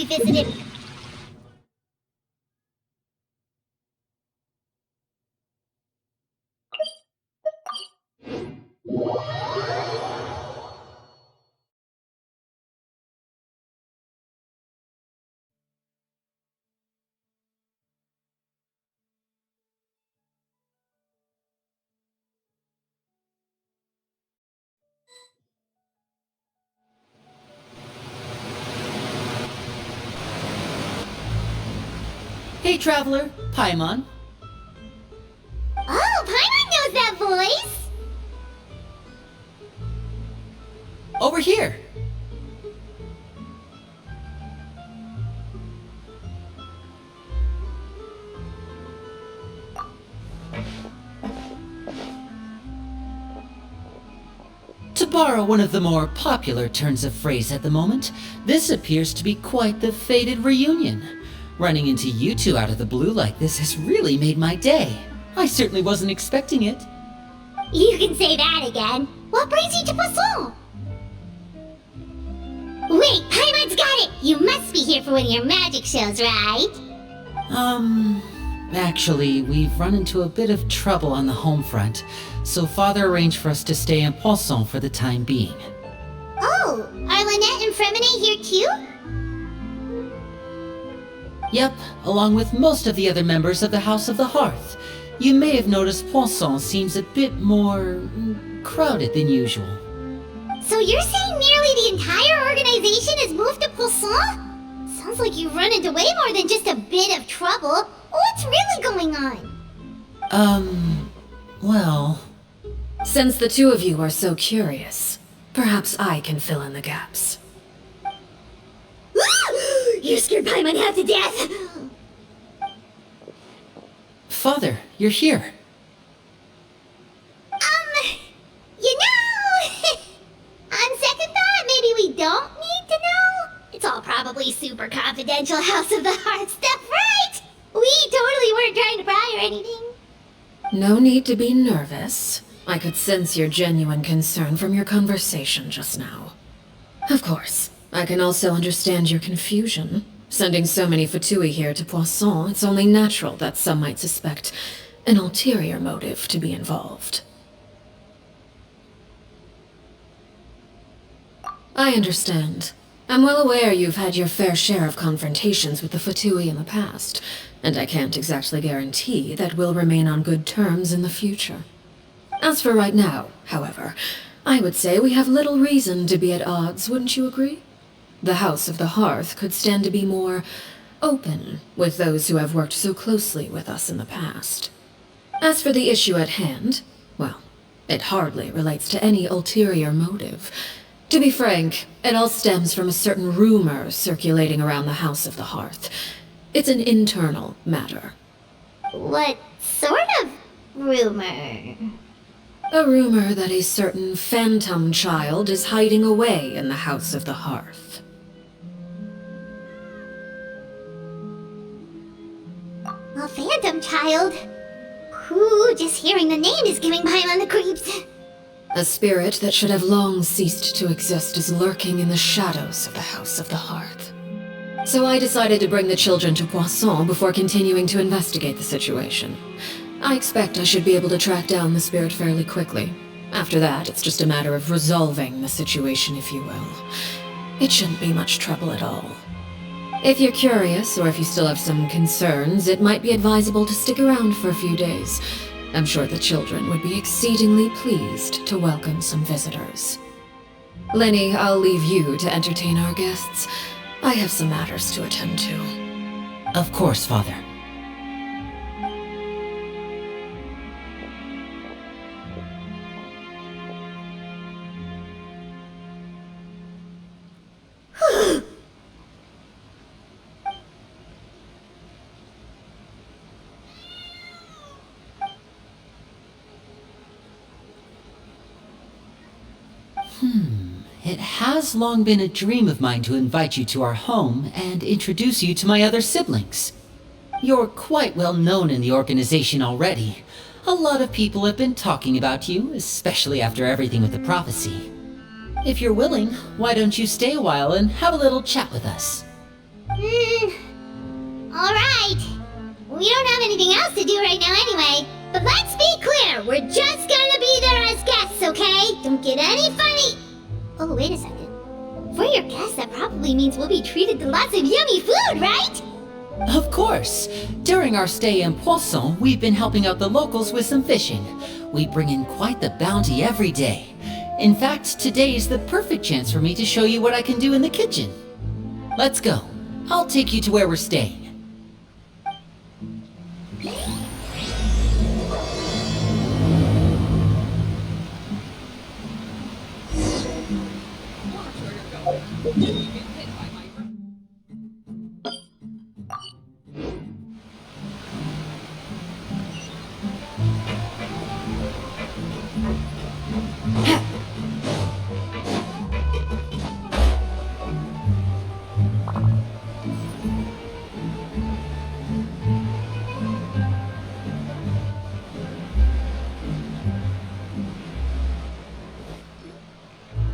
we visited. Hey, Traveler, Paimon. Oh, Paimon knows that voice! Over here. To borrow one of the more popular turns of phrase at the moment, this appears to be quite the fated reunion. Running into you two out of the blue like this has really made my day. I certainly wasn't expecting it. You can say that again. What brings you to Poisson? Wait, Paimon's got it! You must be here for one of your magic shows, right? Actually, we've run into a bit of trouble on the home front, so Father arranged for us to stay in Poisson for the time being. Oh, are Lynette and Fremine here too? Yep, along with most of the other members of the House of the Hearth. You may have noticed Poisson seems a bit more crowded than usual. So you're saying nearly the entire organization has moved to Poisson? Sounds like you've run into way more than just a bit of trouble. What's really going on? Well... Since the two of you are so curious, perhaps I can fill in the gaps. You scared Paimon half to death! Father, you're here. You know... on second thought, maybe we don't need to know? It's all probably super confidential House of the Hearth stuff, right? We totally weren't trying to pry or anything. No need to be nervous. I could sense your genuine concern from your conversation just now. Of course, I can also understand your confusion. Sending so many Fatui here to Poisson, it's only natural that some might suspect an ulterior motive to be involved. I understand. I'm well aware you've had your fair share of confrontations with the Fatui in the past, and I can't exactly guarantee that we'll remain on good terms in the future. As for right now, however, I would say we have little reason to be at odds, wouldn't you agree? The House of the Hearth could stand to be more open with those who have worked so closely with us in the past. As for the issue at hand, well, it hardly relates to any ulterior motive. To be frank, it all stems from a certain rumor circulating around the House of the Hearth. It's an internal matter. What sort of rumor? A rumor that a certain phantom child is hiding away in the House of the Hearth. A phantom child? Ooh, just hearing the name is giving Paimon the creeps. A spirit that should have long ceased to exist is lurking in the shadows of the House of the Hearth. So I decided to bring the children to Poisson before continuing to investigate the situation. I expect I should be able to track down the spirit fairly quickly. After that, it's just a matter of resolving the situation, if you will. It shouldn't be much trouble at all. If you're curious, or if you still have some concerns, it might be advisable to stick around for a few days. I'm sure the children would be exceedingly pleased to welcome some visitors. Lenny, I'll leave you to entertain our guests. I have some matters to attend to. Of course, Father. It has long been a dream of mine to invite you to our home and introduce you to my other siblings. You're quite well known in the organization already. A lot of people have been talking about you, especially after everything with the prophecy. If you're willing, why don't you stay a while and have a little chat with us? Alright. We don't have anything else to do right now anyway. But let's be clear, we're just gonna be there as guests, okay? Don't get any funny. Oh, wait a second. For your guests, that probably means we'll be treated to lots of yummy food, right? Of course. During our stay in Poisson, we've been helping out the locals with some fishing. We bring in quite the bounty every day. In fact, today is the perfect chance for me to show you what I can do in the kitchen. Let's go. I'll take you to where we're staying.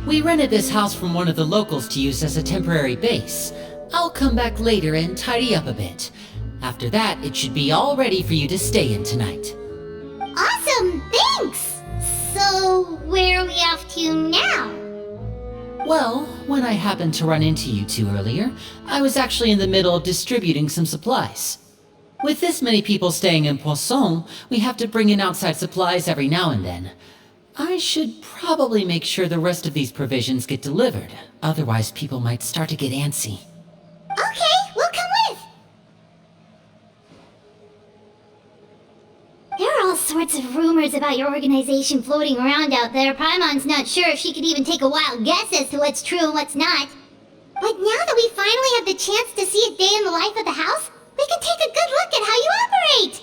We rented this house from one of the locals to use as a temporary base. I'll come back later and tidy up a bit. After that, it should be all ready for you to stay in tonight. Awesome, thanks! So, where are we off to now? Well, when I happened to run into you two earlier, I was actually in the middle of distributing some supplies. With this many people staying in Poisson, we have to bring in outside supplies every now and then. I should probably make sure the rest of these provisions get delivered, otherwise people might start to get antsy. Okay, we'll come with! There are all sorts of rumors about your organization floating around out there. Paimon's not sure if she could even take a wild guess as to what's true and what's not. But now that we finally have the chance to see a day in the life of the house, we can take a good look at how you operate!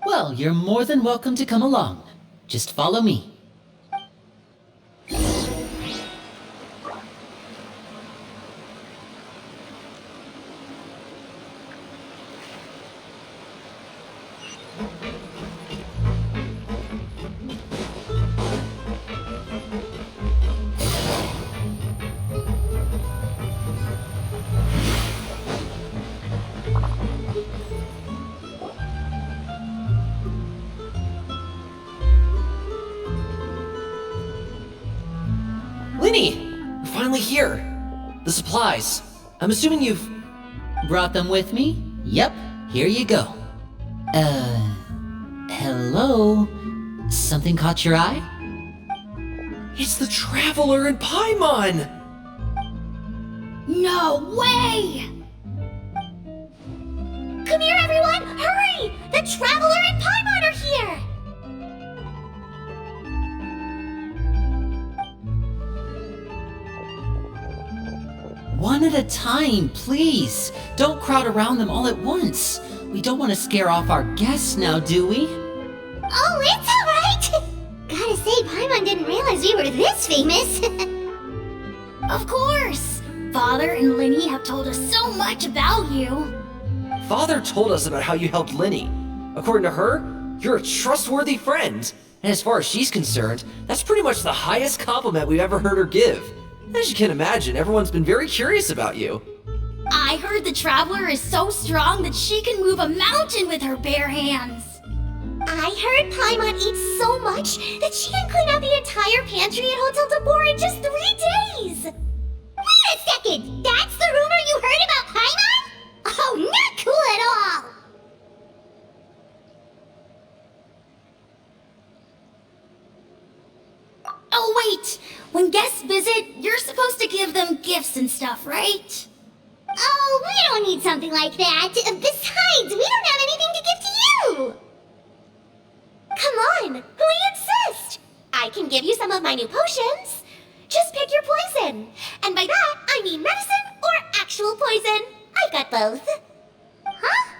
Well, you're more than welcome to come along. Just follow me. Linny! We're finally here! The supplies. I'm assuming you've... Brought them with me? Yep, here you go. Hello? Something caught your eye? It's the Traveler and Paimon! No way! Come here, everyone! Hurry! The Traveler and Paimon are here! One at a time, please. Don't crowd around them all at once. We don't want to scare off our guests now, do we? Oh, it's alright! Gotta say, Paimon didn't realize we were this famous. Of course! Father and Linny have told us so much about you. Father told us about how you helped Linny. According to her, you're a trustworthy friend. And as far as she's concerned, that's pretty much the highest compliment we've ever heard her give. As you can imagine, everyone's been very curious about you. I heard the Traveler is so strong that she can move a mountain with her bare hands. I heard Paimon eats so much that she can clean out the entire pantry at Hotel de Boer in just 3 days! Wait a second! That's the rumor you heard about Paimon? Oh, not cool at all! Oh wait, when guests visit, you're supposed to give them gifts and stuff, right? Oh, we don't need something like that. Besides, we don't have anything to give to you! Come on, we insist! I can give you some of my new potions. Just pick your poison. And by that, I mean medicine or actual poison. I've got both. Huh?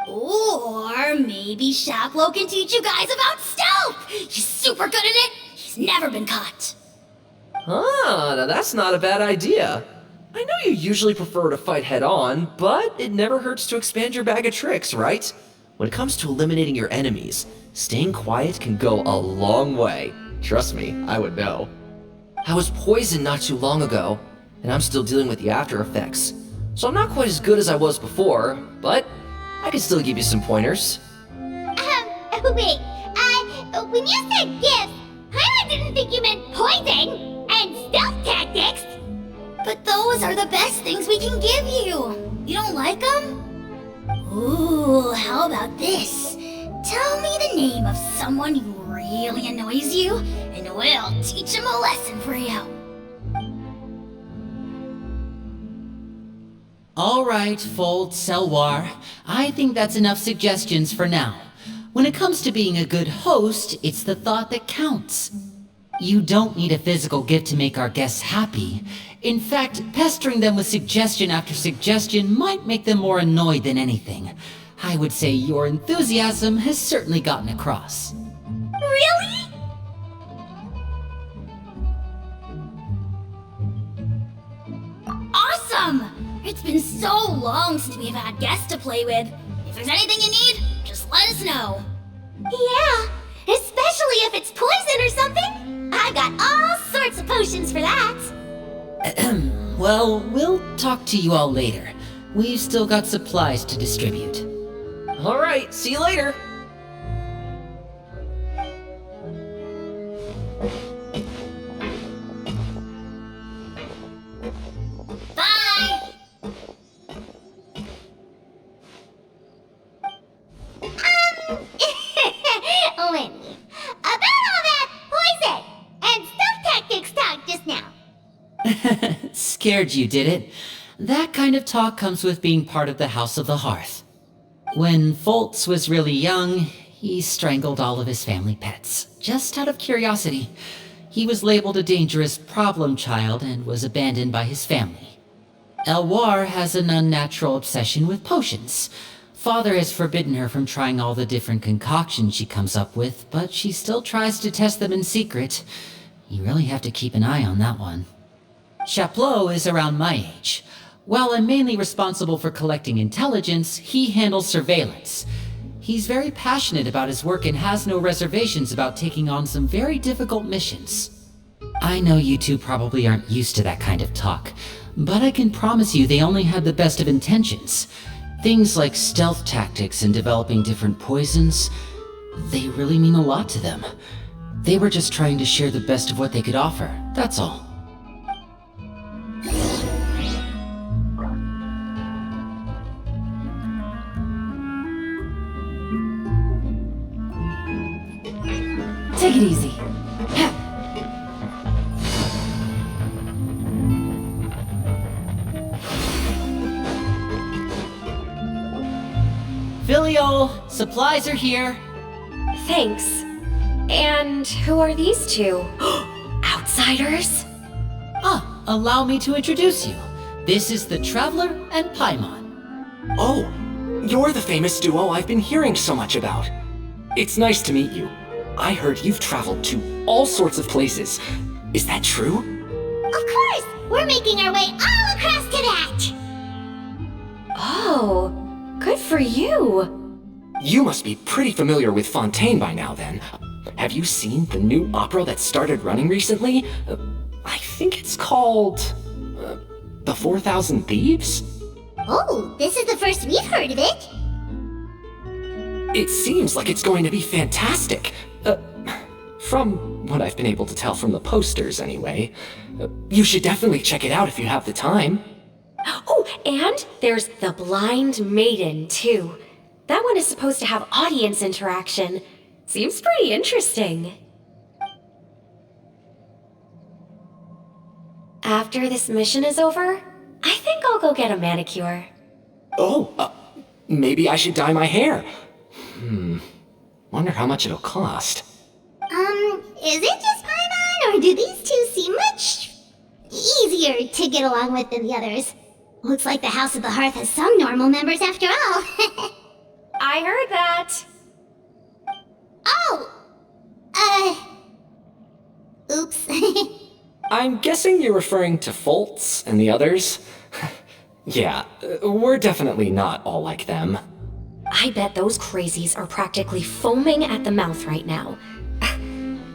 Or maybe Shaplo can teach you guys about stealth! He's super good at it! He's never been caught! Ah, now that's not a bad idea. I know you usually prefer to fight head-on, but it never hurts to expand your bag of tricks, right? When it comes to eliminating your enemies, staying quiet can go a long way. Trust me, I would know. I was poisoned not too long ago, and I'm still dealing with the after effects. so I'm not quite as good as I was before, but I can still give you some pointers. Wait, when you said gifts, I didn't think you meant poison and stealth tactics. But those are the best things we can give you. You don't like them? Ooh, how about this? Tell me the name of someone who really annoys you, and we'll teach him a lesson for you. Alright, Fold, Selwar. I think that's enough suggestions for now. When it comes to being a good host, it's the thought that counts. You don't need a physical gift to make our guests happy. In fact, pestering them with suggestion after suggestion might make them more annoyed than anything. I would say your enthusiasm has certainly gotten across. Really? Awesome! It's been so long since we've had guests to play with. If there's anything you need, just let us know. Yeah, especially if it's poison or something. I got all sorts of potions for that. Well, we'll talk to you all later. We've still got supplies to distribute. Alright, see you later! Bye! Wendy, about all that poison and stealth tactics talk just now. Scared you, did it? That kind of talk comes with being part of the House of the Hearth. When Foltz was really young, he strangled all of his family pets, just out of curiosity. He was labeled a dangerous problem child and was abandoned by his family. Elwar has an unnatural obsession with potions. Father has forbidden her from trying all the different concoctions she comes up with, but she still tries to test them in secret. You really have to keep an eye on that one. Chaplot is around my age. While I'm mainly responsible for collecting intelligence, he handles surveillance. He's very passionate about his work and has no reservations about taking on some very difficult missions. I know you two probably aren't used to that kind of talk, but I can promise you they only had the best of intentions. Things like stealth tactics and developing different poisons, they really mean a lot to them. They were just trying to share the best of what they could offer, that's all. Take it easy. Filial, supplies are here. Thanks. And who are these two? Outsiders? Allow me to introduce you. This is the Traveler and Paimon. Oh, you're the famous duo I've been hearing so much about. It's nice to meet you. I heard you've traveled to all sorts of places. Is that true? Of course, we're making our way all across to that. Oh, good for you. You must be pretty familiar with Fontaine by now then. Have you seen the new opera that started running recently? I think it's called... The 4,000 Thieves? Oh, this is the first we've heard of it. It seems like it's going to be fantastic. From what I've been able to tell from the posters, anyway. You should definitely check it out if you have the time. Oh, and there's The Blind Maiden, too. That one is supposed to have audience interaction. Seems pretty interesting. After this mission is over, I think I'll go get a manicure. Oh, maybe I should dye my hair. Wonder how much it'll cost. Is it just Paimon, or do these two seem much easier to get along with than the others? Looks like the House of the Hearth has some normal members after all. I heard that. Oh! Oops. I'm guessing you're referring to Foltz and the others? Yeah, we're definitely not all like them. I bet those crazies are practically foaming at the mouth right now.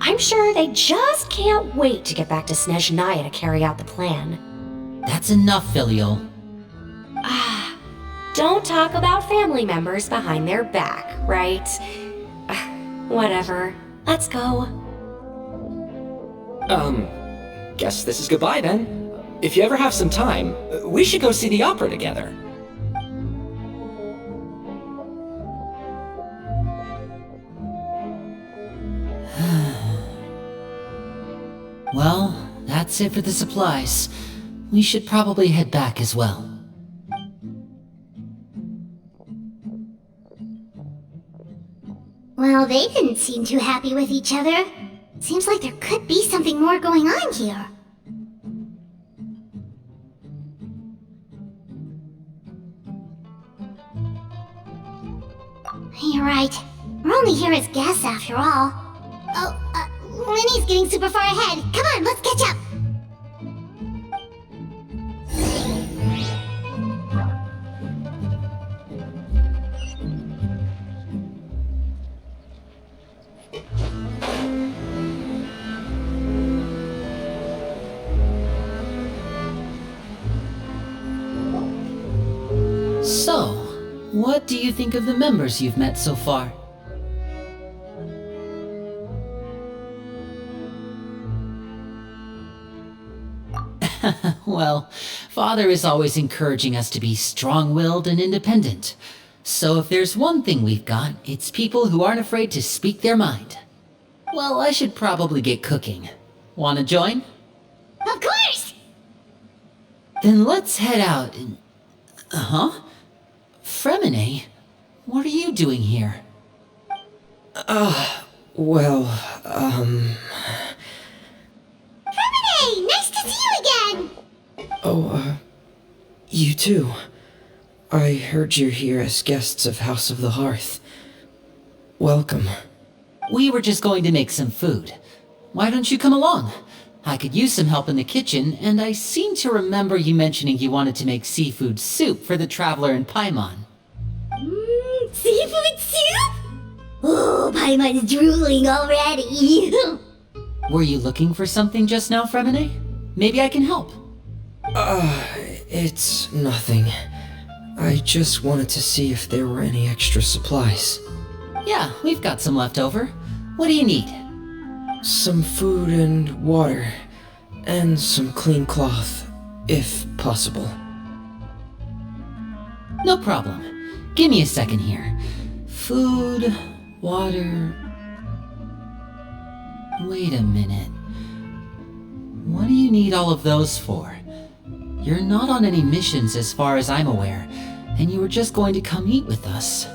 I'm sure they just can't wait to get back to Snezhnaya to carry out the plan. That's enough, Filial. Don't talk about family members behind their back, right? Whatever. Let's go. Guess this is goodbye then. If you ever have some time, we should go see the opera together. Well, that's it for the supplies. We should probably head back as well. Well, they didn't seem too happy with each other. Seems like there could be something more going on here. You're right. We're only here as guests after all. Oh, Lenny's getting super far ahead. Come on, let's catch up! So, what do you think of the members you've met so far? Well, Father is always encouraging us to be strong-willed and independent. So if there's one thing we've got, it's people who aren't afraid to speak their mind. Well, I should probably get cooking. Wanna join? Of course! Then let's head out and... Fremine, what are you doing here? Hey, nice to see you again! You too. I heard you're here as guests of House of the Hearth. Welcome. We were just going to make some food. Why don't you come along? I could use some help in the kitchen, and I seem to remember you mentioning you wanted to make seafood soup for the Traveler in Paimon. Seafood soup? Oh, Paimon's drooling already. Were you looking for something just now, Fremine? Maybe I can help. It's nothing. I just wanted to see if there were any extra supplies. Yeah, we've got some left over. What do you need? Some food and water, and some clean cloth, if possible. No problem. Give me a second here. Food, water... Wait a minute. What do you need all of those for? You're not on any missions as far as I'm aware, and you were just going to come eat with us.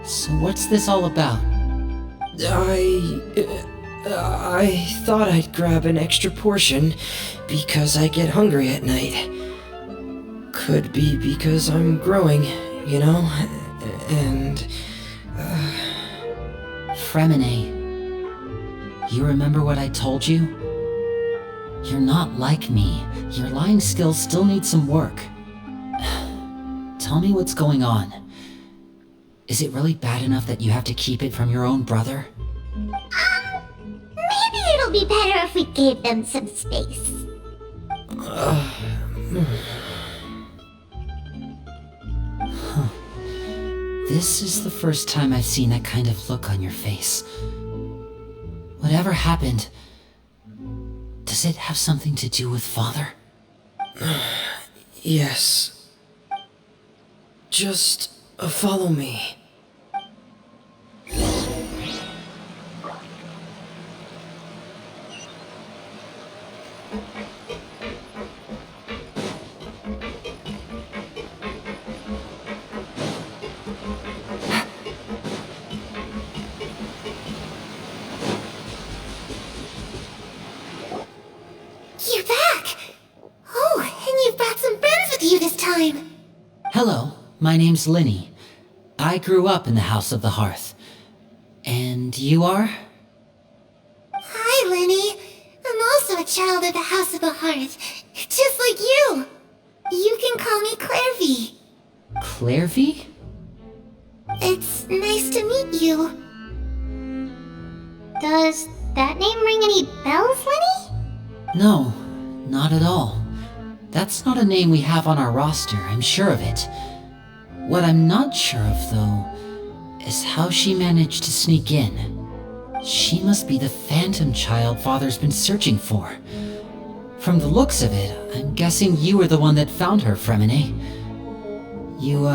So what's this all about? I thought I'd grab an extra portion because I get hungry at night. Could be because I'm growing, you know, and... Fremine, you remember what I told you? You're not like me. Your lying skills still need some work. Tell me what's going on. Is it really bad enough that you have to keep it from your own brother? Maybe it'll be better if we gave them some space. This is the first time I've seen that kind of look on your face. Whatever happened, does it have something to do with Father? Yes. Just follow me. You're back! Oh, and you've brought some friends with you this time! Hello, my name's Lenny. I grew up in the House of the Hearth. And you are? Hi, Lenny. I'm also a child of the House of the Hearth, just like you. You can call me Clairvy. Clairvy? It's nice to meet you. Does that name ring any bells, Lenny? No, not at all. That's not a name we have on our roster, I'm sure of it. What I'm not sure of, though, is how she managed to sneak in. She must be the phantom child Father's been searching for. From the looks of it, I'm guessing you were the one that found her, Fremine. You,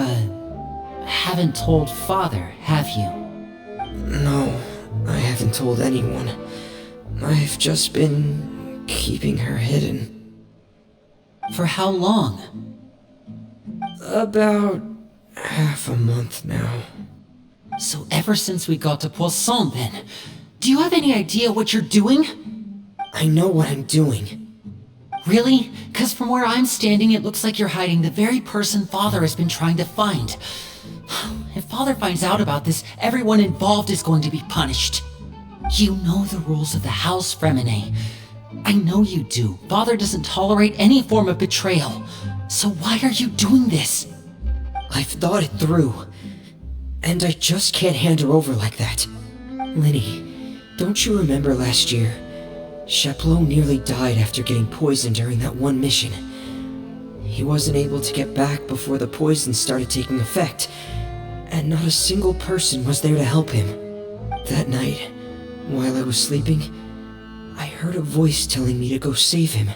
haven't told Father, have you? No, I haven't told anyone. I've just been keeping her hidden. For how long? About half a month now. So ever since we got to Poisson, then, do you have any idea what you're doing? I know what I'm doing. Really? 'Cause from where I'm standing, it looks like you're hiding the very person Father has been trying to find. If Father finds out about this, everyone involved is going to be punished. You know the rules of the house, Fremine. I know you do. Father doesn't tolerate any form of betrayal. So why are you doing this? I've thought it through. And I just can't hand her over like that. Linny, don't you remember last year? Chaplot nearly died after getting poisoned during that one mission. He wasn't able to get back before the poison started taking effect, and not a single person was there to help him. That night, while I was sleeping, I heard a voice telling me to go save him.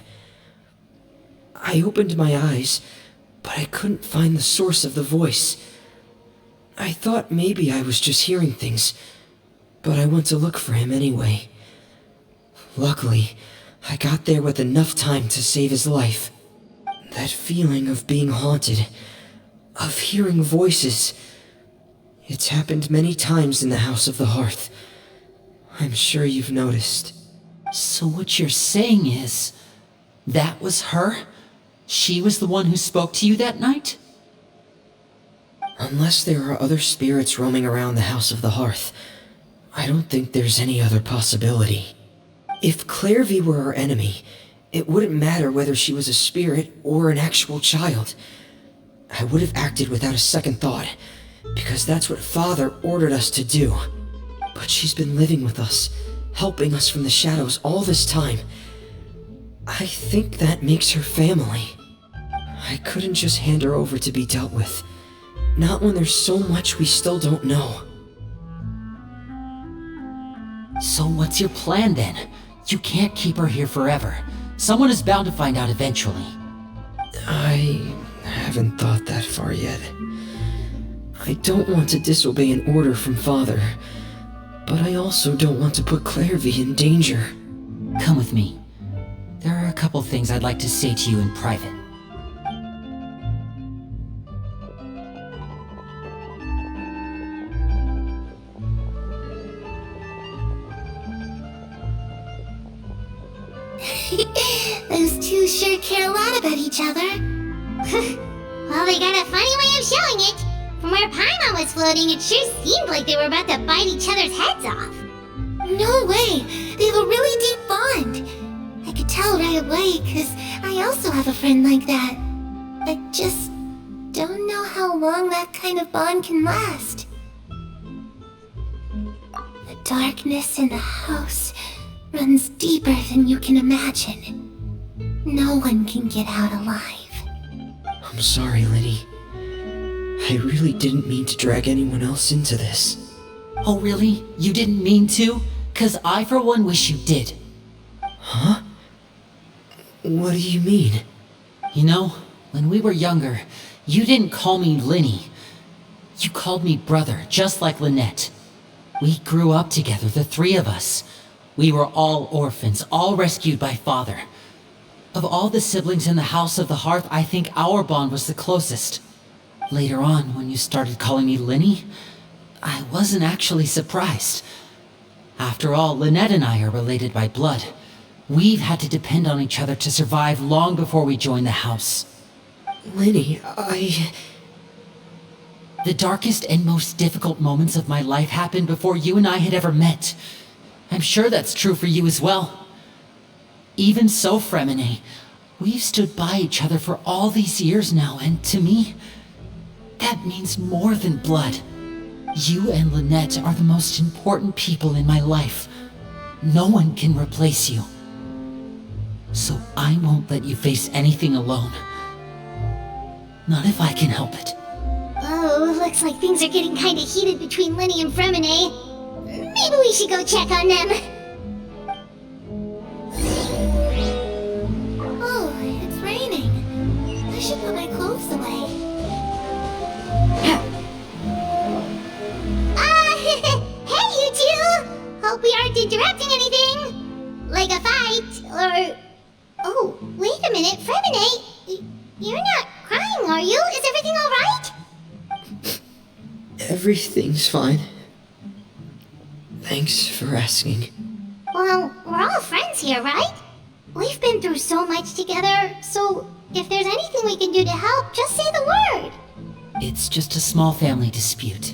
I opened my eyes, but I couldn't find the source of the voice. I thought maybe I was just hearing things, but I went to look for him anyway. Luckily, I got there with enough time to save his life. That feeling of being haunted, of hearing voices, it's happened many times in the House of the Hearth. I'm sure you've noticed. So what you're saying is, that was her? She was the one who spoke to you that night? Unless there are other spirits roaming around the House of the Hearth, I don't think there's any other possibility. If Clairvy were our enemy, it wouldn't matter whether she was a spirit or an actual child. I would have acted without a second thought, because that's what Father ordered us to do. But she's been living with us, helping us from the shadows all this time. I think that makes her family. I couldn't just hand her over to be dealt with. Not when there's so much we still don't know. So what's your plan then? You can't keep her here forever. Someone is bound to find out eventually. I haven't thought that far yet. I don't want to disobey an order from Father, but I also don't want to put Clairvy in danger. Come with me. There are a couple things I'd like to say to you in private. Those two sure care a lot about each other. Well, they got a funny way of showing it. From where Paimon was floating, it sure seemed like they were about to bite each other's heads off. No way! They have a really deep bond! I could tell right away, because I also have a friend like that. I just don't know how long that kind of bond can last. The darkness in the house runs deeper than you can imagine. No one can get out alive. I'm sorry, Linny. I really didn't mean to drag anyone else into this. Oh really? You didn't mean to? 'Cause I for one wish you did. Huh? What do you mean? You know, when we were younger, you didn't call me Linny. You called me brother, just like Lynette. We grew up together, the three of us. We were all orphans, all rescued by Father. Of all the siblings in the House of the Hearth, I think our bond was the closest. Later on, when you started calling me Linny, I wasn't actually surprised. After all, Lynette and I are related by blood. We've had to depend on each other to survive long before we joined the house. Linny, The darkest and most difficult moments of my life happened before you and I had ever met. I'm sure that's true for you as well. Even so, Fremine, we've stood by each other for all these years now, and to me, that means more than blood. You and Lynette are the most important people in my life. No one can replace you. So I won't let you face anything alone. Not if I can help it. Oh, looks like things are getting kinda heated between Lenny and Fremine. Maybe we should go check on them. Oh, it's raining. I should put my clothes away. Hey you two! Hope we aren't interrupting anything. Like a fight, or... Oh, wait a minute, Fremine. You're not crying, are you? Is everything alright? Everything's fine. Thanks for asking. Well, we're all friends here, right? We've been through so much together, so if there's anything we can do to help, just say the word. It's just a small family dispute.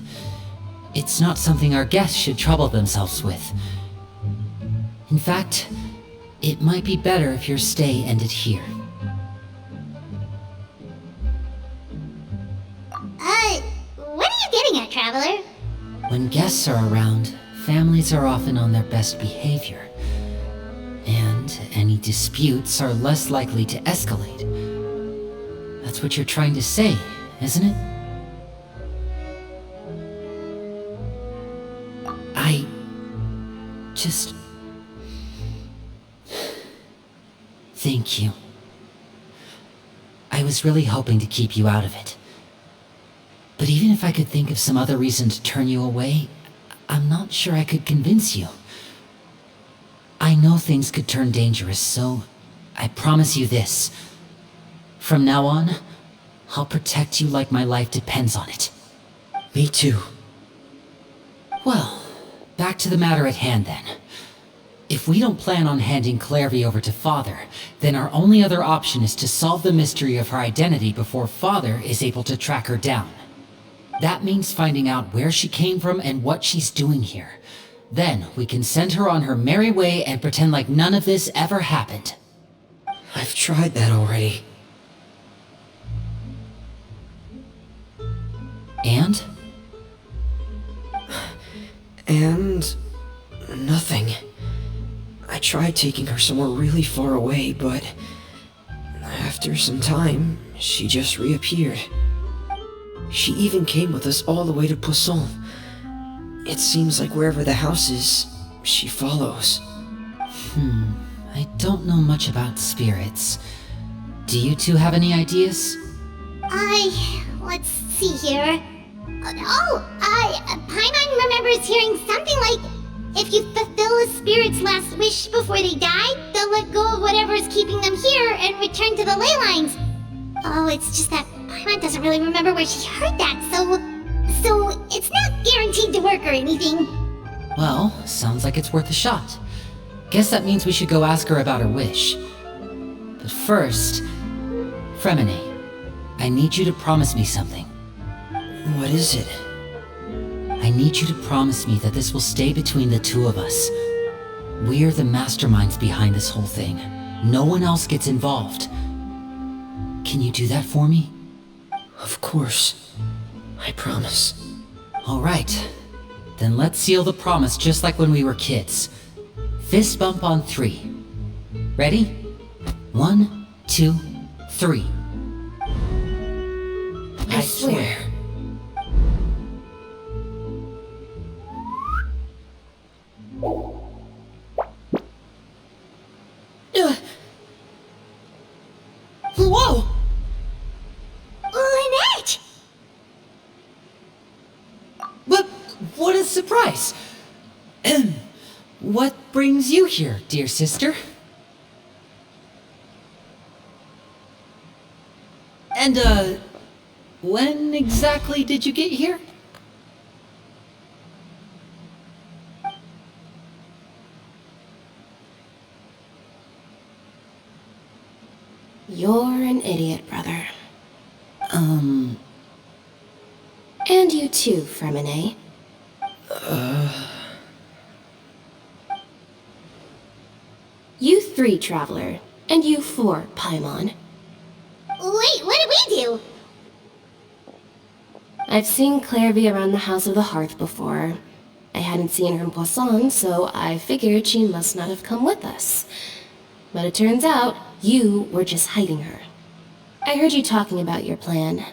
It's not something our guests should trouble themselves with. In fact, it might be better if your stay ended here. What are you getting at, Traveler? When guests are around, families are often on their best behavior. And any disputes are less likely to escalate. That's what you're trying to say, isn't it? I... just... Thank you. I was really hoping to keep you out of it. But even if I could think of some other reason to turn you away, I'm not sure I could convince you. I know things could turn dangerous, so I promise you this. From now on, I'll protect you like my life depends on it. Me too. Well, back to the matter at hand then. If we don't plan on handing Clairvy over to Father, then our only other option is to solve the mystery of her identity before Father is able to track her down. That means finding out where she came from and what she's doing here. Then we can send her on her merry way and pretend like none of this ever happened. I've tried that already. And? And... nothing. I tried taking her somewhere really far away, but... after some time, she just reappeared. She even came with us all the way to Poisson. It seems like wherever the house is, she follows. I don't know much about spirits. Do you two have any ideas? Let's see here. Paimon remembers hearing something like, if you fulfill a spirit's last wish before they die, they'll let go of whatever's keeping them here and return to the ley lines. Oh, it's just that Paimon doesn't really remember where she heard that, so it's not guaranteed to work or anything. Well, sounds like it's worth a shot. Guess that means we should go ask her about her wish. But first, Fremine, I need you to promise me something. What is it? I need you to promise me that this will stay between the two of us. We're the masterminds behind this whole thing. No one else gets involved. Can you do that for me? Of course. I promise. Alright. Then let's seal the promise just like when we were kids. Fist bump on 3. Ready? 1, 2, 3. I swear. Whoa! Lynette! But what a surprise! What brings you here, dear sister? And, when exactly did you get here? You're an idiot, brother. And you too, Fremine. You 3, Traveler. And you 4, Paimon. Wait, what did we do? I've seen Clairvy around the House of the Hearth before. I hadn't seen her in Poisson, so I figured she must not have come with us. But it turns out you were just hiding her. I heard you talking about your plan.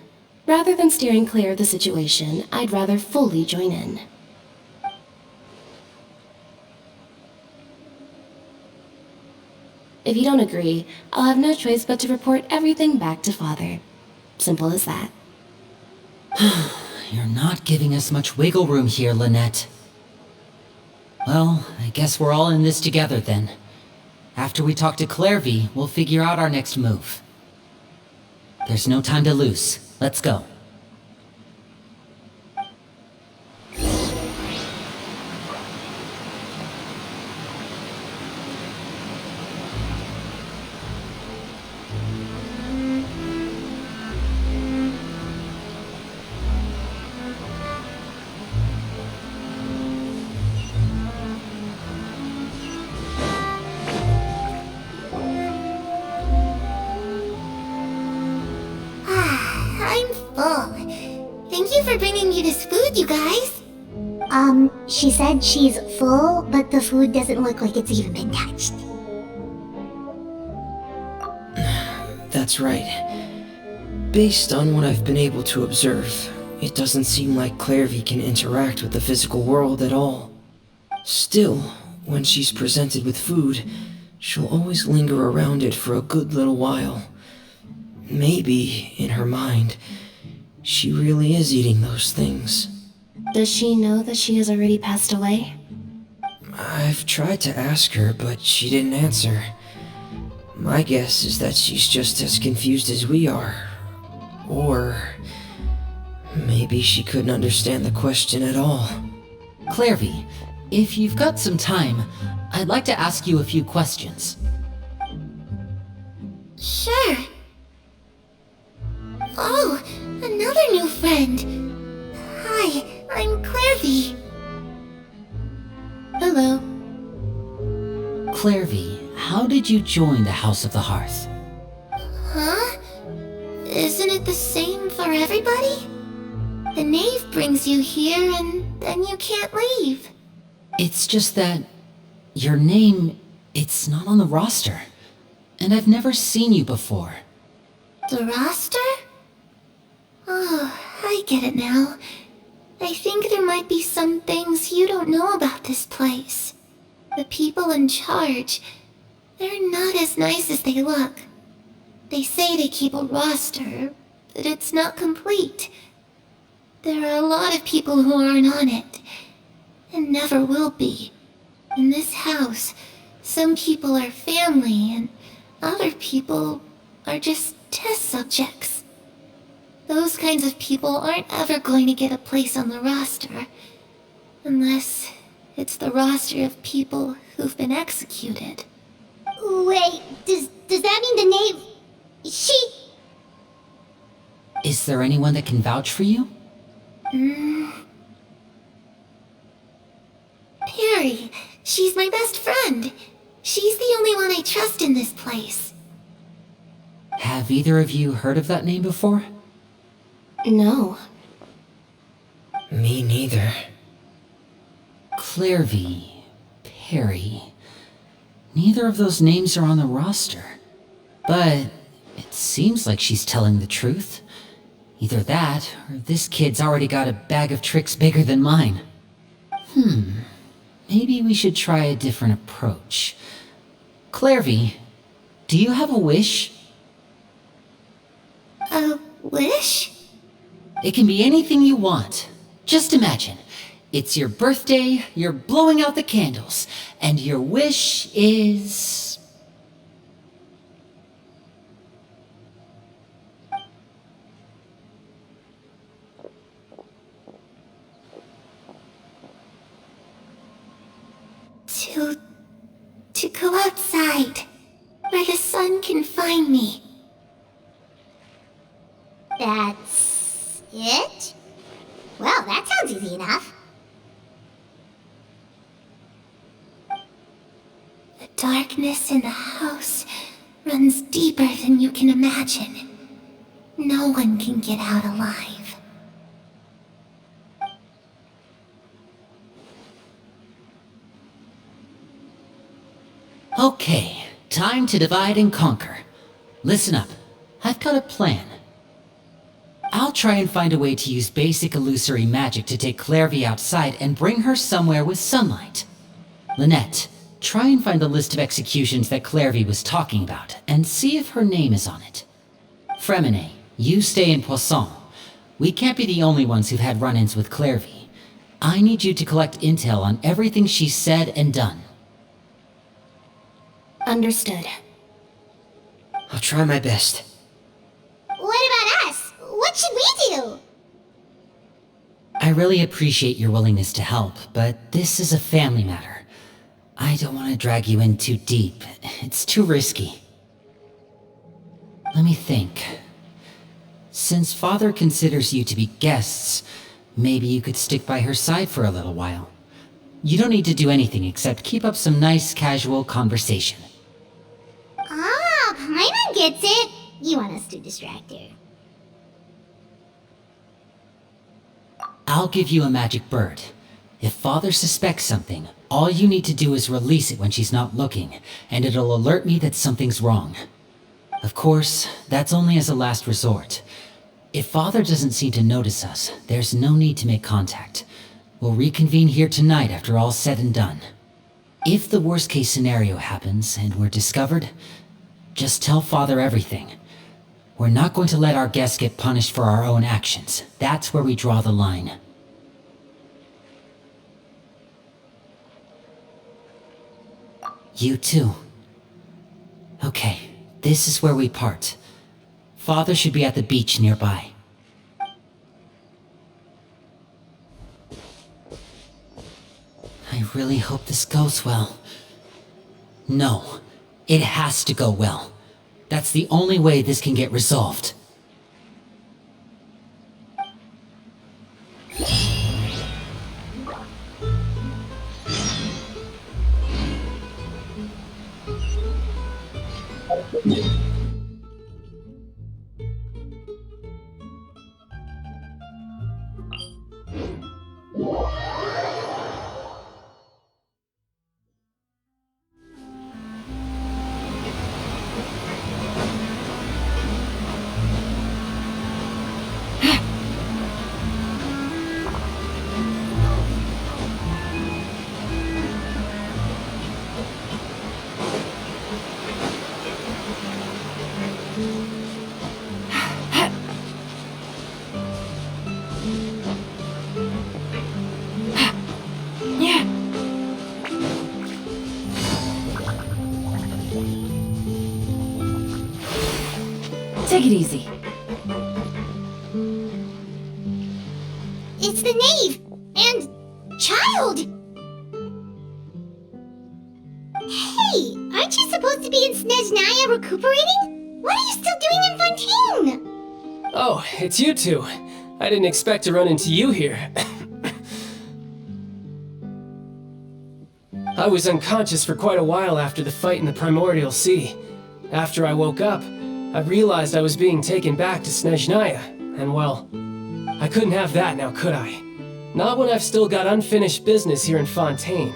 Rather than steering clear of the situation, I'd rather fully join in. If you don't agree, I'll have no choice but to report everything back to Father. Simple as that. You're not giving us much wiggle room here, Lynette. Well, I guess we're all in this together then. After we talk to Clairvy, we'll figure out our next move. There's no time to lose. Let's go. I'm full. Thank you for bringing me this food, you guys. She said she's full, but the food doesn't look like it's even been touched. That's right. Based on what I've been able to observe, it doesn't seem like Clairvy can interact with the physical world at all. Still, when she's presented with food, she'll always linger around it for a good little while. Maybe, in her mind, she really is eating those things. Does she know that she has already passed away? I've tried to ask her, but she didn't answer. My guess is that she's just as confused as we are. Or maybe she couldn't understand the question at all. Clairvy, if you've got some time, I'd like to ask you a few questions. Sure. Oh, another new friend. Hi, I'm Clairvy. Hello. Clairvy, how did you join the House of the Hearth? Huh? Isn't it the same for everybody? The knave brings you here and then you can't leave. It's just that your name, it's not on the roster. And I've never seen you before. The roster? Oh, I get it now. I think there might be some things you don't know about this place. The people in charge, they're not as nice as they look. They say they keep a roster, but it's not complete. There are a lot of people who aren't on it, and never will be. In this house, some people are family, and other people are just test subjects. Those kinds of people aren't ever going to get a place on the roster, unless it's the roster of people who've been executed. Wait, does that mean the knave... She... Is there anyone that can vouch for you? Perry, she's my best friend. She's the only one I trust in this place. Have either of you heard of that name before? No. Me neither. Clairvy, Perry. Neither of those names are on the roster. But it seems like she's telling the truth. Either that, or this kid's already got a bag of tricks bigger than mine. Maybe we should try a different approach. Clairvy, do you have a wish? A wish? It can be anything you want. Just imagine. It's your birthday, you're blowing out the candles, and your wish is... To go outside, where the sun can find me. That's... it? Well, that sounds easy enough. The darkness in the house runs deeper than you can imagine. No one can get out alive. Okay, Time to divide and conquer. Listen up. I've got a plan. I'll try and find a way to use basic illusory magic to take Clairvy outside and bring her somewhere with sunlight. Lynette, try and find the list of executions that Clairvy was talking about, and see if her name is on it. Fremine, you stay in Poisson. We can't be the only ones who've had run-ins with Clairvy. I need you to collect intel on everything she's said and done. Understood. I'll try my best. What about us? What should we do? I really appreciate your willingness to help, but this is a family matter. I don't want to drag you in too deep. It's too risky. Let me think. Since Father considers you to be guests, maybe you could stick by her side for a little while. You don't need to do anything except keep up some nice, casual conversation. Ah, Paimon gets it. You want us to distract her. I'll give you a magic bird. If Father suspects something, all you need to do is release it when she's not looking, and it'll alert me that something's wrong. Of course, that's only as a last resort. If Father doesn't seem to notice us, there's no need to make contact. We'll reconvene here tonight after all's said and done. If the worst case scenario happens and we're discovered, just tell Father everything. We're not going to let our guests get punished for our own actions. That's where we draw the line. You too. Okay, this is where we part. Father should be at the beach nearby. I really hope this goes well. No, it has to go well. That's the only way this can get resolved. Take it easy. It's the knave! And... child! Hey, aren't you supposed to be in Snezhnaya recuperating? What are you still doing in Fontaine? Oh, it's you two. I didn't expect to run into you here. I was unconscious for quite a while after the fight in the Primordial Sea. After I woke up, I realized I was being taken back to Snezhnaya, and well, I couldn't have that now, could I? Not when I've still got unfinished business here in Fontaine.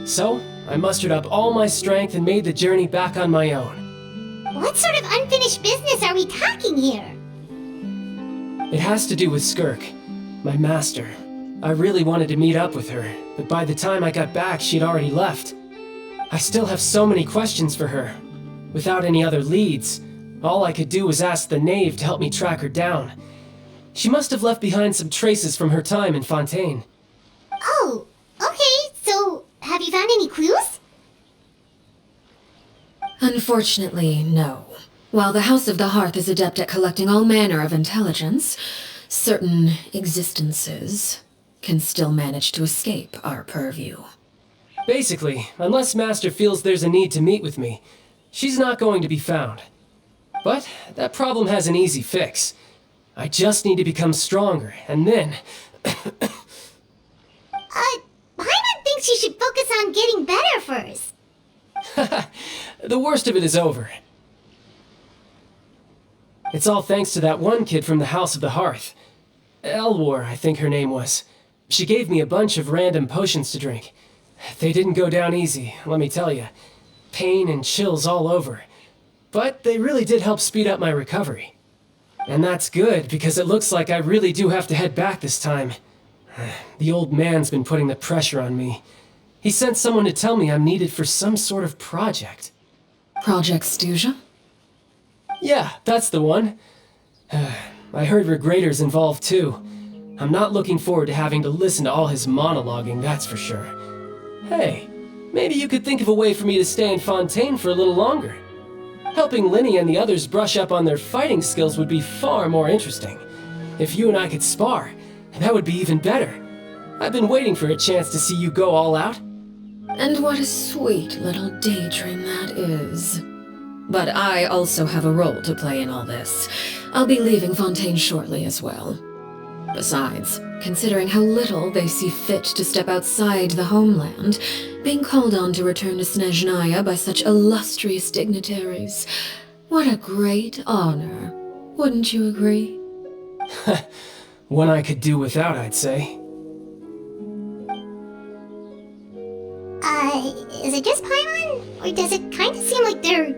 So, I mustered up all my strength and made the journey back on my own. What sort of unfinished business are we talking here? It has to do with Skirk, my master. I really wanted to meet up with her, but by the time I got back, she'd already left. I still have so many questions for her. Without any other leads, all I could do was ask the knave to help me track her down. She must have left behind some traces from her time in Fontaine. Oh, okay, so have you found any clues? Unfortunately, no. While the House of the Hearth is adept at collecting all manner of intelligence, certain existences can still manage to escape our purview. Basically, unless Master feels there's a need to meet with me, she's not going to be found. But that problem has an easy fix. I just need to become stronger, and then... Paimon thinks you should focus on getting better first. The worst of it is over. It's all thanks to that one kid from the House of the Hearth. Elwar, I think her name was. She gave me a bunch of random potions to drink. They didn't go down easy, let me tell you. pain and chills all over. But they really did help speed up my recovery. And that's good, because it looks like I really do have to head back this time. The old man's been putting the pressure on me. He sent someone to tell me I'm needed for some sort of project. Project Stuja? Yeah, that's the one. I heard Regrader's involved too. I'm not looking forward to having to listen to all his monologuing, that's for sure. Hey, maybe you could think of a way for me to stay in Fontaine for a little longer. Helping Linny and the others brush up on their fighting skills would be far more interesting. If you and I could spar, that would be even better. I've been waiting for a chance to see you go all out. And what a sweet little daydream that is. But I also have a role to play in all this. I'll be leaving Fontaine shortly as well. Besides, considering how little they see fit to step outside the homeland, being called on to return to Snezhnaya by such illustrious dignitaries, what a great honor. Wouldn't you agree? One I could do without, I'd say. Is it just Paimon? Or does it kind of seem like they're...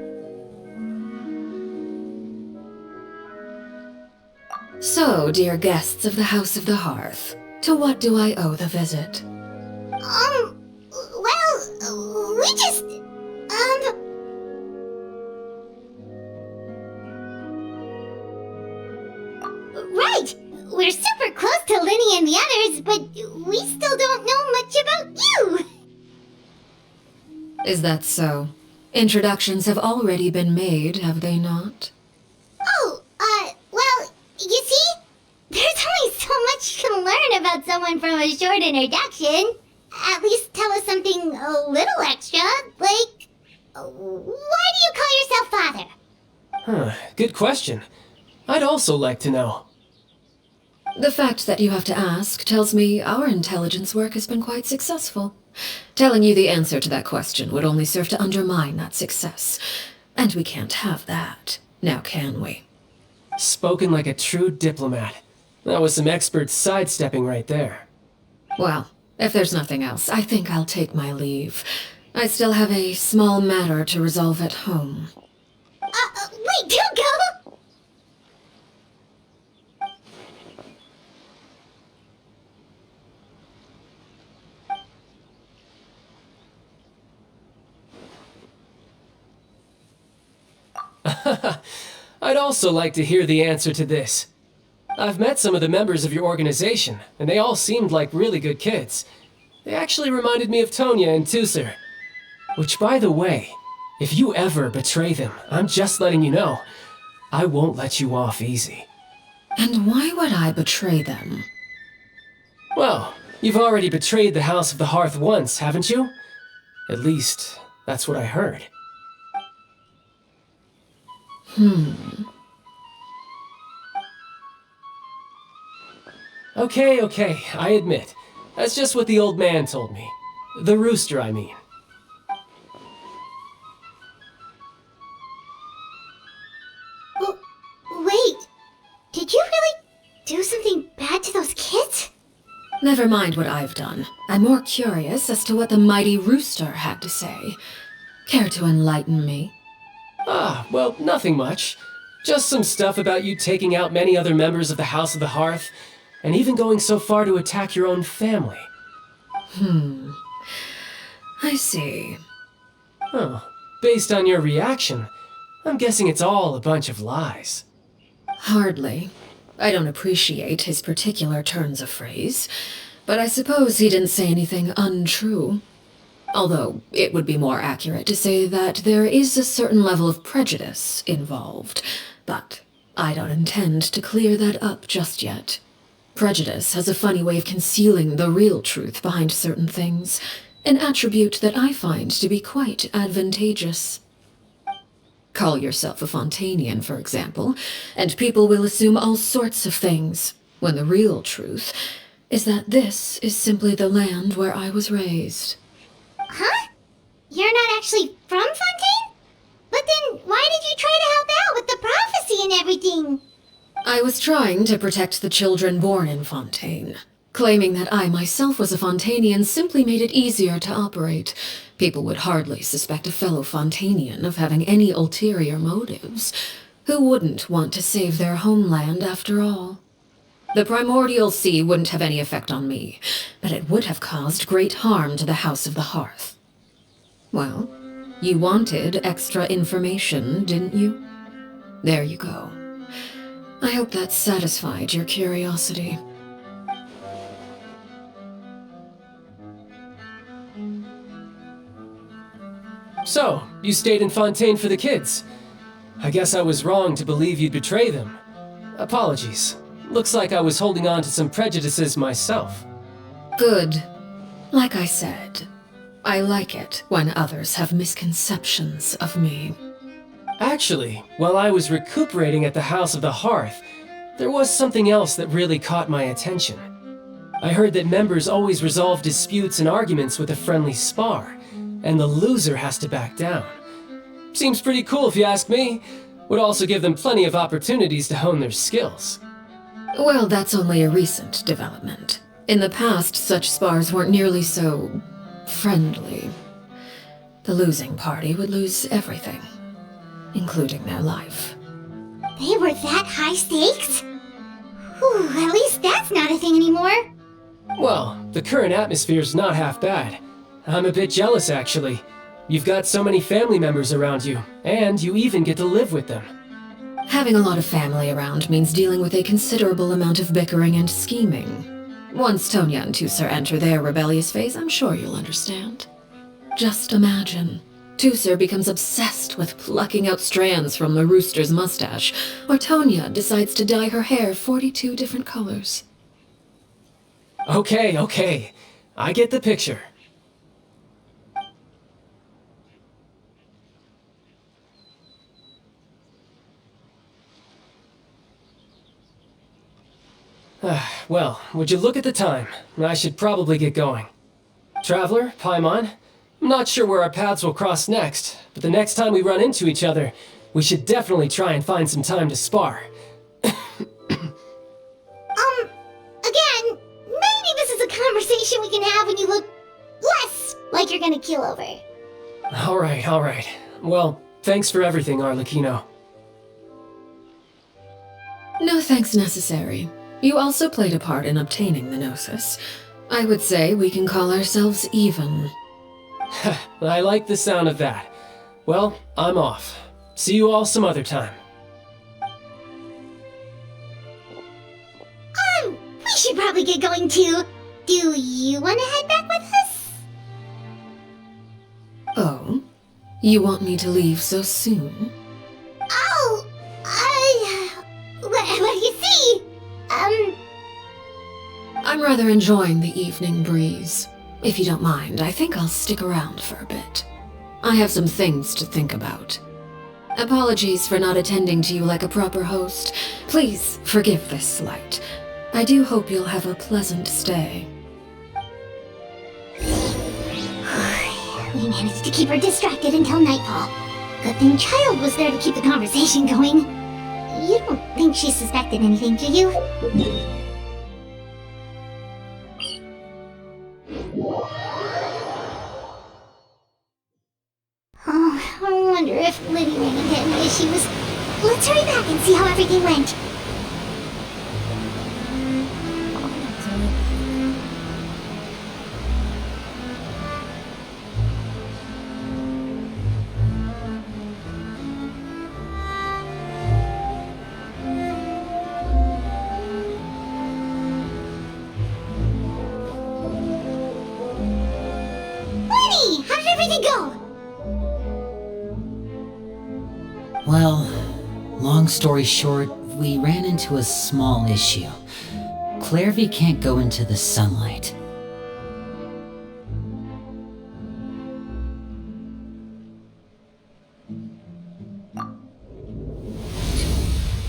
So, dear guests of the House of the Hearth, to what do I owe the visit? Well, we just... Right! We're super close to Linny and the others, but we still don't know much about you! Is that so? Introductions have already been made, have they not? Oh, well, you see? There's only so much you can learn about someone from a short introduction. At least tell us something a little extra, like, why do you call yourself father? Good question. I'd also like to know. The fact that you have to ask tells me our intelligence work has been quite successful. Telling you the answer to that question would only serve to undermine that success. And we can't have that, now can we? Spoken like a true diplomat. That was some expert sidestepping right there. Well, if there's nothing else, I think I'll take my leave. I still have a small matter to resolve at home. Wait, don't go! I'd also like to hear the answer to this. I've met some of the members of your organization, and they all seemed like really good kids. They actually reminded me of Tonya and Tusser. Which, by the way, if you ever betray them, I'm just letting you know, I won't let you off easy. And why would I betray them? Well, you've already betrayed the House of the Hearth once, haven't you? At least, that's what I heard. Okay, I admit. That's just what the old man told me. The rooster, I mean. Wait, did you really do something bad to those kids? Never mind what I've done. I'm more curious as to what the mighty rooster had to say. Care to enlighten me? Well, nothing much. Just some stuff about you taking out many other members of the House of the Hearth, and even going so far to attack your own family. I see. Oh, based on your reaction, I'm guessing it's all a bunch of lies. Hardly. I don't appreciate his particular turns of phrase, but I suppose he didn't say anything untrue. Although, it would be more accurate to say that there is a certain level of prejudice involved, but I don't intend to clear that up just yet. Prejudice has a funny way of concealing the real truth behind certain things, an attribute that I find to be quite advantageous. Call yourself a Fontainian, for example, and people will assume all sorts of things, when the real truth is that this is simply the land where I was raised. Huh? You're not actually from Fontaine? But then why did you try to help out with the prophecy and everything? I was trying to protect the children born in Fontaine. Claiming that I myself was a Fontainian simply made it easier to operate. People would hardly suspect a fellow Fontanian of having any ulterior motives. Who wouldn't want to save their homeland after all? The primordial sea wouldn't have any effect on me, but it would have caused great harm to the House of the Hearth. Well, you wanted extra information, didn't you? There you go. I hope that satisfied your curiosity. So, you stayed in Fontaine for the kids. I guess I was wrong to believe you'd betray them. Apologies. Looks like I was holding on to some prejudices myself. Good. Like I said, I like it when others have misconceptions of me. Actually, while I was recuperating at the House of the Hearth, there was something else that really caught my attention. I heard that members always resolve disputes and arguments with a friendly spar, and the loser has to back down. Seems pretty cool if you ask me. Would also give them plenty of opportunities to hone their skills. Well, that's only a recent development. In the past, such spars weren't nearly so friendly. The losing party would lose everything, including their life. They were that high stakes? Whew, at least that's not a thing anymore. Well, the current atmosphere's not half bad. I'm a bit jealous, actually. You've got so many family members around you, and you even get to live with them. Having a lot of family around means dealing with a considerable amount of bickering and scheming. Once Tonya and Tusser enter their rebellious phase, I'm sure you'll understand. Just imagine. Tusser becomes obsessed with plucking out strands from the rooster's mustache, or Tonya decides to dye her hair 42 different colors. Okay. I get the picture. Well, would you look at the time? I should probably get going. Traveler, Paimon, I'm not sure where our paths will cross next, but the next time we run into each other, we should definitely try and find some time to spar. Again, maybe this is a conversation we can have when you look less like you're gonna keel over. Alright. Well, thanks for everything, Arlecchino. No thanks necessary. You also played a part in obtaining the Gnosis. I would say we can call ourselves even. I like the sound of that. Well, I'm off. See you all some other time. We should probably get going too. Do you want to head back with us? Oh? You want me to leave so soon? Oh, well, you see, I'm rather enjoying the evening breeze. If you don't mind, I think I'll stick around for a bit. I have some things to think about. Apologies for not attending to you like a proper host. Please forgive this slight. I do hope you'll have a pleasant stay. We managed to keep her distracted until nightfall. Good thing Child was there to keep the conversation going. You don't think she suspected anything, do you? Oh, I wonder if Liddy ran into any issues. Let's hurry back and see how everything went. Liddy, how did everything go? Well, long story short, we ran into a small issue. Clairvy can't go into the sunlight.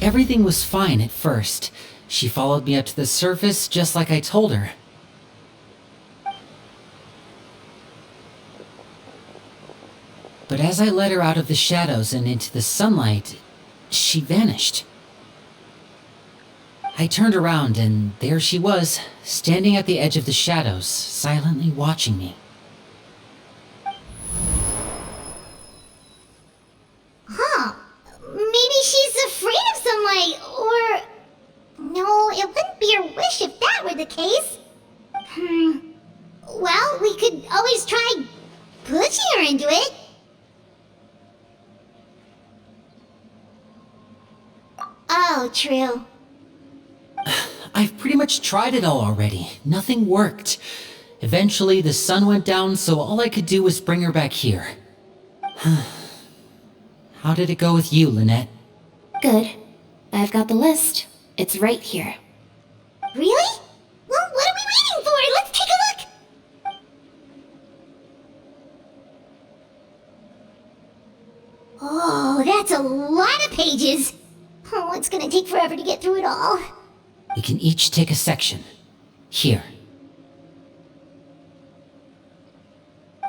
Everything was fine at first. She followed me up to the surface just like I told her. But as I led her out of the shadows and into the sunlight, she vanished. I turned around and there she was, standing at the edge of the shadows, silently watching me. her into it. Oh, true. I've pretty much tried it all already. Nothing worked. Eventually, the sun went down, so all I could do was bring her back here. How did it go with you, Lynette? Good. I've got the list. It's right here. Really? Well, what are we waiting for? Let's take a look! Oh, that's a lot of pages. Oh, it's gonna take forever to get through it all. We can each take a section. Here.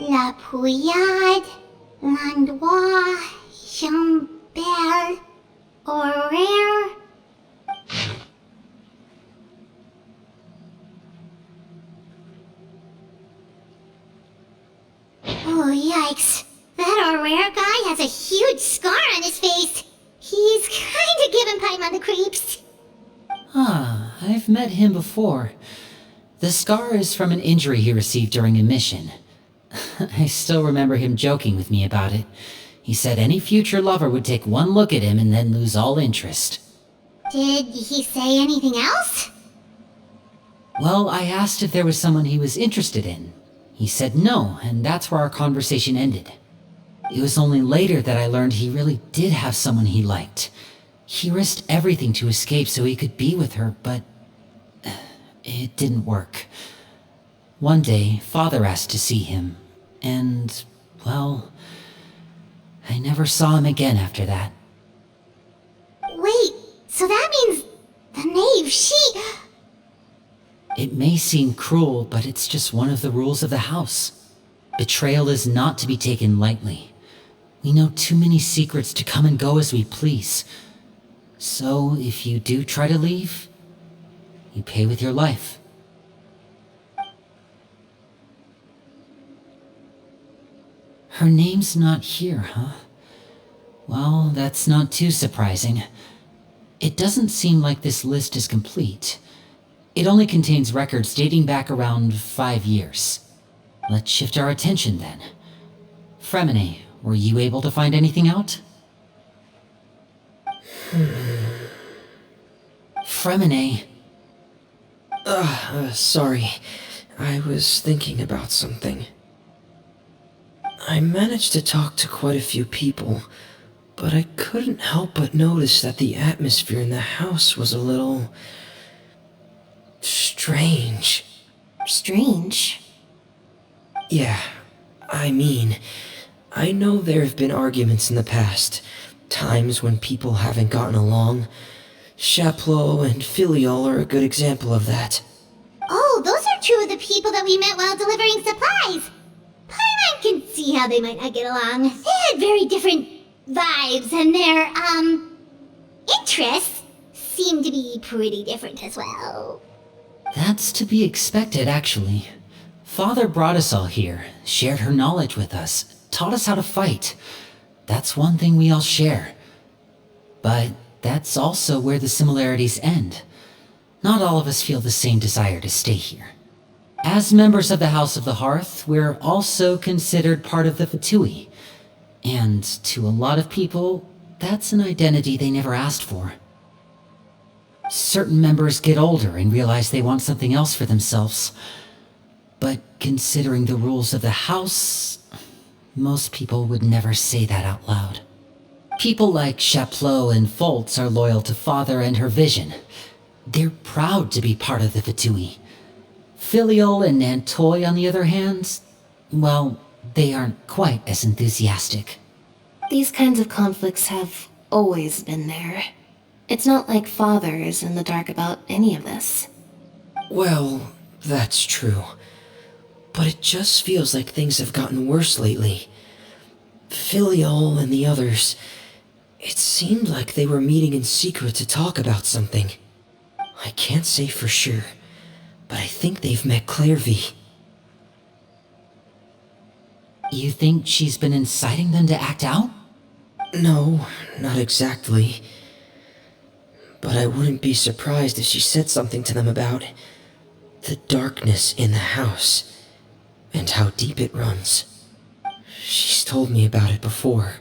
La Pouillade, L'Endroit, Chambert, Horaire. Oh, yikes. That Horaire guy has a huge scar on his face. He's kinda giving Paimon the creeps. Ah, I've met him before. The scar is from an injury he received during a mission. I still remember him joking with me about it. He said any future lover would take one look at him and then lose all interest. Did he say anything else? Well, I asked if there was someone he was interested in. He said no, and that's where our conversation ended. It was only later that I learned he really did have someone he liked. He risked everything to escape so he could be with her, but it didn't work. One day, Father asked to see him, and, well, I never saw him again after that. Wait, so that means the knave, she... It may seem cruel, but it's just one of the rules of the house. Betrayal is not to be taken lightly. We know too many secrets to come and go as we please. So, if you do try to leave, you pay with your life. Her name's not here, huh? Well, that's not too surprising. It doesn't seem like this list is complete. It only contains records dating back around 5 years. Let's shift our attention then. Fremine, were you able to find anything out? Fremine. Sorry. I was thinking about something. I managed to talk to quite a few people, but I couldn't help but notice that the atmosphere in the house was a little... strange. Strange. Yeah, I mean, I know there have been arguments in the past, times when people haven't gotten along. Chaplot and Filial are a good example of that. Oh, those are two of the people that we met while delivering supplies. Paimon can see how they might not get along. They had very different vibes, and their, interests seem to be pretty different as well. That's to be expected, actually. Father brought us all here, shared her knowledge with us, taught us how to fight. That's one thing we all share. But that's also where the similarities end. Not all of us feel the same desire to stay here. As members of the House of the Hearth, we're also considered part of the Fatui. And to a lot of people, that's an identity they never asked for. Certain members get older and realize they want something else for themselves. But considering the rules of the house, most people would never say that out loud. People like Chaplot and Foltz are loyal to Father and her vision. They're proud to be part of the Fatui. Filial and Nantoy, on the other hand, well, they aren't quite as enthusiastic. These kinds of conflicts have always been there. It's not like Father is in the dark about any of this. Well, that's true. But it just feels like things have gotten worse lately. Filial and the others, it seemed like they were meeting in secret to talk about something. I can't say for sure, but I think they've met Clairvy. You think she's been inciting them to act out? No, not exactly. But I wouldn't be surprised if she said something to them about the darkness in the house and how deep it runs. She's told me about it before.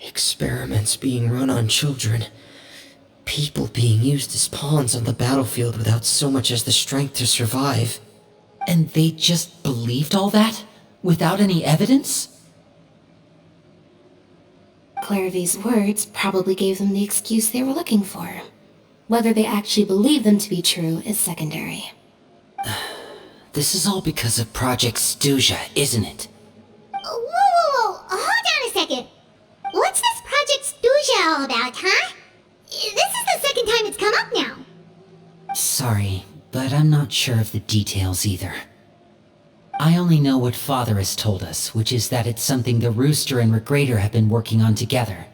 Experiments being run on children. People being used as pawns on the battlefield without so much as the strength to survive. And they just believed all that? Without any evidence? Clairvy's words probably gave them the excuse they were looking for. Whether they actually believe them to be true is secondary. This is all because of Project Stuja, isn't it? Whoa, hold on a second. What's this Project Stuja all about, huh? This is the second time it's come up now. Sorry, but I'm not sure of the details either. I only know what Father has told us, which is that it's something the Rooster and Regrator have been working on together.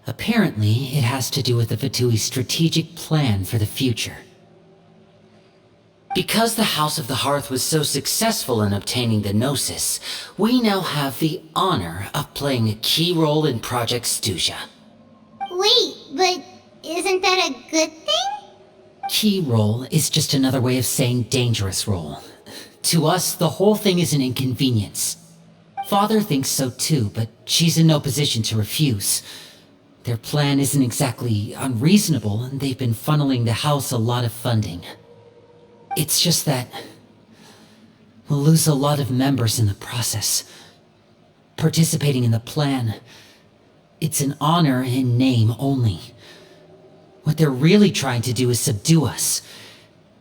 Apparently, it has to do with the Fatui's strategic plan for the future. Because the House of the Hearth was so successful in obtaining the Gnosis, we now have the honor of playing a key role in Project Stuja. Wait, but isn't that a good thing? Key role is just another way of saying dangerous role. To us, the whole thing is an inconvenience. Father thinks so too, but she's in no position to refuse. Their plan isn't exactly unreasonable, and they've been funneling the house a lot of funding. It's just that we'll lose a lot of members in the process. Participating in the plan, it's an honor in name only. What they're really trying to do is subdue us.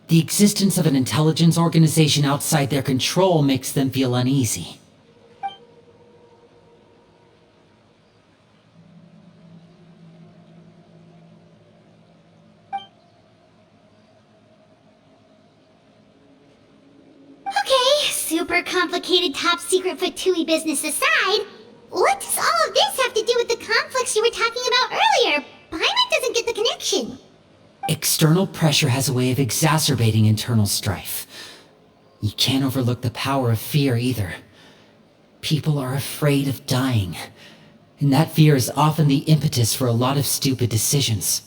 The existence of an intelligence organization outside their control makes them feel uneasy. Okay, super complicated top secret Fatui business aside, what does all of this have to do with the conflicts you were talking about earlier? Paimon doesn't get the connection. External pressure has a way of exacerbating internal strife. You can't overlook the power of fear either. People are afraid of dying, and that fear is often the impetus for a lot of stupid decisions.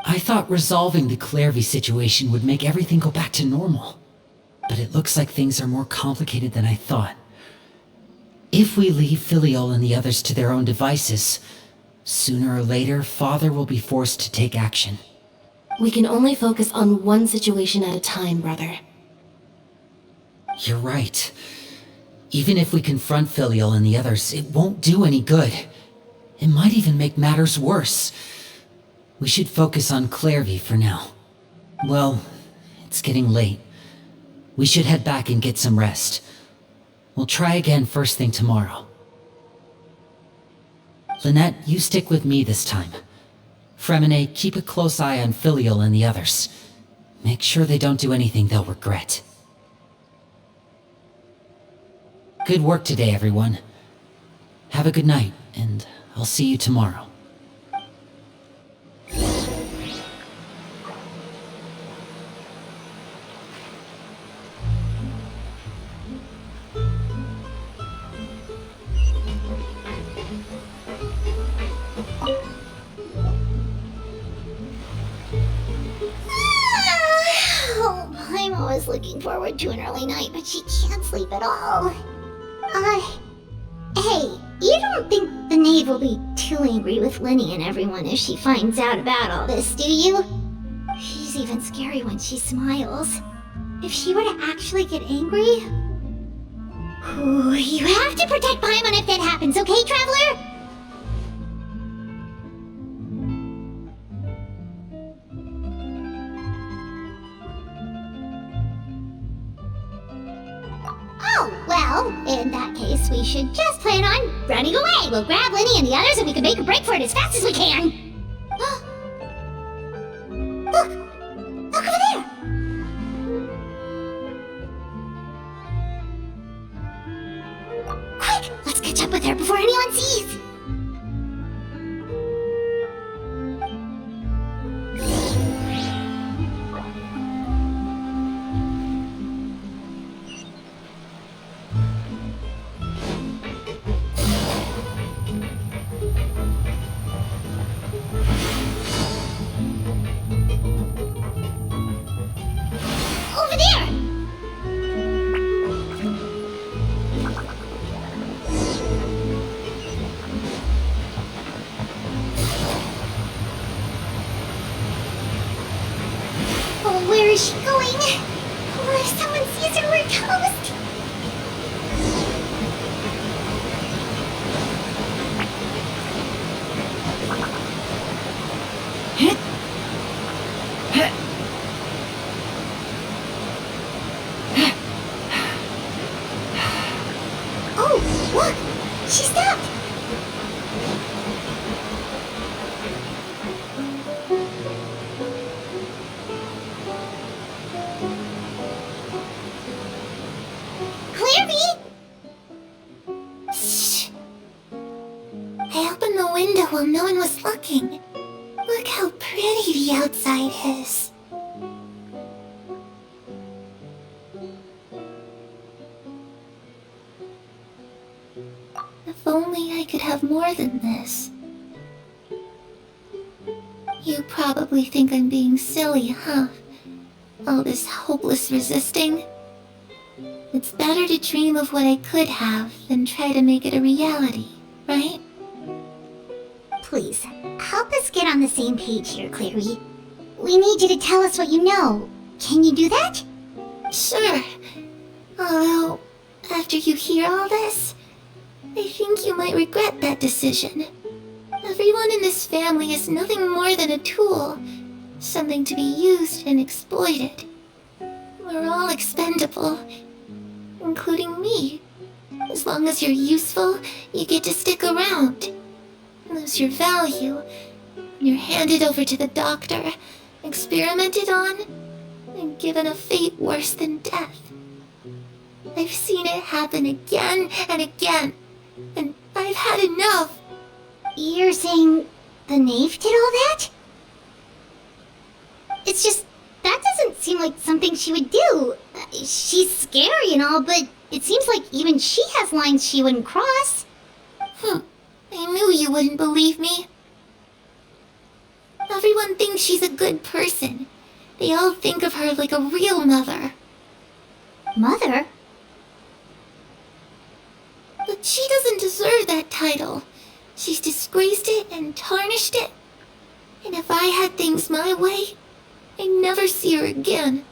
I thought resolving the Clairvy situation would make everything go back to normal, but it looks like things are more complicated than I thought. If we leave Filiol and the others to their own devices, sooner or later, Father will be forced to take action. We can only focus on one situation at a time, brother. You're right. Even if we confront Filial and the others, it won't do any good. It might even make matters worse. We should focus on Clairvy for now. Well, it's getting late. We should head back and get some rest. We'll try again first thing tomorrow. Lynette, you stick with me this time. Fremine, keep a close eye on Filial and the others. Make sure they don't do anything they'll regret. Good work today, everyone. Have a good night, and I'll see you tomorrow. Paimon was looking forward to an early night, but she can't sleep at all. Hey, you don't think the Knave will be too angry with Linny and everyone if she finds out about all this, do you? She's even scary when she smiles. If she were to actually get angry... Ooh, you have to protect Paimon if that happens, okay, Traveler? Oh, well, in that case, we should just plan on running away. We'll grab Linny and the others and we can make a break for it as fast as we can. Look! Look over there! Quick! Let's catch up with her before anyone sees! Over there! Look! She stopped! Clairvy! Shh. I opened the window while no one was looking. Look how pretty the outside is. If only I could have more than this. You probably think I'm being silly, huh? All this hopeless resisting. It's better to dream of what I could have than try to make it a reality, right? Please, help us get on the same page here, Clary. We need you to tell us what you know. Can you do that? Sure. Although, after you hear all this, I think you might regret that decision. Everyone in this family is nothing more than a tool, something to be used and exploited. We're all expendable, including me. As long as you're useful, you get to stick around. Lose your value, you're handed over to the doctor, experimented on, and given a fate worse than death. I've seen it happen again and again, and I've had enough. You're saying the knave did all that? It's just, that doesn't seem like something she would do. She's scary and all, but it seems like even she has lines she wouldn't cross. I knew you wouldn't believe me. Everyone thinks she's a good person. They all think of her like a real mother. Mother? But she doesn't deserve that title. She's disgraced it and tarnished it. And if I had things my way, I'd never see her again.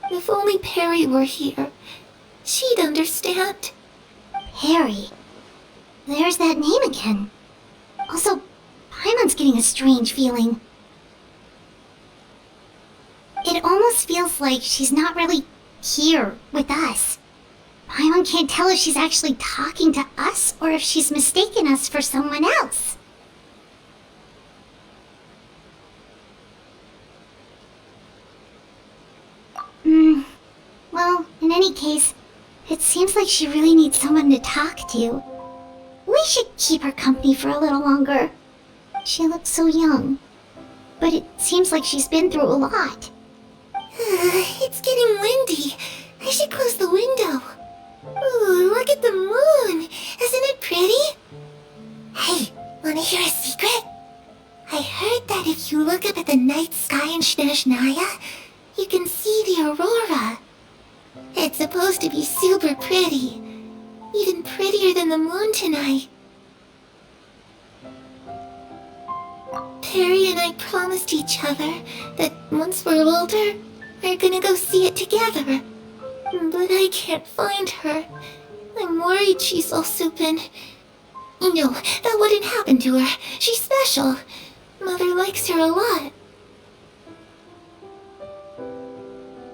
If only Perry were here, she'd understand. Perry. There's that name again. Also, Paimon's getting a strange feeling. It almost feels like she's not really here with us. Paimon can't tell if she's actually talking to us or if she's mistaken us for someone else. Well, in any case, it seems like she really needs someone to talk to. We should keep her company for a little longer. She looks so young. But it seems like she's been through a lot. It's getting windy. I should close the window. Ooh, look at the moon. Isn't it pretty? Hey, wanna hear a secret? I heard that if you look up at the night sky in Snezhnaya, you can see the aurora. It's supposed to be super pretty. Even prettier than the moon tonight. Perry and I promised each other that once we're older, we're gonna go see it together. But I can't find her. I'm worried she's also been... No, that wouldn't happen to her. She's special. Mother likes her a lot.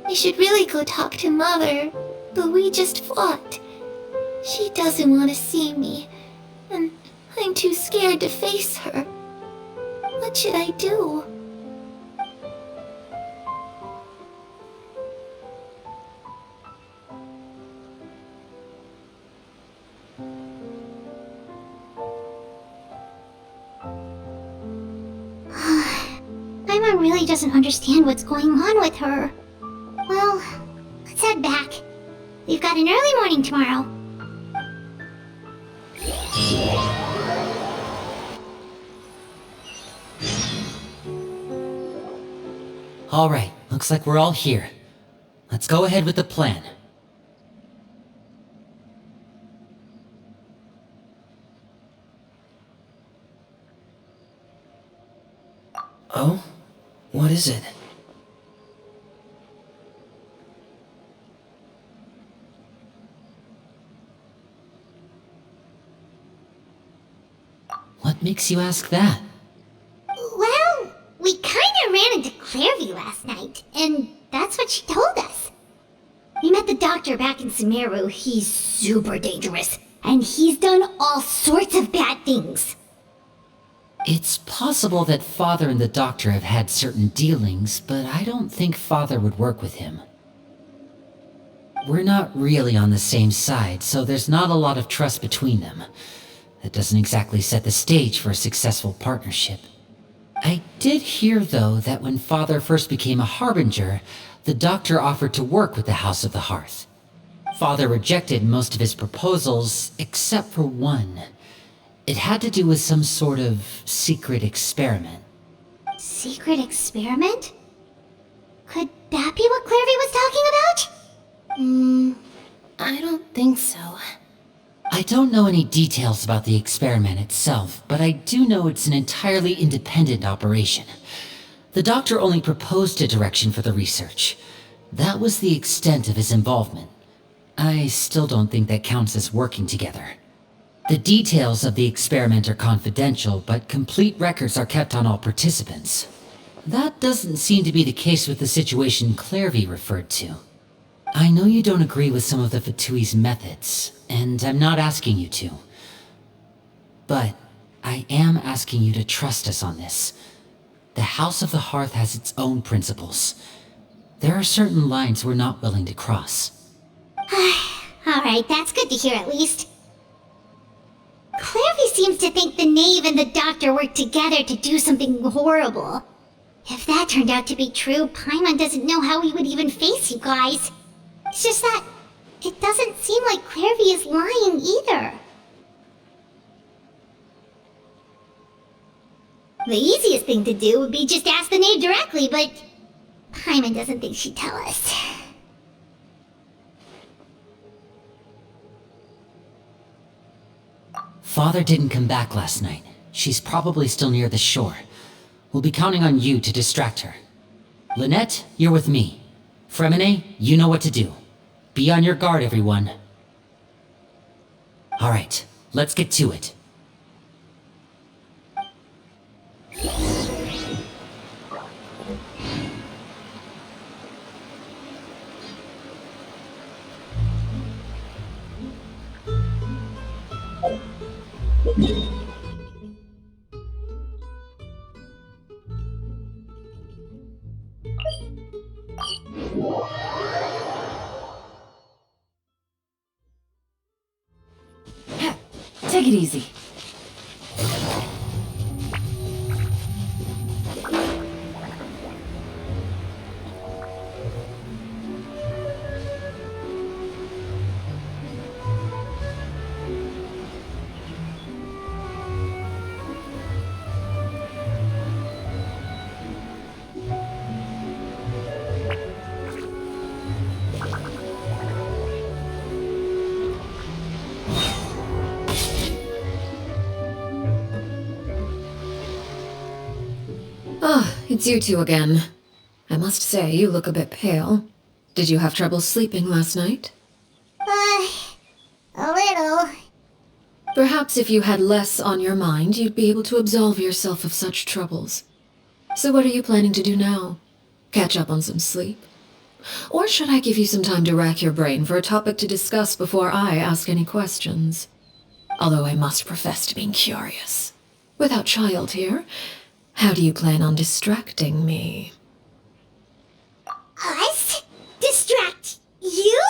I should really go talk to Mother, but we just fought. She doesn't want to see me, and I'm too scared to face her. What should I do? Paimon really doesn't understand what's going on with her. Well, let's head back. We've got an early morning tomorrow. Alright, looks like we're all here. Let's go ahead with the plan. Oh? What is it? What makes you ask that? Well, we kinda ran into Clairvy last night, and that's what she told us. We met the doctor back in Sumeru. He's super dangerous. And he's done all sorts of bad things. It's possible that Father and the Doctor have had certain dealings, but I don't think Father would work with him. We're not really on the same side, so there's not a lot of trust between them. That doesn't exactly set the stage for a successful partnership. I did hear, though, that when Father first became a Harbinger, the Doctor offered to work with the House of the Hearth. Father rejected most of his proposals, except for one. It had to do with some sort of secret experiment. Secret experiment? Could that be what Clairvy was talking about? I don't think so. I don't know any details about the experiment itself, but I do know it's an entirely independent operation. The Doctor only proposed a direction for the research. That was the extent of his involvement. I still don't think that counts as working together. The details of the experiment are confidential, but complete records are kept on all participants. That doesn't seem to be the case with the situation Clairvy referred to. I know you don't agree with some of the Fatui's methods, and I'm not asking you to. But I am asking you to trust us on this. The House of the Hearth has its own principles. There are certain lines we're not willing to cross. Alright, that's good to hear at least. Clairvy seems to think the Knave and the Doctor worked together to do something horrible. If that turned out to be true, Paimon doesn't know how he would even face you guys. It's just that it doesn't seem like Clairvy is lying either. The easiest thing to do would be just ask the Knave directly, but Paimon doesn't think she'd tell us. Father didn't come back last night. She's probably still near the shore. We'll be counting on you to distract her. Lynette, you're with me. Fremine, you know what to do. Be on your guard, everyone. Alright, let's get to it. Take it easy. Ah, it's you two again. I must say, you look a bit pale. Did you have trouble sleeping last night? A little. Perhaps if you had less on your mind, you'd be able to absolve yourself of such troubles. So what are you planning to do now? Catch up on some sleep? Or should I give you some time to rack your brain for a topic to discuss before I ask any questions? Although I must profess to being curious. Without child here, how do you plan on distracting me? Us? Distract you?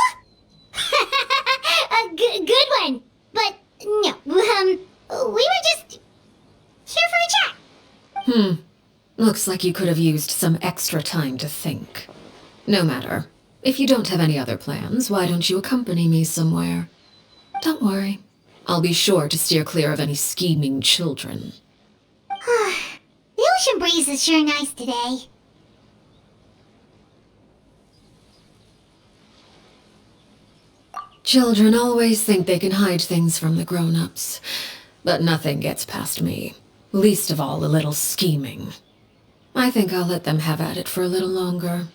A good one. But no, we were just here for a chat. Looks like you could have used some extra time to think. No matter. If you don't have any other plans, why don't you accompany me somewhere? Don't worry. I'll be sure to steer clear of any scheming children. The ocean breeze is sure nice today. Children always think they can hide things from the grown-ups. But nothing gets past me. Least of all a little scheming. I think I'll let them have at it for a little longer.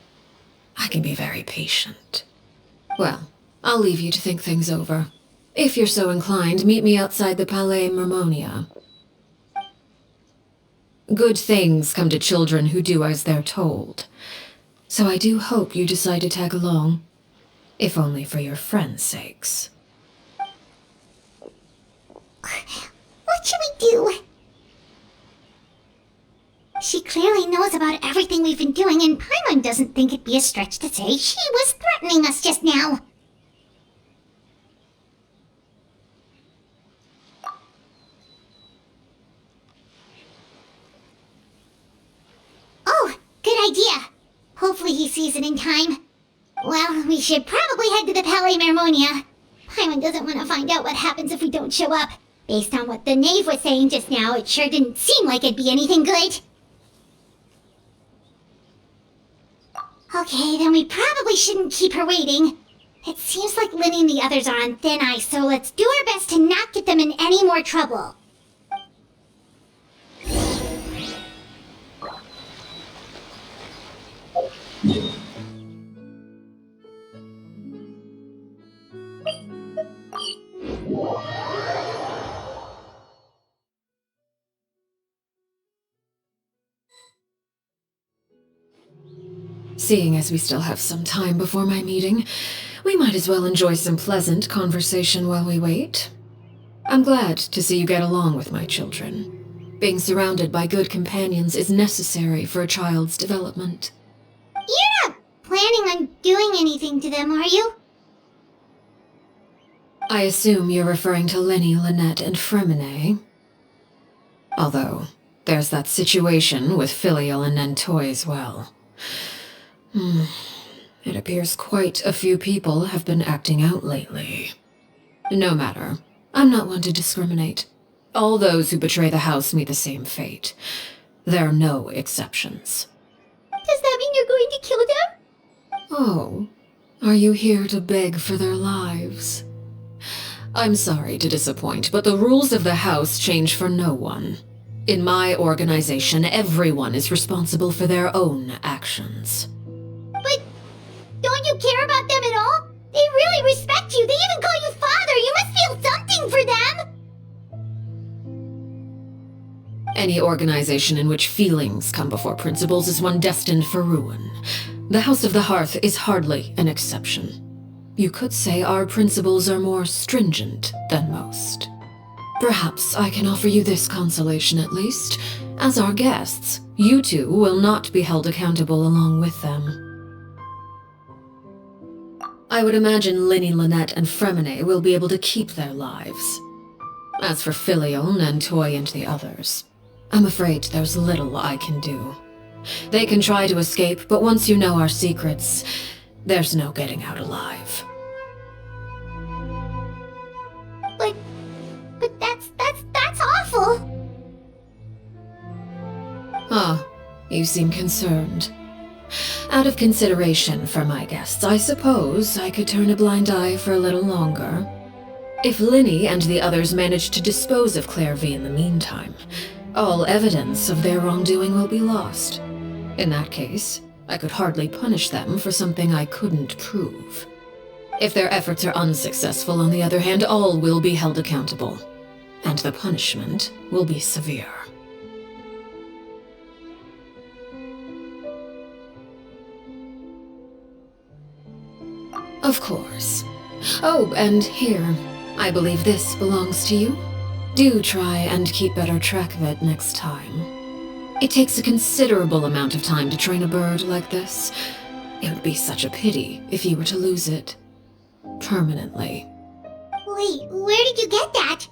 I can be very patient. Well, I'll leave you to think things over. If you're so inclined, meet me outside the Palais Mermonia. Good things come to children who do as they're told. So I do hope you decide to tag along. If only for your friends' sakes. do? She clearly knows about everything we've been doing, and Paimon doesn't think it'd be a stretch to say she was threatening us just now. Oh, good idea. Hopefully he sees it in time. Well, we should probably head to the Palais Mermonia. Paimon doesn't want to find out what happens if we don't show up. Based on what the knave was saying just now, it sure didn't seem like it'd be anything good. Okay, then we probably shouldn't keep her waiting. It seems like Linny and the others are on thin ice, so let's do our best to not get them in any more trouble. Seeing as we still have some time before my meeting, we might as well enjoy some pleasant conversation while we wait. I'm glad to see you get along with my children. Being surrounded by good companions is necessary for a child's development. You're not planning on doing anything to them, are you? I assume you're referring to Lenny, Lynette, and Fremine. Although, there's that situation with Filial and Nentoy as well. It appears quite a few people have been acting out lately. No matter. I'm not one to discriminate. All those who betray the house meet the same fate. There are no exceptions. Does that mean you're going to kill them? Oh, are you here to beg for their lives? I'm sorry to disappoint, but the rules of the house change for no one. In my organization, everyone is responsible for their own actions. But don't you care about them at all? They really respect you. They even call you father. You must feel something for them. Any organization in which feelings come before principles is one destined for ruin. The House of the Hearth is hardly an exception. You could say our principles are more stringent than most. Perhaps I can offer you this consolation at least. As our guests, you two will not be held accountable along with them. I would imagine Linny, Lynette, and Fremine will be able to keep their lives. As for Filial, Nentoy, and the others, I'm afraid there's little I can do. They can try to escape, but once you know our secrets, there's no getting out alive. But that's awful. Ah, you seem concerned. Out of consideration for my guests, I suppose I could turn a blind eye for a little longer. If Linny and the others manage to dispose of Clairvy in the meantime, all evidence of their wrongdoing will be lost. In that case, I could hardly punish them for something I couldn't prove. If their efforts are unsuccessful, on the other hand, all will be held accountable, and the punishment will be severe. Of course. Oh, and here, I believe this belongs to you. Do try and keep better track of it next time. It takes a considerable amount of time to train a bird like this. It would be such a pity if you were to lose it. Permanently. Wait, where did you get that?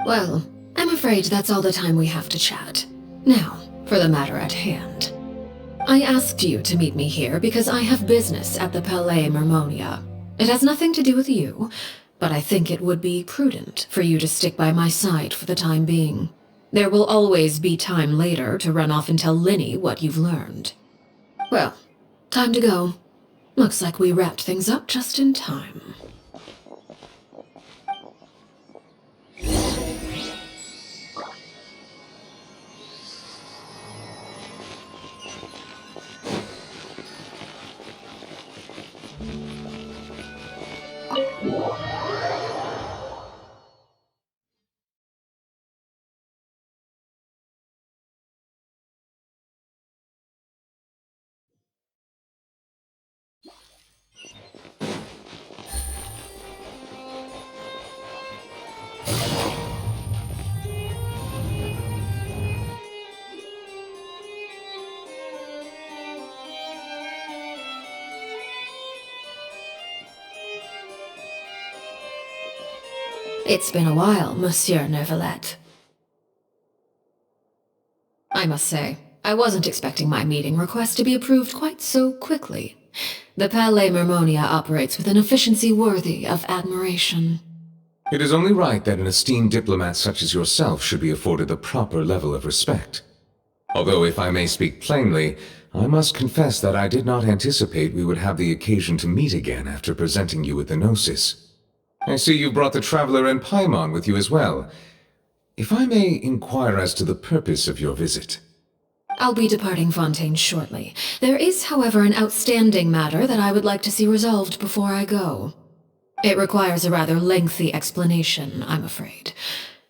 Well, I'm afraid that's all the time we have to chat. Now, for the matter at hand. I asked you to meet me here because I have business at the Palais Mermonia. It has nothing to do with you, but I think it would be prudent for you to stick by my side for the time being. There will always be time later to run off and tell Linny what you've learned. Well, time to go. Looks like we wrapped things up just in time. It's been a while, Monsieur Neuvillette. I must say, I wasn't expecting my meeting request to be approved quite so quickly. The Palais Mermonia operates with an efficiency worthy of admiration. It is only right that an esteemed diplomat such as yourself should be afforded the proper level of respect. Although, if I may speak plainly, I must confess that I did not anticipate we would have the occasion to meet again after presenting you with the Gnosis. I see you brought the Traveler and Paimon with you as well. If I may inquire as to the purpose of your visit. I'll be departing Fontaine shortly. There is, however, an outstanding matter that I would like to see resolved before I go. It requires a rather lengthy explanation, I'm afraid.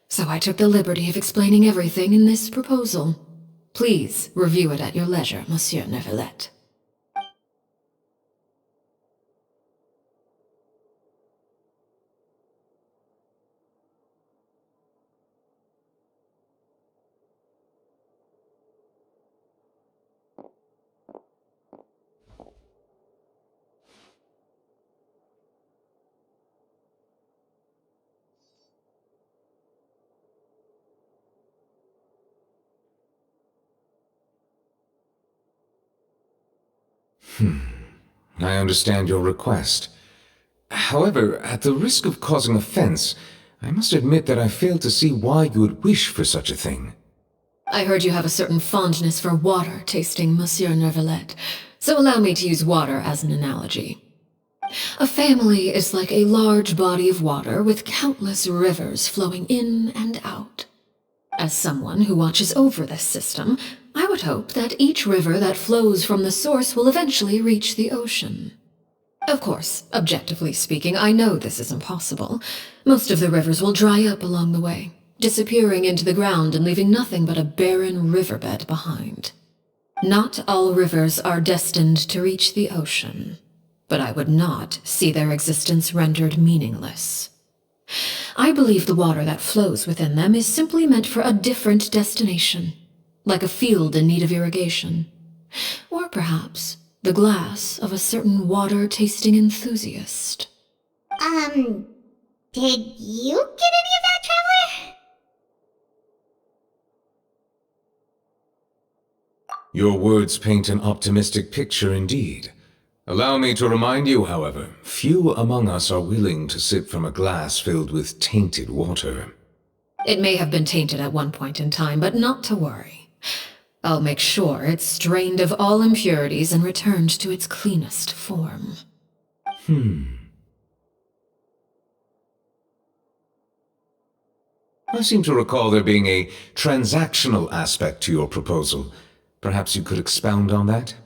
So I took the liberty of explaining everything in this proposal. Please review it at your leisure, Monsieur Neuvillette. I understand your request. However, at the risk of causing offense, I must admit that I fail to see why you would wish for such a thing. I heard you have a certain fondness for water tasting, Monsieur Neuvillette, so allow me to use water as an analogy. A family is like a large body of water with countless rivers flowing in and out. As someone who watches over this system, I would hope that each river that flows from the source will eventually reach the ocean. Of course, objectively speaking, I know this is impossible. Most of the rivers will dry up along the way, disappearing into the ground and leaving nothing but a barren riverbed behind. Not all rivers are destined to reach the ocean, but I would not see their existence rendered meaningless. I believe the water that flows within them is simply meant for a different destination, like a field in need of irrigation. Or perhaps the glass of a certain water-tasting enthusiast. Did you get any of that, Traveler? Your words paint an optimistic picture indeed. Allow me to remind you, however, few among us are willing to sip from a glass filled with tainted water. It may have been tainted at one point in time, but not to worry. I'll make sure it's strained of all impurities and returned to its cleanest form. I seem to recall there being a transactional aspect to your proposal. Perhaps you could expound on that?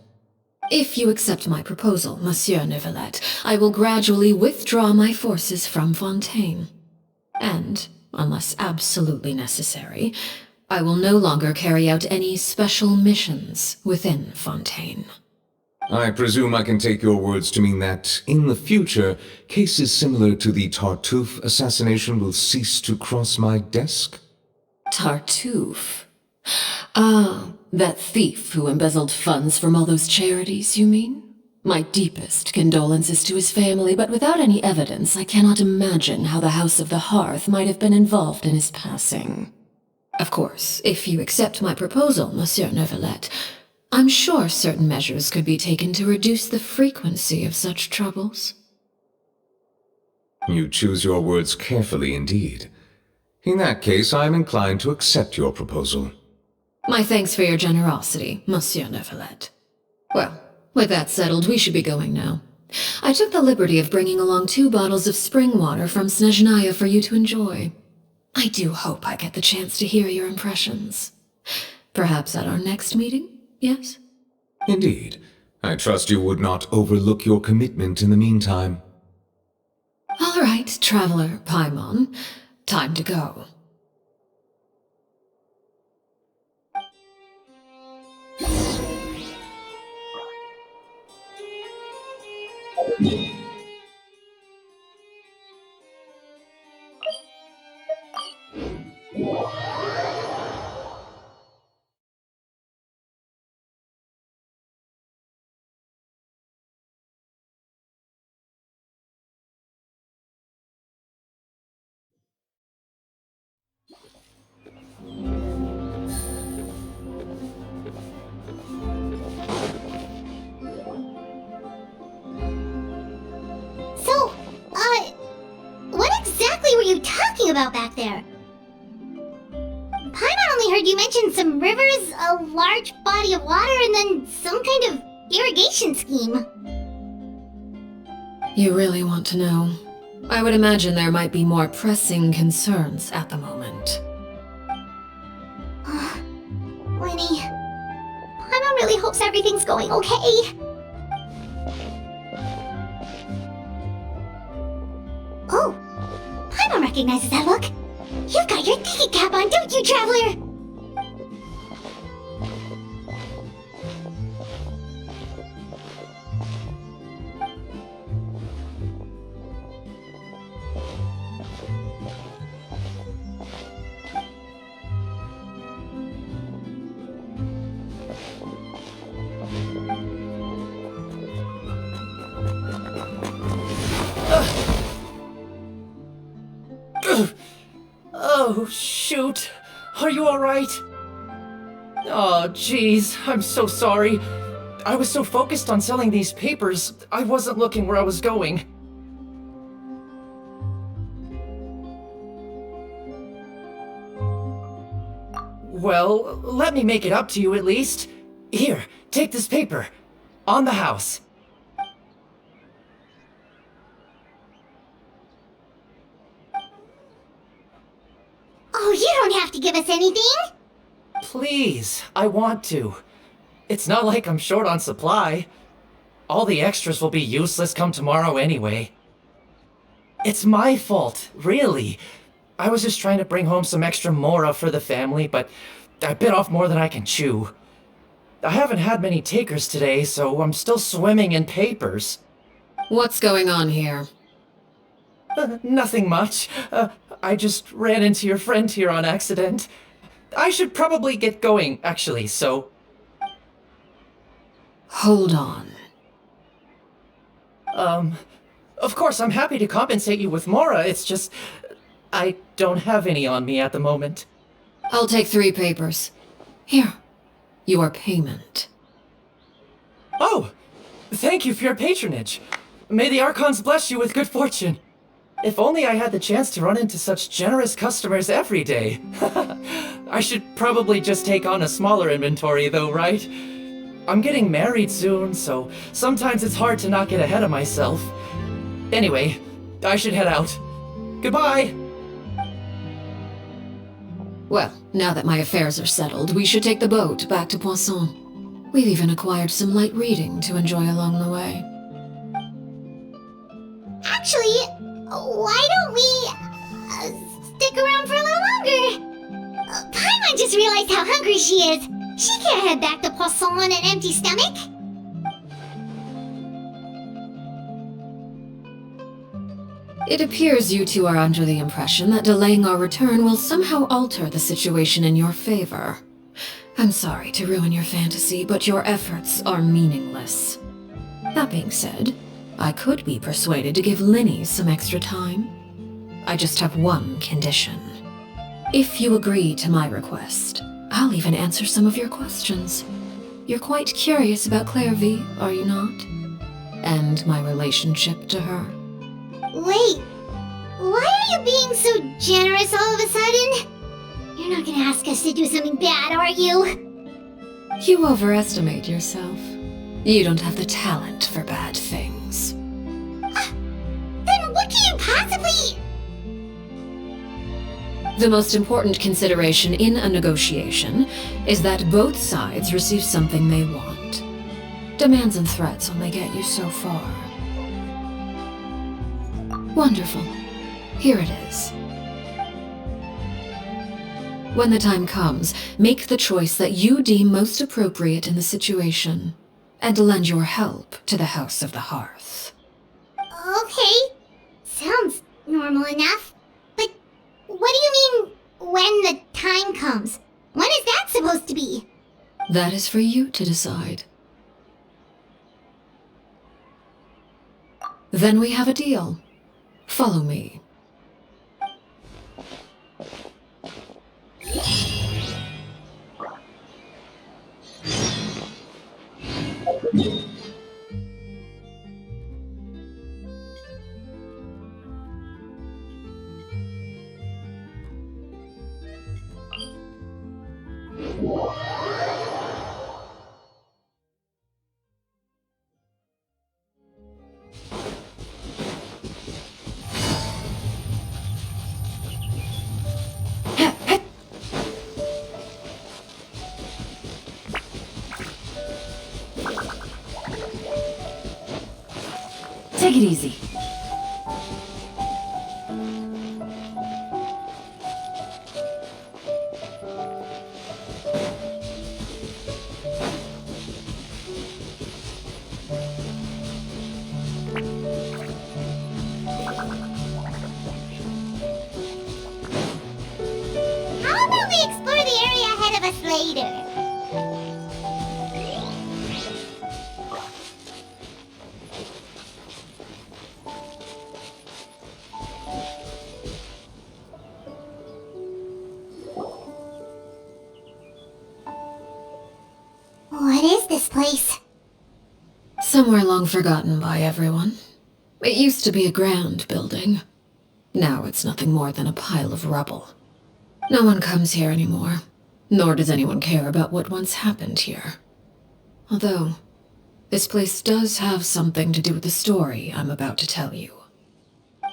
If you accept my proposal, Monsieur Neuvillette, I will gradually withdraw my forces from Fontaine. And, unless absolutely necessary, I will no longer carry out any special missions within Fontaine. I presume I can take your words to mean that, in the future, cases similar to the Tartuffe assassination will cease to cross my desk? Tartuffe? Ah, that thief who embezzled funds from all those charities, you mean? My deepest condolences to his family, but without any evidence, I cannot imagine how the House of the Hearth might have been involved in his passing. Of course, if you accept my proposal, Monsieur Neuvillette, I'm sure certain measures could be taken to reduce the frequency of such troubles. You choose your words carefully indeed. In that case, I am inclined to accept your proposal. My thanks for your generosity, Monsieur Neuvillette. Well, with that settled, we should be going now. I took the liberty of bringing along 2 bottles of spring water from Snezhnaya for you to enjoy. I do hope I get the chance to hear your impressions. Perhaps at our next meeting, yes? Indeed. I trust you would not overlook your commitment in the meantime. All right, Traveler Paimon. Time to go. exactly were you talking about back there? Paimon only heard you mention some rivers, a large body of water, and then some kind of irrigation scheme. You really want to know? I would imagine there might be more pressing concerns at the moment. Winnie, Paimon really hopes everything's going okay. Oh, Paimon recognizes that look. You've got your thinking cap on, don't you, Traveler? Oh, shoot. Are you alright? Oh, jeez. I'm so sorry. I was so focused on selling these papers, I wasn't looking where I was going. Well, let me make it up to you at least. Here, take this paper. On the house. Oh, you don't have to give us anything. Please, I want to. It's not like I'm short on supply. All the extras will be useless come tomorrow anyway. It's my fault, really. I was just trying to bring home some extra mora for the family, but I bit off more than I can chew. I haven't had many takers today, so I'm still swimming in papers. What's going on here? Nothing much. I just ran into your friend here on accident. I should probably get going, actually, so... Hold on. Of course, I'm happy to compensate you with mora, it's just... I don't have any on me at the moment. I'll take 3 papers. Here. Your payment. Oh! Thank you for your patronage. May the Archons bless you with good fortune. If only I had the chance to run into such generous customers every day. I should probably just take on a smaller inventory though, right? I'm getting married soon, so sometimes it's hard to not get ahead of myself. Anyway, I should head out. Goodbye! Well, now that my affairs are settled, we should take the boat back to Poisson. We've even acquired some light reading to enjoy along the way. Actually, why don't we stick around for a little longer? Paimon just realized how hungry she is. She can't head back to Poisson on an empty stomach. It appears you two are under the impression that delaying our return will somehow alter the situation in your favor. I'm sorry to ruin your fantasy, but your efforts are meaningless. That being said, I could be persuaded to give Linny some extra time. I just have one condition. If you agree to my request, I'll even answer some of your questions. You're quite curious about Claire V, are you not? And my relationship to her. Wait, why are you being so generous all of a sudden? You're not gonna ask us to do something bad, are you? You overestimate yourself. You don't have the talent for bad things. Then what can you possibly... The most important consideration in a negotiation is that both sides receive something they want. Demands and threats only get you so far. Wonderful. Here it is. When the time comes, make the choice that you deem most appropriate in the situation, and lend your help to the House of the Hearth. Okay, sounds normal enough. But what do you mean, when the time comes? When is that supposed to be? That is for you to decide. Then we have a deal. Follow me. Take it easy. How about we explore the area ahead of us later? What is this place? Somewhere long forgotten by everyone. It used to be a grand building. Now it's nothing more than a pile of rubble. No one comes here anymore, nor does anyone care about what once happened here. Although, this place does have something to do with the story I'm about to tell you.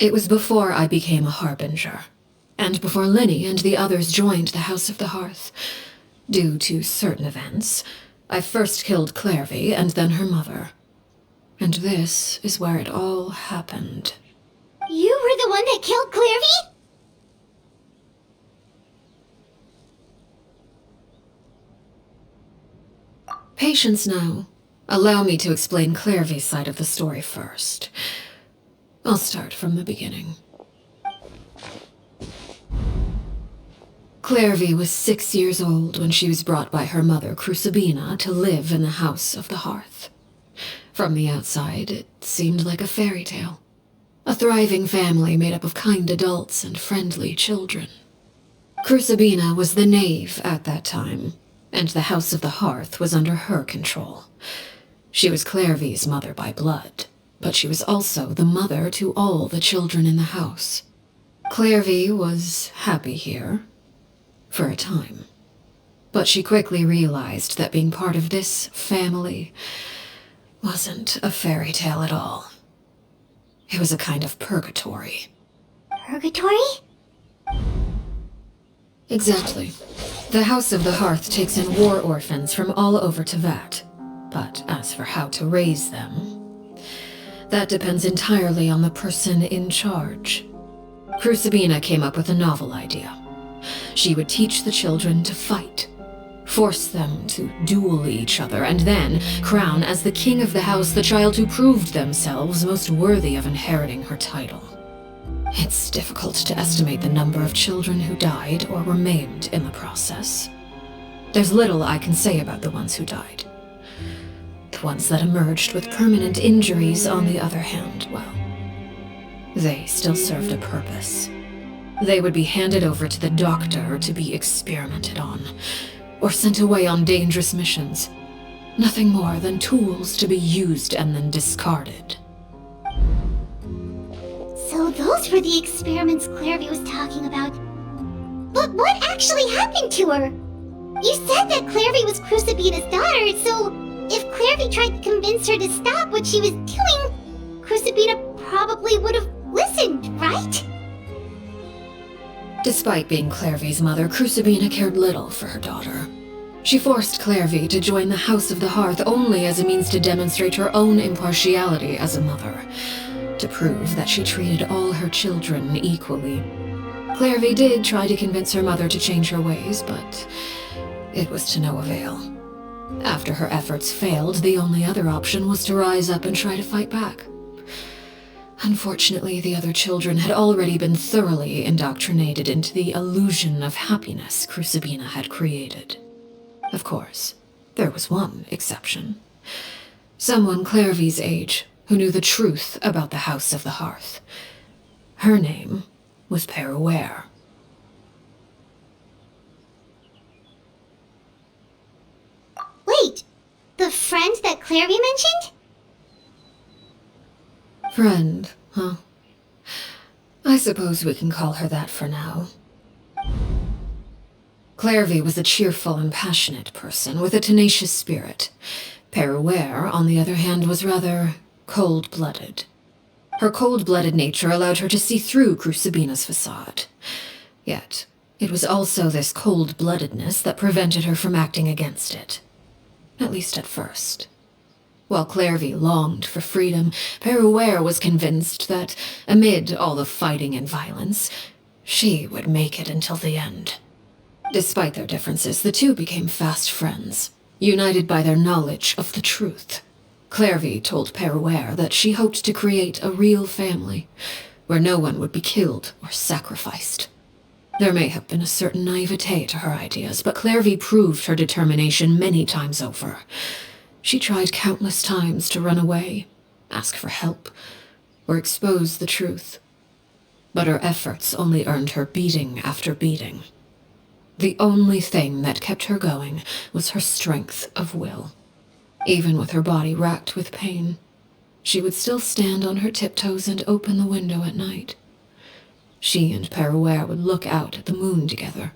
It was before I became a Harbinger, and before Linny and the others joined the House of the Hearth. Due to certain events, I first killed Clairvy and then her mother. And this is where it all happened. You were the one that killed Clairvy? Patience now. Allow me to explain Clairvy's side of the story first. I'll start from the beginning. Clairvy was 6 years old when she was brought by her mother, Crucibina, to live in the House of the Hearth. From the outside, it seemed like a fairy tale. A thriving family made up of kind adults and friendly children. Crucibina was the knave at that time, and the House of the Hearth was under her control. She was Clairvy's mother by blood, but she was also the mother to all the children in the house. Clairvy was happy here, for a time. But she quickly realized that being part of this family wasn't a fairy tale at all. It was a kind of purgatory. Purgatory? Exactly. The House of the Hearth takes in war orphans from all over Tevat. But as for how to raise them, that depends entirely on the person in charge. Crucibina came up with a novel idea. She would teach the children to fight, force them to duel each other, and then crown as the king of the house the child who proved themselves most worthy of inheriting her title. It's difficult to estimate the number of children who died or were maimed in the process. There's little I can say about the ones who died. The ones that emerged with permanent injuries, on the other hand, well, they still served a purpose. They would be handed over to the doctor to be experimented on, or sent away on dangerous missions. Nothing more than tools to be used and then discarded. So those were the experiments Clairvy was talking about. But what actually happened to her? You said that Clairvy was Crucibina's daughter, so if Clairvy tried to convince her to stop what she was doing, Crucibina probably would have listened, right? Despite being Clairvy's mother, Crucibina cared little for her daughter. She forced Clairvy to join the House of the Hearth only as a means to demonstrate her own impartiality as a mother, to prove that she treated all her children equally. Clairvy did try to convince her mother to change her ways, but it was to no avail. After her efforts failed, the only other option was to rise up and try to fight back. Unfortunately, the other children had already been thoroughly indoctrinated into the illusion of happiness Crucibina had created. Of course, there was one exception. Someone Clairvy's age who knew the truth about the House of the Hearth. Her name was Peruere. Wait, the friend that Clairvy mentioned? Friend, huh? I suppose we can call her that for now. Clairvy was a cheerful and passionate person with a tenacious spirit. Peruere, on the other hand, was rather cold-blooded. Her cold-blooded nature allowed her to see through Crucibina's facade. Yet, it was also this cold-bloodedness that prevented her from acting against it. At least at first. While Clairvy longed for freedom, Peruere was convinced that, amid all the fighting and violence, she would make it until the end. Despite their differences, the two became fast friends, united by their knowledge of the truth. Clairvy told Peruere that she hoped to create a real family, where no one would be killed or sacrificed. There may have been a certain naivete to her ideas, but Clairvy proved her determination many times over. She tried countless times to run away, ask for help, or expose the truth. But her efforts only earned her beating after beating. The only thing that kept her going was her strength of will. Even with her body racked with pain, she would still stand on her tiptoes and open the window at night. She and Peruere would look out at the moon together,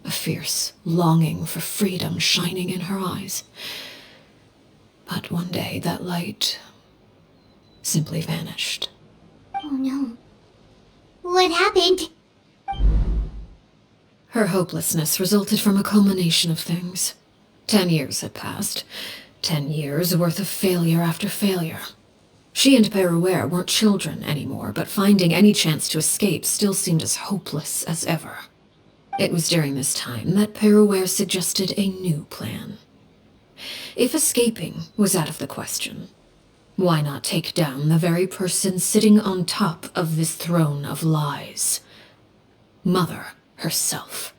a fierce longing for freedom shining in her eyes. But one day that light simply vanished. Oh no. What happened? Her hopelessness resulted from a culmination of things. 10 years had passed. 10 years worth of failure after failure. She and Peruere weren't children anymore, but finding any chance to escape still seemed as hopeless as ever. It was during this time that Peruere suggested a new plan. If escaping was out of the question, why not take down the very person sitting on top of this throne of lies? Mother herself.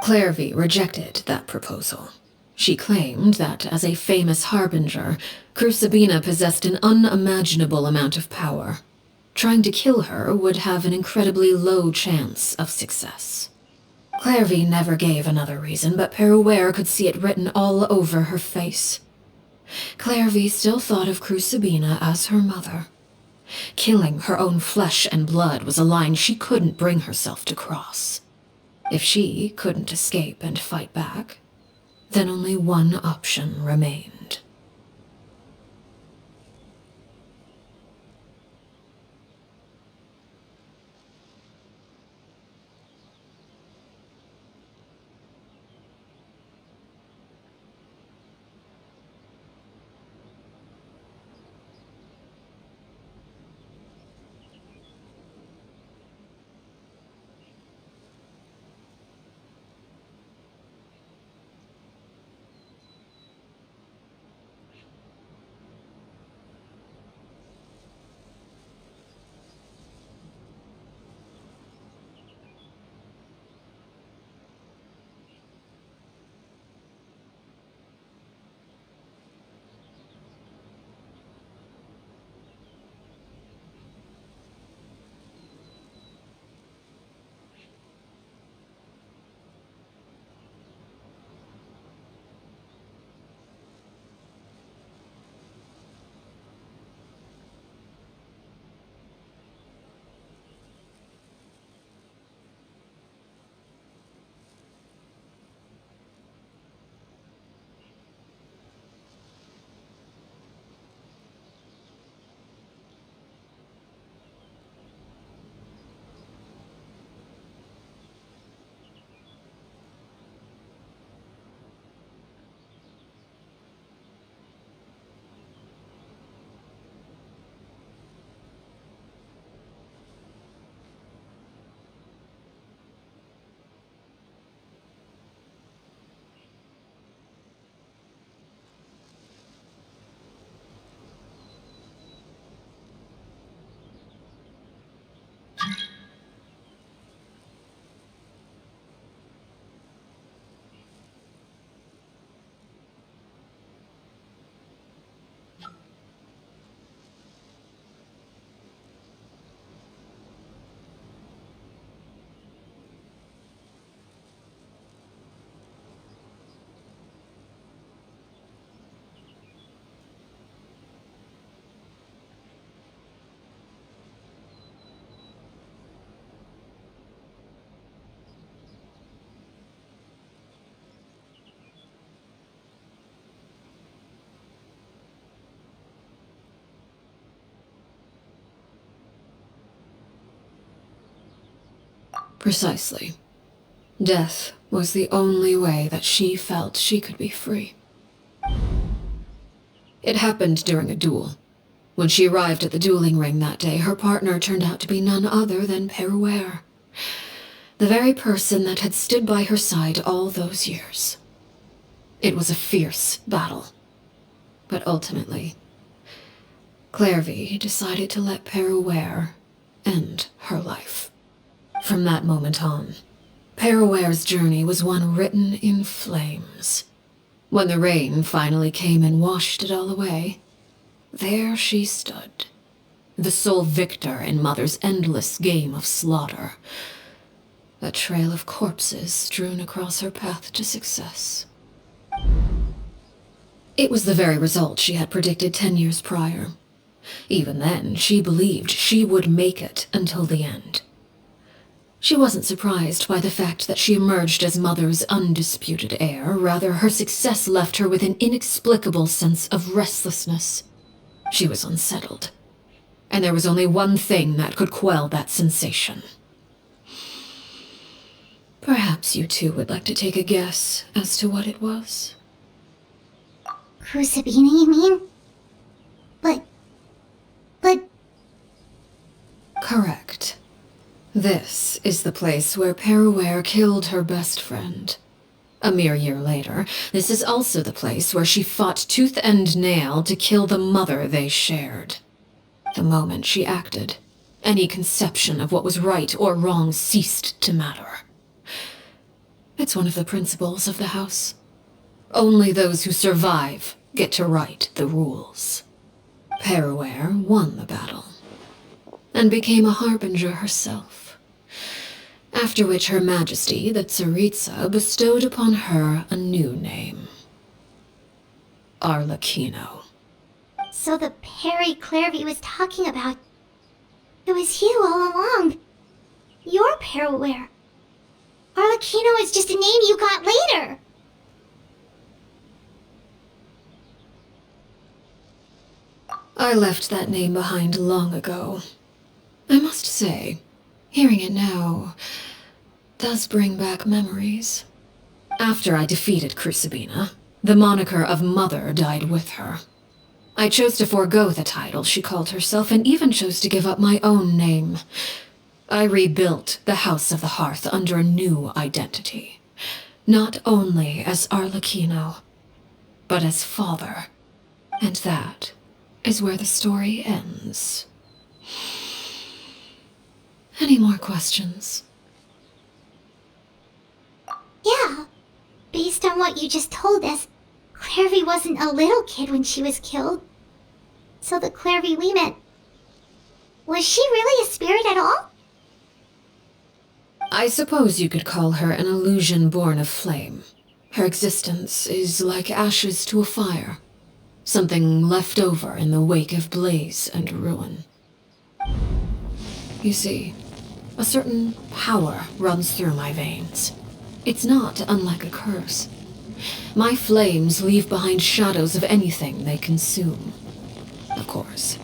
Clairvy rejected that proposal. She claimed that, as a famous harbinger, Crucibina possessed an unimaginable amount of power. Trying to kill her would have an incredibly low chance of success. Clairvy never gave another reason, but Peruere could see it written all over her face. Clairvy still thought of Crucibina as her mother. Killing her own flesh and blood was a line she couldn't bring herself to cross. If she couldn't escape and fight back, then only one option remained. Precisely. Death was the only way that she felt she could be free. It happened during a duel. When she arrived at the dueling ring that day, her partner turned out to be none other than Peruere, the very person that had stood by her side all those years. It was a fierce battle, but ultimately, Clairvy decided to let Peruere end her life. From that moment on, Peruere's journey was one written in flames. When the rain finally came and washed it all away, there she stood, the sole victor in Mother's endless game of slaughter, a trail of corpses strewn across her path to success. It was the very result she had predicted 10 years prior. Even then, she believed she would make it until the end. She wasn't surprised by the fact that she emerged as Mother's undisputed heir. Rather, her success left her with an inexplicable sense of restlessness. She was unsettled, and there was only one thing that could quell that sensation. Perhaps you two would like to take a guess as to what it was? Crucibina, you mean? But... Correct. This is the place where Peruere killed her best friend. A mere year later, this is also the place where she fought tooth and nail to kill the mother they shared. The moment she acted, any conception of what was right or wrong ceased to matter. It's one of the principles of the house. Only those who survive get to write the rules. Peruere won the battle, and became a harbinger herself. After which Her Majesty, the Tsaritsa, bestowed upon her a new name. Arlecchino. So the Perry Clairvy was talking about... It was you all along. You're Peruere. Arlecchino is just a name you got later. I left that name behind long ago. I must say, hearing it now does bring back memories. After I defeated Crucibina, the moniker of Mother died with her. I chose to forego the title she called herself, and even chose to give up my own name. I rebuilt the House of the Hearth under a new identity. Not only as Arlecchino, but as father. And that is where the story ends. Any more questions? Yeah. Based on what you just told us, Clairvy wasn't a little kid when she was killed. So the Clairvy we met... Was she really a spirit at all? I suppose you could call her an illusion born of flame. Her existence is like ashes to a fire. Something left over in the wake of blaze and ruin. You see, a certain power runs through my veins. It's not unlike a curse. My flames leave behind shadows of anything they consume. Of course,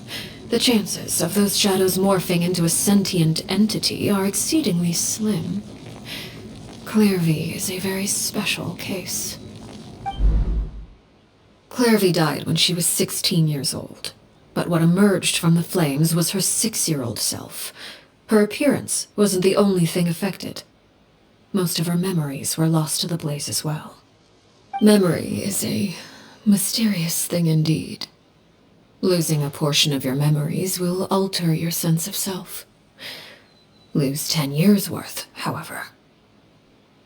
the chances of those shadows morphing into a sentient entity are exceedingly slim. Clairvy is a very special case. Clairvy died when she was 16 years old, but what emerged from the flames was her 6-year-old self. Her appearance wasn't the only thing affected. Most of her memories were lost to the blaze as well. Memory is a mysterious thing indeed. Losing a portion of your memories will alter your sense of self. Lose 10 years' worth, however,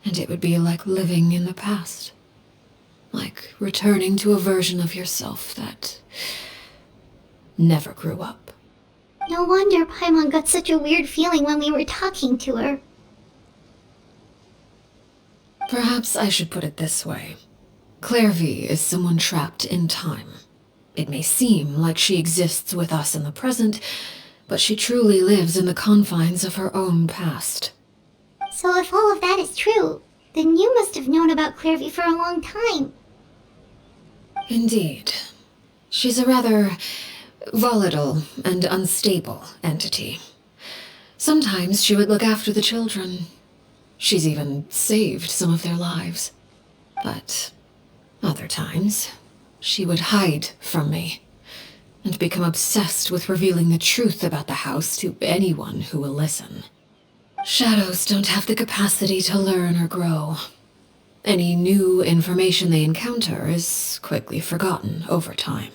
and it would be like living in the past. Like returning to a version of yourself that never grew up. No wonder Paimon got such a weird feeling when we were talking to her. Perhaps I should put it this way. Clairvy is someone trapped in time. It may seem like she exists with us in the present, but she truly lives in the confines of her own past. So if all of that is true, then you must have known about Clairvy for a long time. Indeed. She's a rather volatile and unstable entity. Sometimes she would look after the children, She's even saved some of their lives. But other times, she would hide from me and become obsessed with revealing the truth about the house to anyone who will listen. Shadows don't have the capacity to learn or grow. Any new information they encounter is quickly forgotten over time.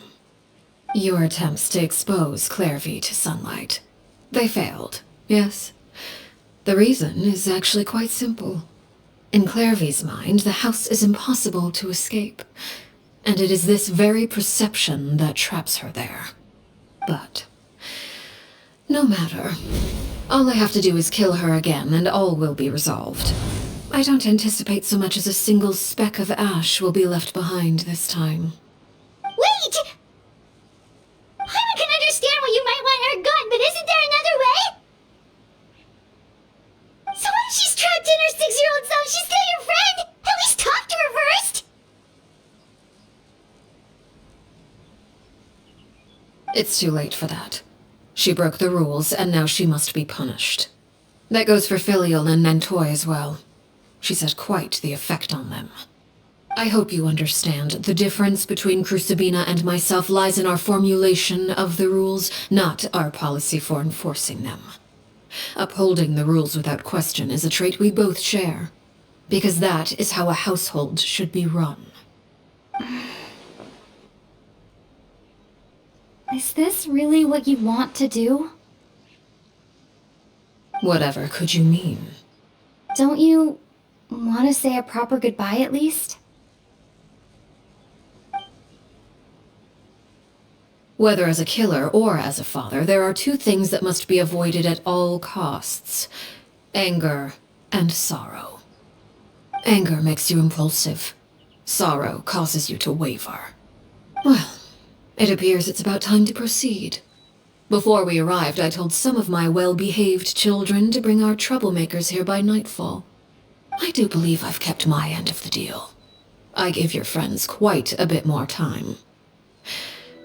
Your attempts to expose Clairvy to sunlight. They failed, yes. The reason is actually quite simple. In Clairvy's mind, the house is impossible to escape, and it is this very perception that traps her there. But no matter. All I have to do is kill her again, and all will be resolved. I don't anticipate so much as a single speck of ash will be left behind this time. Wait! I can understand why you might want her gone, but isn't there another way? So what if she's trapped in her 6-year-old self? She's still your friend! At least talk to her first! It's too late for that. She broke the rules, and now she must be punished. That goes for Filial and Nantoy as well. She's had quite the effect on them. I hope you understand the difference between Crucibina and myself lies in our formulation of the rules, not our policy for enforcing them. Upholding the rules without question is a trait we both share, because that is how a household should be run. Is this really what you want to do? Whatever could you mean? Don't you want to say a proper goodbye at least? Whether as a killer or as a father, there are two things that must be avoided at all costs: anger and sorrow. Anger makes you impulsive. Sorrow causes you to waver. Well, it appears it's about time to proceed. Before we arrived, I told some of my well-behaved children to bring our troublemakers here by nightfall. I do believe I've kept my end of the deal. I gave your friends quite a bit more time.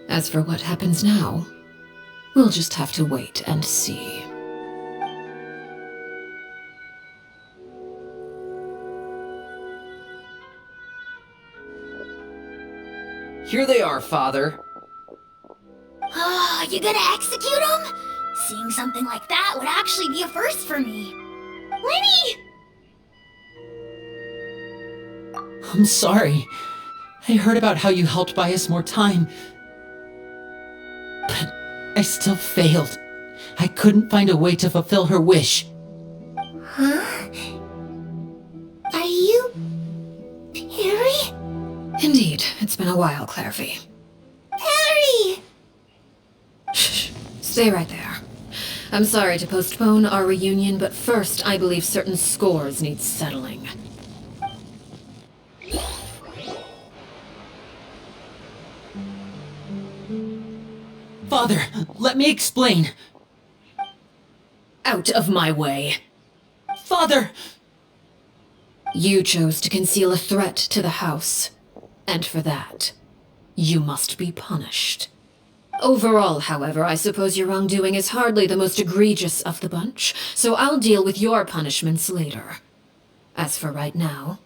As for what happens now, we'll just have to wait and see. Here they are, Father. You gonna execute him? Seeing something like that would actually be a first for me. Lenny! I'm sorry. I heard about how you helped buy us more time. But I still failed. I couldn't find a way to fulfill her wish. Huh? Are you... Harry? Indeed, it's been a while, Clairvy. Harry! Shh, stay right there. I'm sorry to postpone our reunion, but first I believe certain scores need settling. Father, let me explain. Out of my way. Father! You chose to conceal a threat to the house, and for that, you must be punished. Overall, however, I suppose your wrongdoing is hardly the most egregious of the bunch, so I'll deal with your punishments later. As for right now,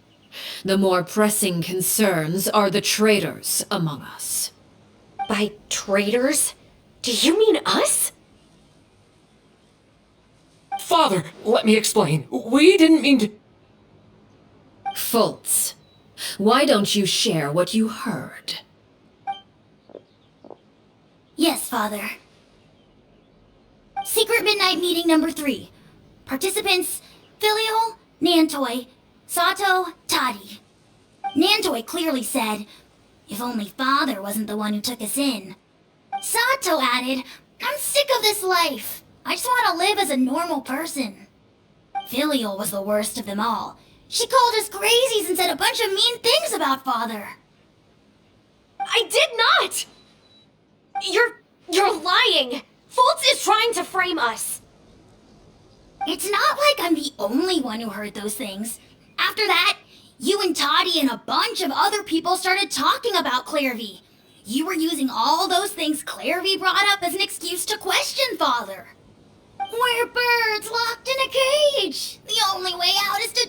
the more pressing concerns are the traitors among us. By traitors? Do you mean us? Father, let me explain. We didn't mean to... Fultz, why don't you share what you heard? Yes, Father. Secret Midnight Meeting number 3. Participants: Filial, Nantoy, Sato, Toddy. Nantoy clearly said, "If only Father wasn't the one who took us in." Sato added, "I'm sick of this life. I just want to live as a normal person." Filial was the worst of them all. She called us crazies and said a bunch of mean things about Father. I did not! You're lying! Fultz is trying to frame us! It's not like I'm the only one who heard those things. After that, you and Toddy and a bunch of other people started talking about Clairvy. You were using all those things Clairvy brought up as an excuse to question Father. We're birds locked in a cage. The only way out is to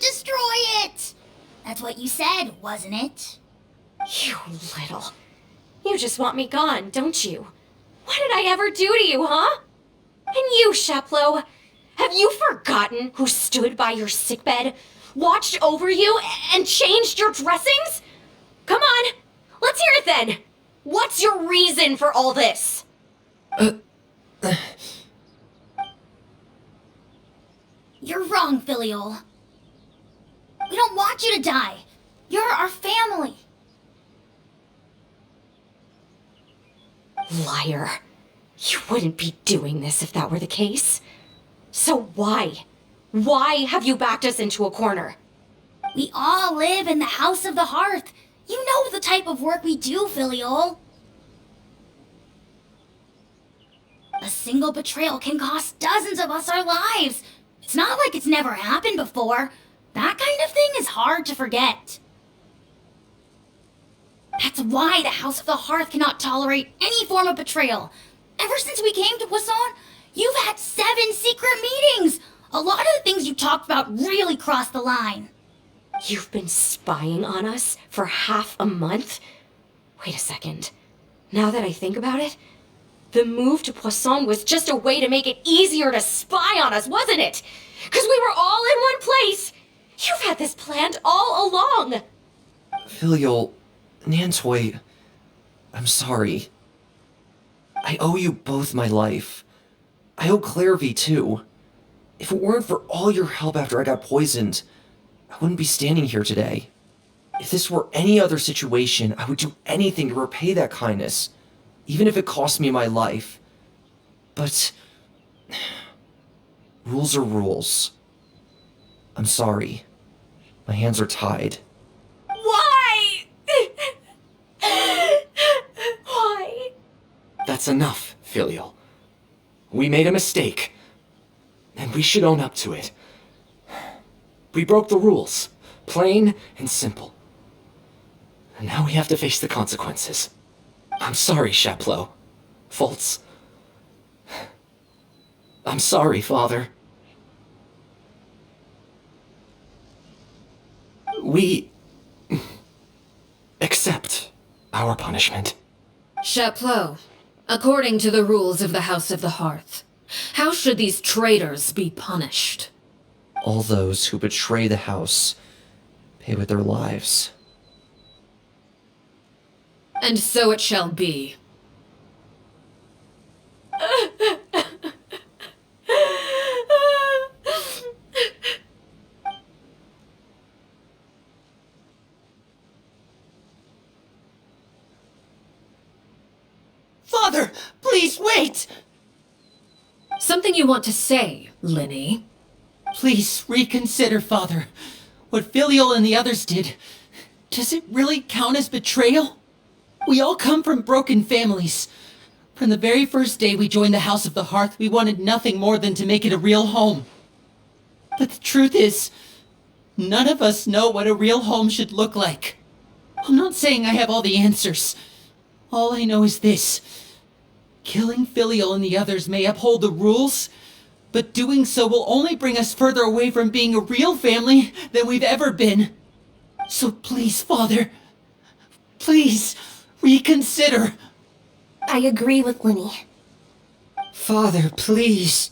That's what you said, wasn't it? You little. You just want me gone, don't you? What did I ever do to you, huh? And you, Sheplo, have you forgotten who stood by your sickbed, watched over you, and changed your dressings? Come on, let's hear it then. What's your reason for all this? You're wrong, Filial. We don't want you to die. You're our family. Liar. You wouldn't be doing this if that were the case. So why? Why have you backed us into a corner? We all live in the House of the Hearth. You know the type of work we do, Filial. A single betrayal can cost dozens of us our lives. It's not like it's never happened before. That kind of thing is hard to forget. That's why the House of the Hearth cannot tolerate any form of betrayal. Ever since we came to Poisson, you've had 7 secret meetings. A lot of the things you talked about really crossed the line. You've been spying on us for half a month? Wait a second. Now that I think about it, the move to Poisson was just a way to make it easier to spy on us, wasn't it? Because we were all in one place. You've had this planned all along. Filial, Nantoy, I'm sorry. I owe you both my life. I owe Clairvy too. If it weren't for all your help after I got poisoned, I wouldn't be standing here today. If this were any other situation, I would do anything to repay that kindness, even if it cost me my life. But rules are rules. I'm sorry. My hands are tied. Why? Why? That's enough, Filial. We made a mistake, and we should own up to it. We broke the rules, plain and simple. And now we have to face the consequences. I'm sorry, Sheplo. Foltz. I'm sorry, Father. We accept our punishment. Chapleau, according to the rules of the House of the Hearth, how should these traitors be punished? All those who betray the house pay with their lives. And so it shall be. Father, please wait! Something you want to say, Linny? Please reconsider, Father. What Filial and the others did, does it really count as betrayal? We all come from broken families. From the very first day we joined the House of the Hearth, we wanted nothing more than to make it a real home. But the truth is, none of us know what a real home should look like. I'm not saying I have all the answers. All I know is this. Killing Filial and the others may uphold the rules, but doing so will only bring us further away from being a real family than we've ever been. So please, Father, please reconsider. I agree with Linny. Father, please.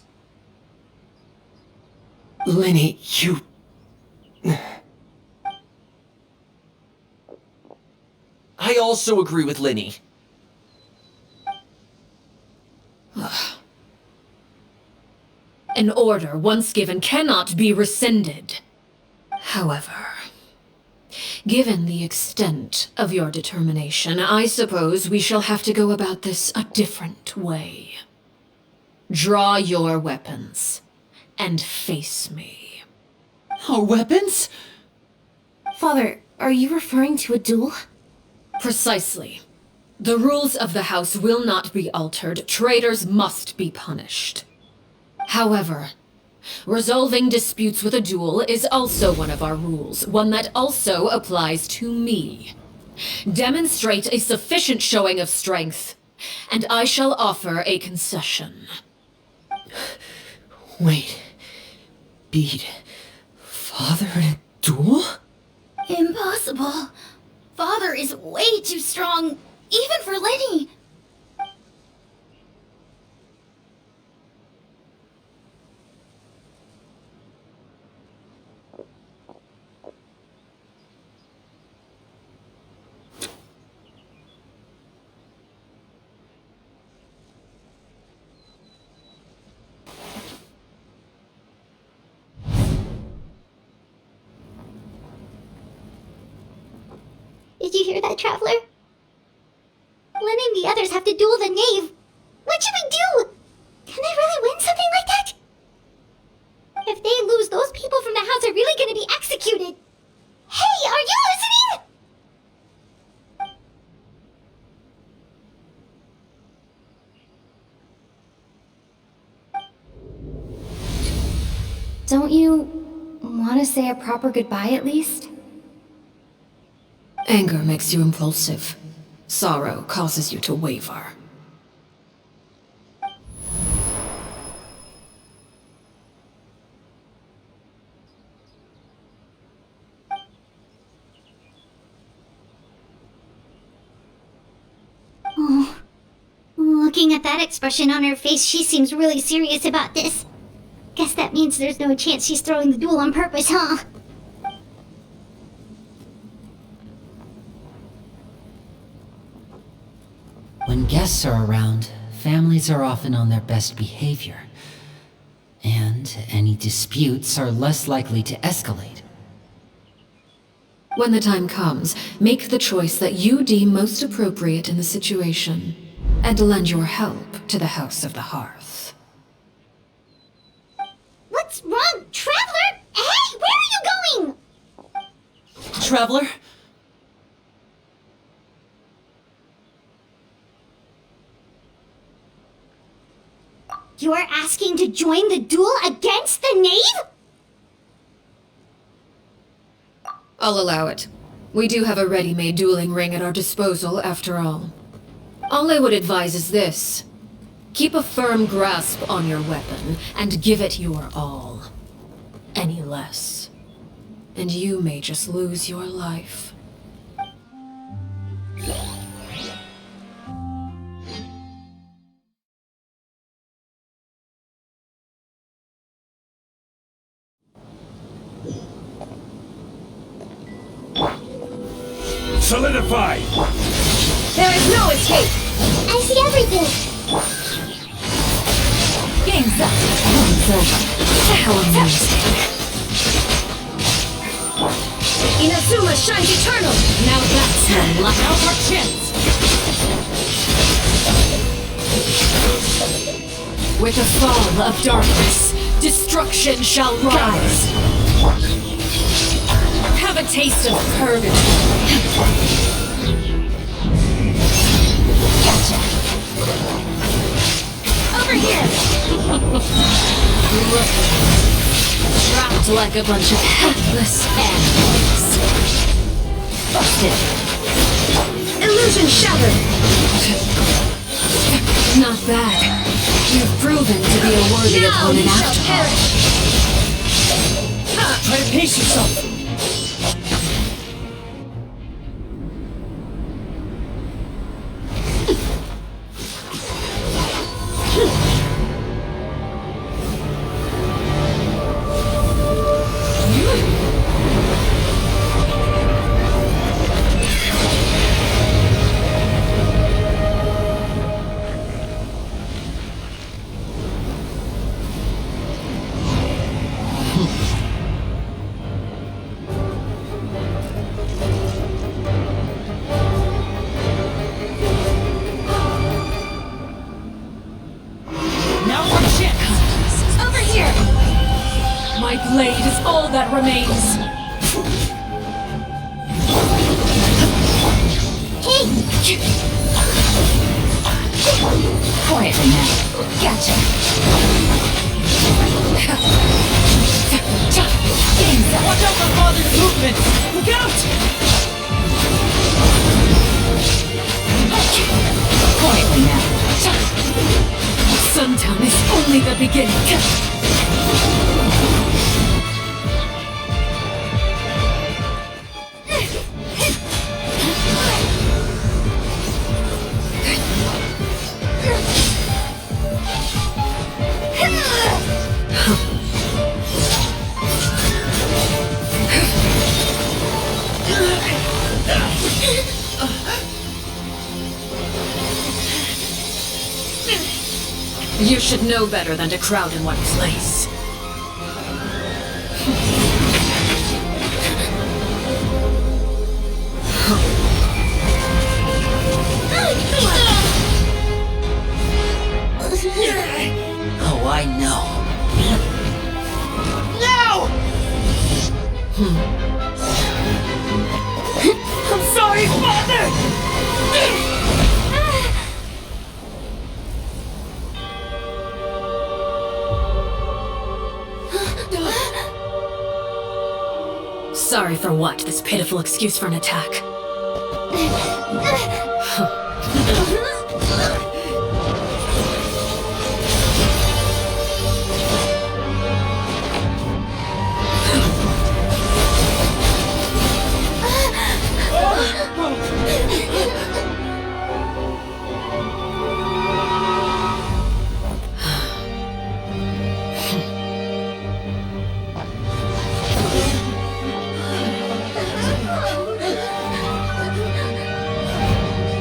Linny, you... I also agree with Linny. An order once given cannot be rescinded. However, given the extent of your determination, I suppose we shall have to go about this a different way. Draw your weapons and face me. Our weapons? Father, are you referring to a duel? Precisely. The rules of the house will not be altered. Traitors must be punished. However, resolving disputes with a duel is also one of our rules, one that also applies to me. Demonstrate a sufficient showing of strength, and I shall offer a concession. Wait. Beat Father in a duel? Impossible! Oh, Father is way too strong, even for Lenny. Did you hear that, Traveler? Lenny and the others have to duel the Knave. What should we do? Can they really win something like that? If they lose, those people from the house are really gonna be executed. Hey, are you listening? Don't you want to say a proper goodbye at least? Anger makes you impulsive. Sorrow causes you to waver. Oh. Looking at that expression on her face, she seems really serious about this. Guess that means there's no chance she's throwing the duel on purpose, huh? When guests are around, families are often on their best behavior. And any disputes are less likely to escalate. When the time comes, make the choice that you deem most appropriate in the situation, and lend your help to the House of the Hearth. What's wrong, Traveler? Hey, where are you going? Traveler? You're asking to join the duel against the Knave? I'll allow it. We do have a ready-made dueling ring at our disposal, after all. All I would advise is this. Keep a firm grasp on your weapon, and give it your all. Any less, and you may just lose your life. Solidify! There is no escape! I see everything! Game's up! Game's over! How amazing! Inazuma shines eternal! Now that's one luck out our chance! With the fall of darkness, destruction shall rise! Have a taste of purgatory! Gotcha! Over here! Trapped like a bunch of helpless animals. Busted! Illusion shattered! Not bad. You've proven to be a worthy opponent after all. Try to pace yourself! My blade is all that remains! Hey! Quietly now. Gotcha! Game's up! Watch out for Father's movement! Look out! Quietly now. Suntown is only the beginning. You should know better than to crowd in one place. Oh, I know. No! I'm sorry, Father! Sorry for what? This pitiful excuse for an attack.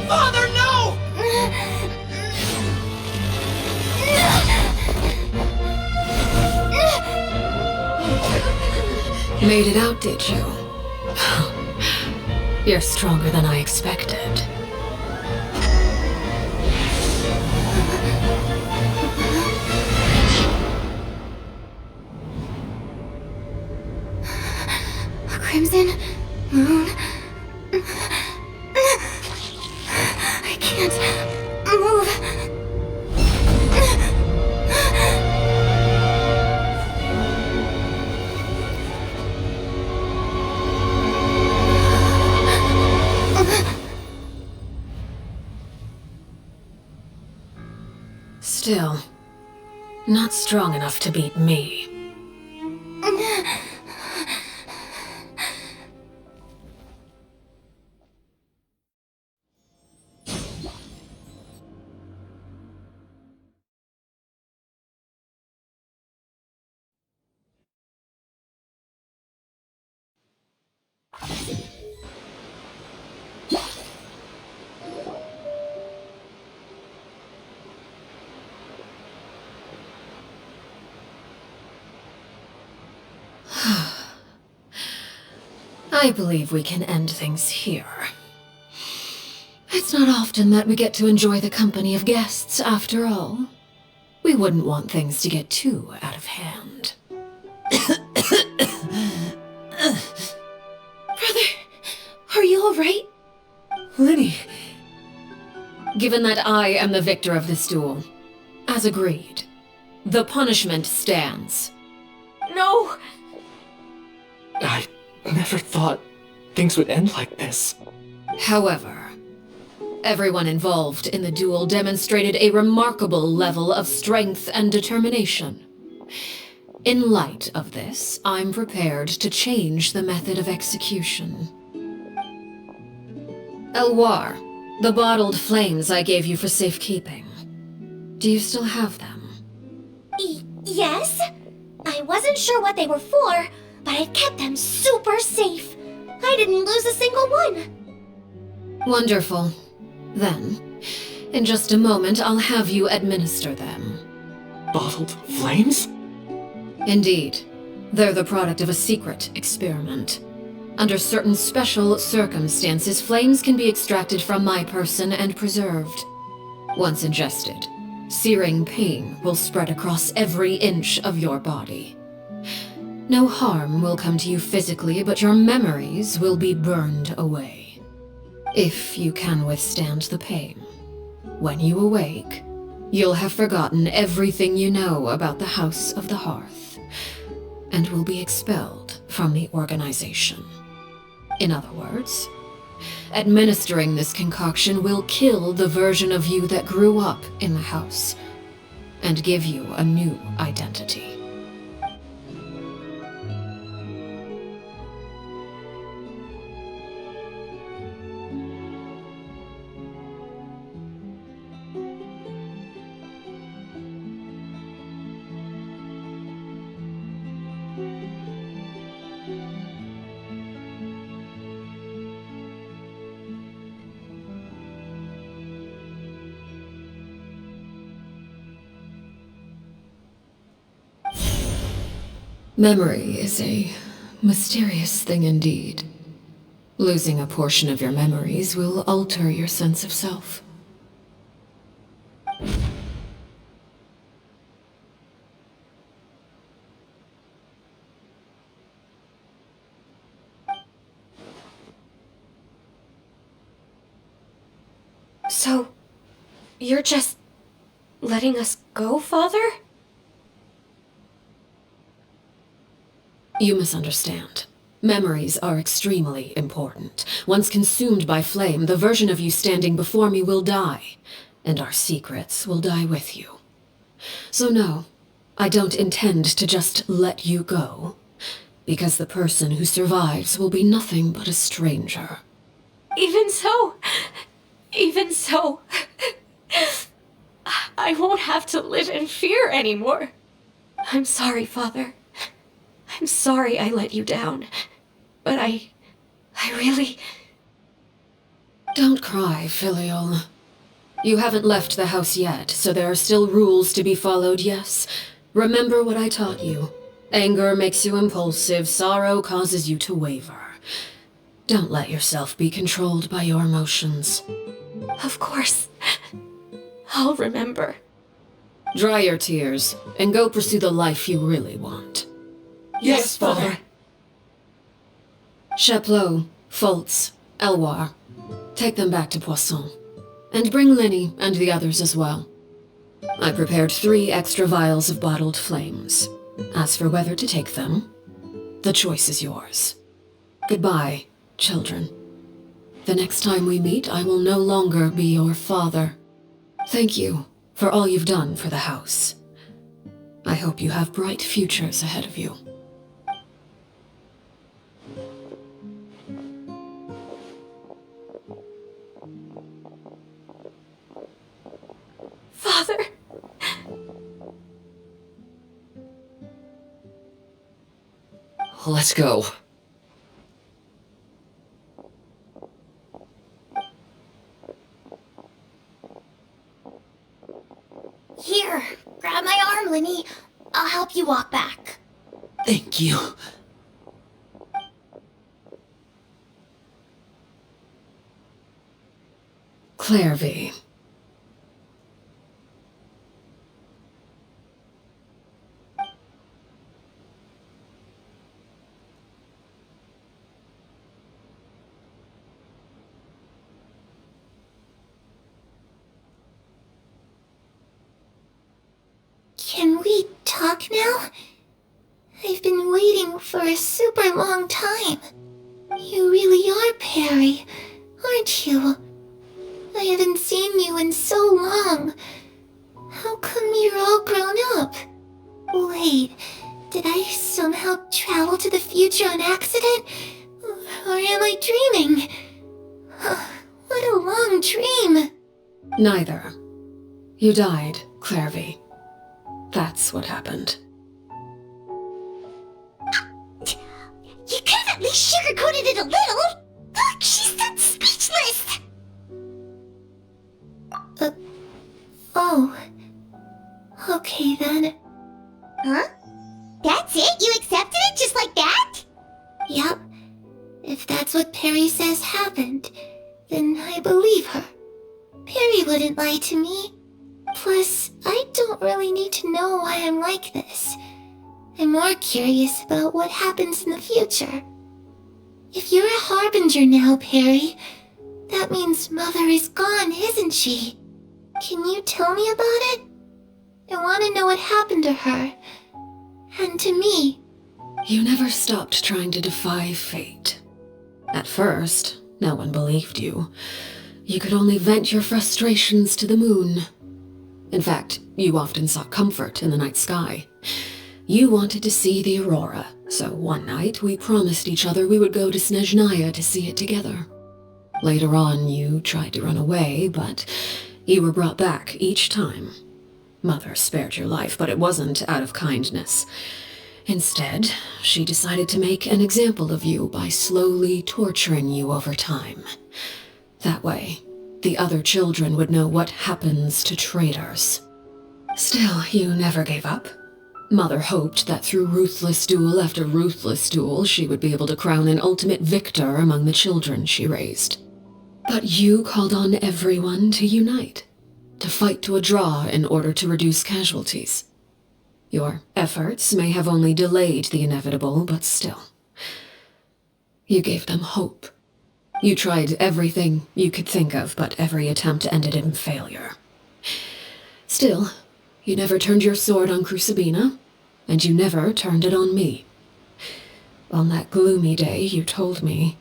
Father, no! Made it out, did you? You're stronger than I expected. Crimson Moon. I can't move. Still, not strong enough to beat me. I believe we can end things here. It's not often that we get to enjoy the company of guests, after all. We wouldn't want things to get too out of hand. Brother, are you alright? Lenny. Given that I am the victor of this duel, as agreed, the punishment stands. No! I never thought things would end like this. However, everyone involved in the duel demonstrated a remarkable level of strength and determination. In light of this, I'm prepared to change the method of execution. Elwar, the bottled flames I gave you for safekeeping. Do you still have them? Yes? I wasn't sure what they were for, but I've kept them super safe. I didn't lose a single one. Wonderful. Then, in just a moment, I'll have you administer them. Bottled flames? Indeed. They're the product of a secret experiment. Under certain special circumstances, flames can be extracted from my person and preserved. Once ingested, searing pain will spread across every inch of your body. No harm will come to you physically, but your memories will be burned away. If you can withstand the pain. When you awake, you'll have forgotten everything you know about the House of the Hearth, and will be expelled from the organization. In other words, administering this concoction will kill the version of you that grew up in the house, and give you a new identity. Memory is a mysterious thing indeed. Losing a portion of your memories will alter your sense of self. So, you're just letting us go, Father? You misunderstand. Memories are extremely important. Once consumed by flame, the version of you standing before me will die, and our secrets will die with you. So no, I don't intend to just let you go, because the person who survives will be nothing but a stranger. Even so, I won't have to live in fear anymore. I'm sorry, Father. I'm sorry I let you down. But I really... Don't cry, Filial. You haven't left the house yet, so there are still rules to be followed, yes? Remember what I taught you. Anger makes you impulsive, sorrow causes you to waver. Don't let yourself be controlled by your emotions. Of course. I'll remember. Dry your tears, and go pursue the life you really want. Yes, Father. Chaplot, Foltz, Elwar, take them back to Poisson. And bring Linny and the others as well. I prepared 3 extra vials of bottled flames. As for whether to take them, the choice is yours. Goodbye, children. The next time we meet, I will no longer be your father. Thank you for all you've done for the house. I hope you have bright futures ahead of you. Father! Let's go. Here, grab my arm, Linny. I'll help you walk back. Thank you. Clairvy. Can we talk now? I've been waiting for a super long time. You really are Perry, aren't you? I haven't seen you in so long. How come you're all grown up? Wait, did I somehow travel to the future on accident? Or am I dreaming? What a long dream. Neither. You died, Clairvy. That's what happened. You could have at least sugarcoated it a little. Look, she's that speechless. Oh. Okay then. Huh? That's it? You accepted it just like that? Yep. If that's what Perry says happened, then I believe her. Perry wouldn't lie to me. Plus, I don't really need to know why I'm like this. I'm more curious about what happens in the future. If you're a harbinger now, Perry, that means Mother is gone, isn't she? Can you tell me about it? I want to know what happened to her. And to me. You never stopped trying to defy fate. At first, no one believed you. You could only vent your frustrations to the moon. In fact, you often sought comfort in the night sky. You wanted to see the aurora, so one night we promised each other we would go to Snezhnaya to see it together. Later on, you tried to run away, but you were brought back each time. Mother spared your life, but it wasn't out of kindness. Instead, she decided to make an example of you by slowly torturing you over time. That way, the other children would know what happens to traitors. Still, you never gave up. Mother hoped that through ruthless duel after ruthless duel, she would be able to crown an ultimate victor among the children she raised. But you called on everyone to unite, to fight to a draw in order to reduce casualties. Your efforts may have only delayed the inevitable, but still. You gave them hope. You tried everything you could think of, but every attempt ended in failure. Still, you never turned your sword on Crucibina, and you never turned it on me. On that gloomy day, you told me,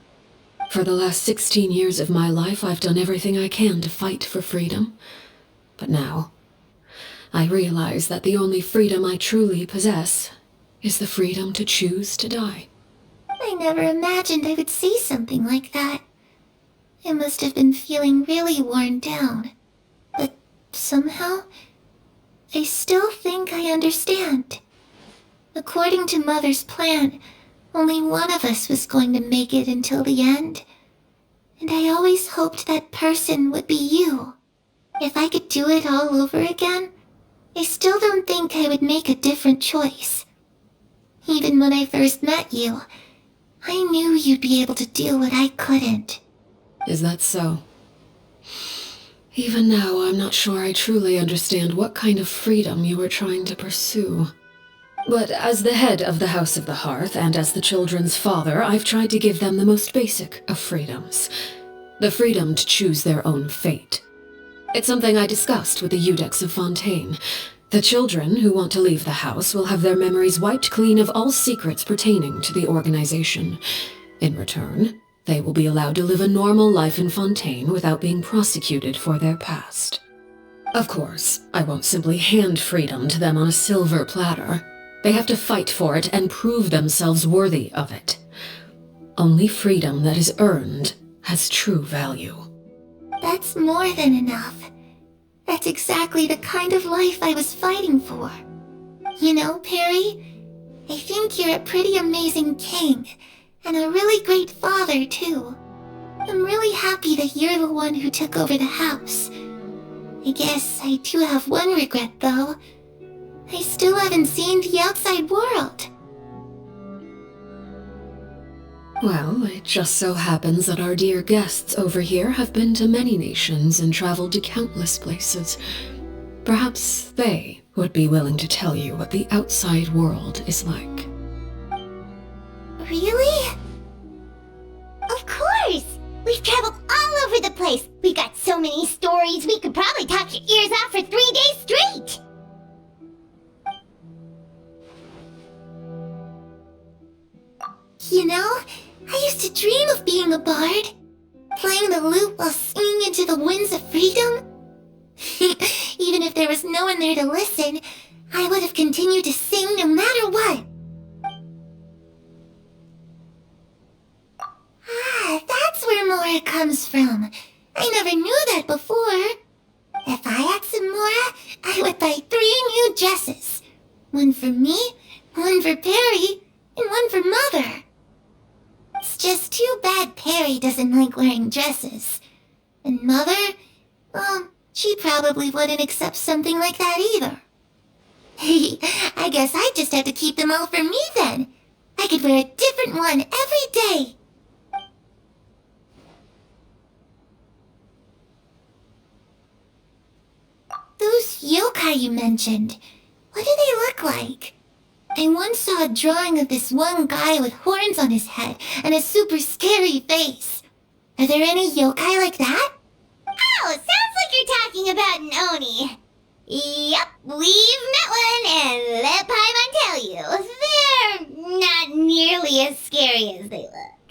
"For the last 16 years of my life, I've done everything I can to fight for freedom. But now, I realize that the only freedom I truly possess is the freedom to choose to die." I never imagined I would say something like that. I must have been feeling really worn down. But somehow, I still think I understand. According to Mother's plan, only one of us was going to make it until the end. And I always hoped that person would be you. If I could do it all over again, I still don't think I would make a different choice. Even when I first met you, I knew you'd be able to do what I couldn't. Is that so? Even now, I'm not sure I truly understand what kind of freedom you were trying to pursue. But as the head of the House of the Hearth, and as the children's father, I've tried to give them the most basic of freedoms. The freedom to choose their own fate. It's something I discussed with the Iudex of Fontaine. The children who want to leave the house will have their memories wiped clean of all secrets pertaining to the organization. In return, they will be allowed to live a normal life in Fontaine without being prosecuted for their past. Of course, I won't simply hand freedom to them on a silver platter. They have to fight for it and prove themselves worthy of it. Only freedom that is earned has true value. That's more than enough. That's exactly the kind of life I was fighting for. You know, Perry, I think you're a pretty amazing king, and a really great father, too. I'm really happy that you're the one who took over the house. I guess I do have one regret, though. I still haven't seen the outside world. Well, it just so happens that our dear guests over here have been to many nations and traveled to countless places. Perhaps they would be willing to tell you what the outside world is like. Really? Of course! We've traveled all over the place. We got so many stories, we could probably talk your ears out for 3 days straight! You know, I used to dream of being a bard. Playing the lute while singing into the winds of freedom. Even if there was no one there to listen, I would have continued to sing no matter what. Ah, that's where Mora comes from. I never knew that before. If I had some Mora, I would buy 3 new dresses. One for me, one for Perry, and one for Mother. It's just too bad Perry doesn't like wearing dresses. And Mother, well, she probably wouldn't accept something like that either. I guess I just have to keep them all for me then. I could wear a different one every day. Those yokai you mentioned, what do they look like? I once saw a drawing of this one guy with horns on his head and a super scary face. Are there any yokai like that? Oh, sounds like you're talking about an Oni. Yep, we've met one, and let Paimon tell you, they're not nearly as scary as they look.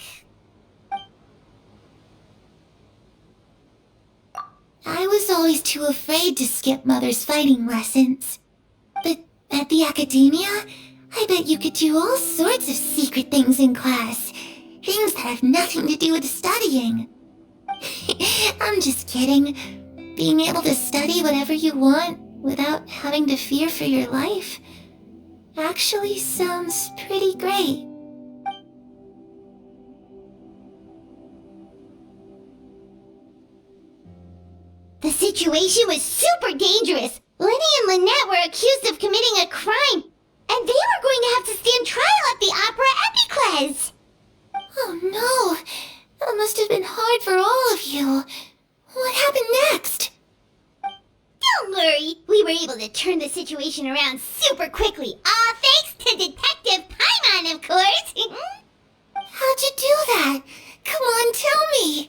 I was always too afraid to skip Mother's fighting lessons. But at the academia, I bet you could do all sorts of secret things in class. Things that have nothing to do with studying. I'm just kidding. Being able to study whatever you want without having to fear for your life actually sounds pretty great. The situation was super dangerous. Lenny and Lynette were accused of committing a crime. And And they were going to have to stand trial at the Opera Epicles! Oh no! That must have been hard for all of you. What happened next? Don't worry, we were able to turn the situation around super quickly, all thanks to Detective Paimon, of course! How'd you do that? Come on, tell me!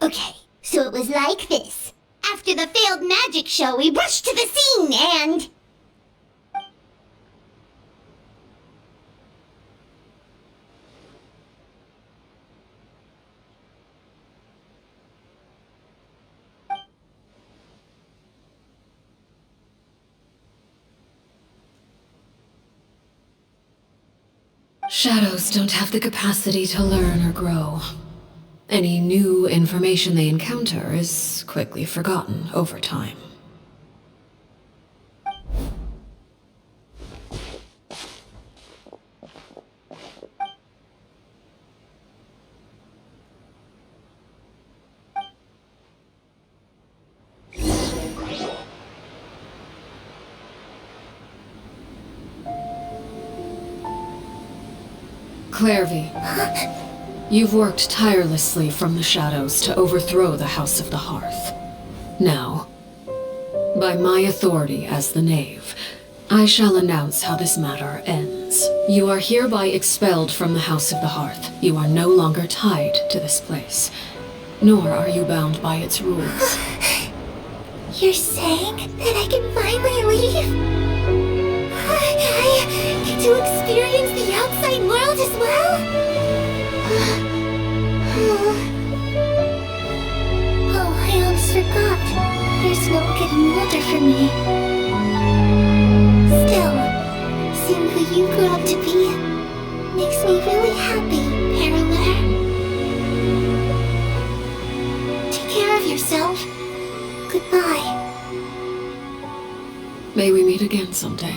Okay, so it was like this. After the failed magic show, we rushed to the scene and... Shadows don't have the capacity to learn or grow. Any new information they encounter is quickly forgotten over time. Clairvy, you've worked tirelessly from the shadows to overthrow the House of the Hearth. Now, by my authority as the Knave, I shall announce how this matter ends. You are hereby expelled from the House of the Hearth. You are no longer tied to this place, nor are you bound by its rules. You're saying that I can finally leave? I get to experience the outside world as well? Oh, I almost forgot. There's no getting older for me. Still, seeing who you grew up to be makes me really happy, Parallel. Take care of yourself. Goodbye. May we meet again someday.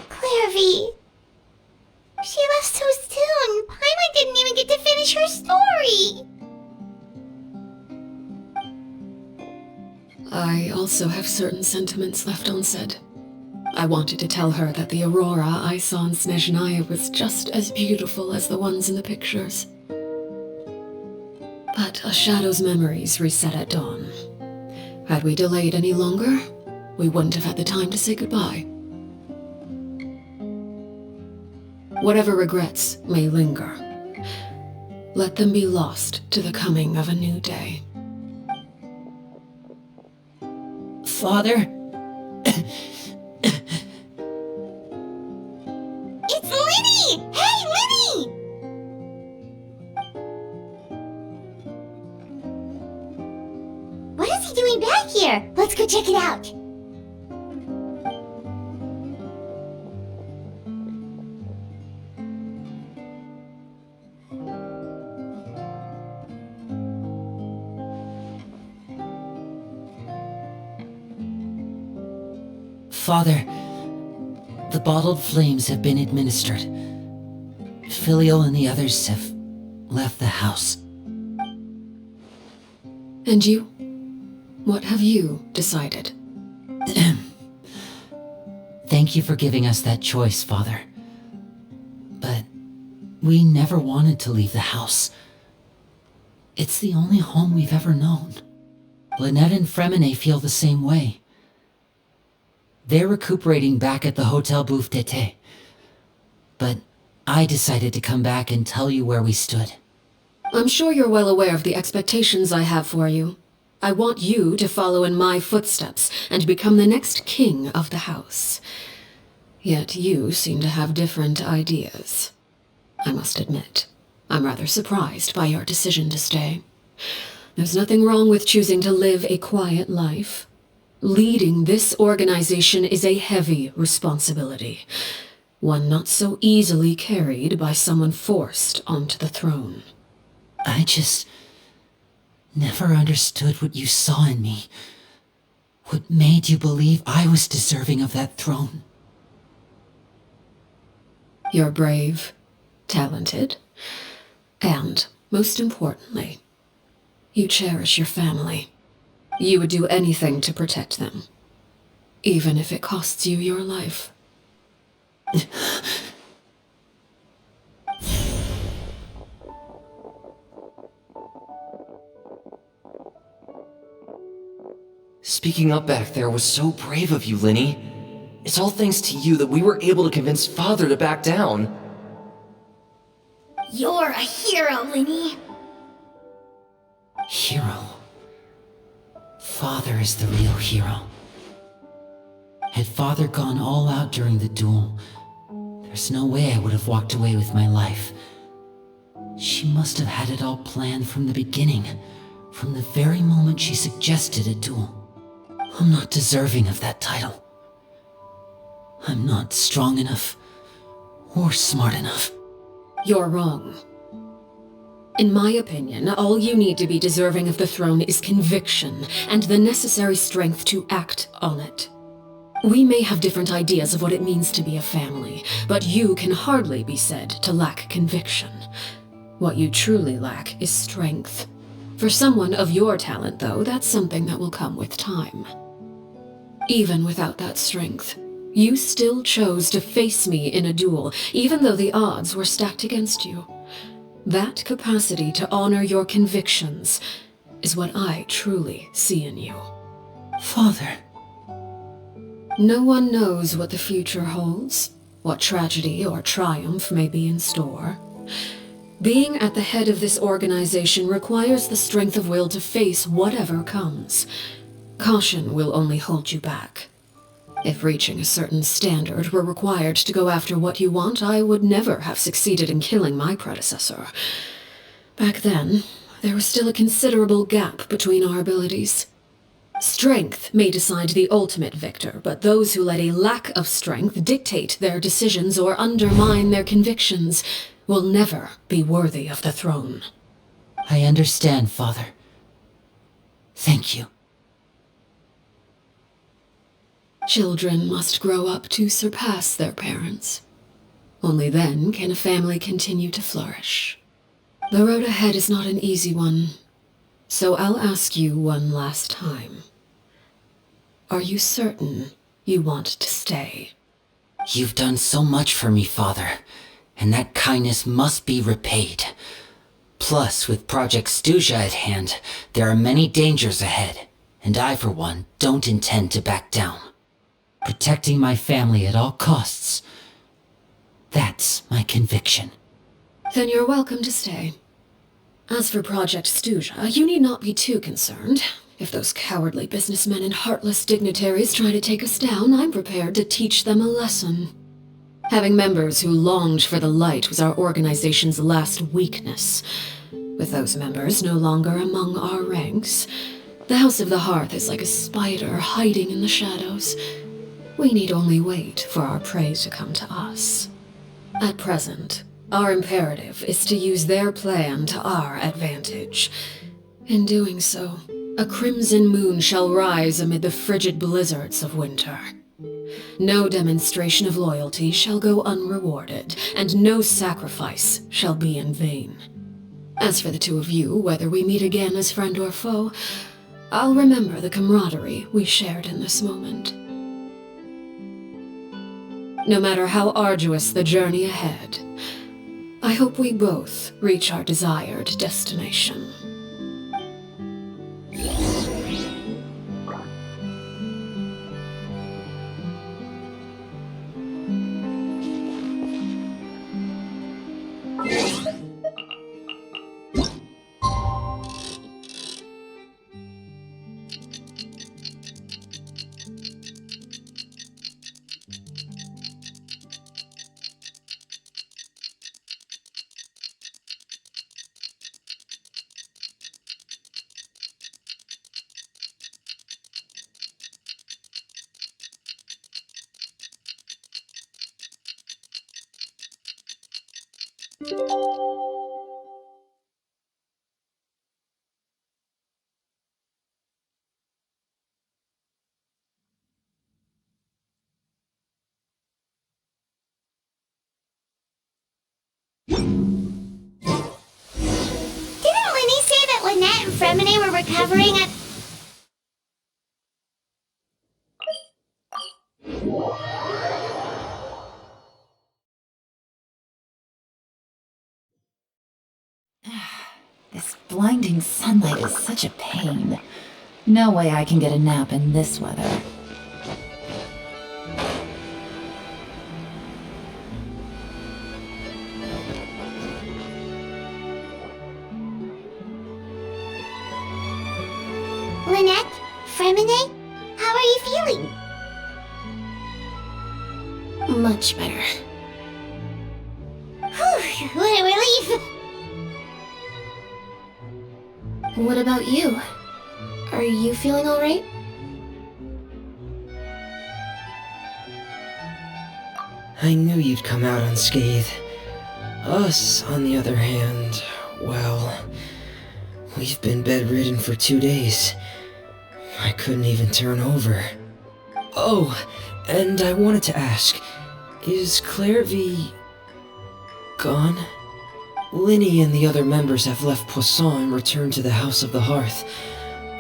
Clairvy. She left so soon. Paimon didn't even get to finish her story. I also have certain sentiments left unsaid. I wanted to tell her that the aurora I saw in Snezhnaya was just as beautiful as the ones in the pictures. But a shadow's memories reset at dawn. Had we delayed any longer, we wouldn't have had the time to say goodbye. Whatever regrets may linger, let them be lost to the coming of a new day. Father? It's Linny! Hey, Linny! What is he doing back here? Let's go check it out. Father, the bottled flames have been administered. Filial and the others have left the house. And you? What have you decided? Thank you for giving us that choice, Father. But we never wanted to leave the house. It's the only home we've ever known. Lynette and Fremine feel the same way. They're recuperating back at the Hotel Bouffe d'été. But I decided to come back and tell you where we stood. I'm sure you're well aware of the expectations I have for you. I want you to follow in my footsteps and become the next king of the house. Yet you seem to have different ideas. I must admit, I'm rather surprised by your decision to stay. There's nothing wrong with choosing to live a quiet life. Leading this organization is a heavy responsibility, one not so easily carried by someone forced onto the throne. I just never understood what you saw in me. What made you believe I was deserving of that throne? You're brave, talented, and, most importantly, you cherish your family. You would do anything to protect them, even if it costs you your life. Speaking up back there was so brave of you, Linny. It's all thanks to you that we were able to convince Father to back down. You're a hero, Linny. Hero. Father is the real hero. Had Father gone all out during the duel, there's no way I would have walked away with my life. She must have had it all planned from the beginning, from the very moment she suggested a duel. I'm not deserving of that title. I'm not strong enough or smart enough. You're wrong. In my opinion, all you need to be deserving of the throne is conviction and the necessary strength to act on it. We may have different ideas of what it means to be a family, but you can hardly be said to lack conviction. What you truly lack is strength. For someone of your talent, though, that's something that will come with time. Even without that strength, you still chose to face me in a duel, even though the odds were stacked against you. That capacity to honor your convictions is what I truly see in you. Father. No one knows what the future holds, what tragedy or triumph may be in store. Being at the head of this organization requires the strength of will to face whatever comes. Caution will only hold you back. If reaching a certain standard were required to go after what you want, I would never have succeeded in killing my predecessor. Back then, there was still a considerable gap between our abilities. Strength may decide the ultimate victor, but those who let a lack of strength dictate their decisions or undermine their convictions will never be worthy of the throne. I understand, Father. Thank you. Children must grow up to surpass their parents. Only then can a family continue to flourish. The road ahead is not an easy one, so I'll ask you one last time. Are you certain you want to stay? You've done so much for me, Father, and that kindness must be repaid. Plus, with Project Stuja at hand, there are many dangers ahead, and I, for one, don't intend to back down. Protecting my family at all costs. That's my conviction. Then you're welcome to stay. As for Project Stuja, you need not be too concerned. If those cowardly businessmen and heartless dignitaries try to take us down, I'm prepared to teach them a lesson. Having members who longed for the light was our organization's last weakness. With those members no longer among our ranks, the House of the Hearth is like a spider hiding in the shadows. We need only wait for our prey to come to us. At present, our imperative is to use their plan to our advantage. In doing so, a crimson moon shall rise amid the frigid blizzards of winter. No demonstration of loyalty shall go unrewarded, and no sacrifice shall be in vain. As for the two of you, whether we meet again as friend or foe, I'll remember the camaraderie we shared in this moment. No matter how arduous the journey ahead, I hope we both reach our desired destination. Didn't Lenny say that Lynette and Fremine were recovering at... This blinding sunlight is such a pain. No way I can get a nap in this weather. Lynette? Fremine? How are you feeling? Much better. Whew, what a relief! What about you? Are you feeling alright? I knew you'd come out unscathed. Us, on the other hand, well, we've been bedridden for 2 days. I couldn't even turn over. Oh, and I wanted to ask, is Clairvy gone? Linny and the other members have left Poisson and returned to the House of the Hearth.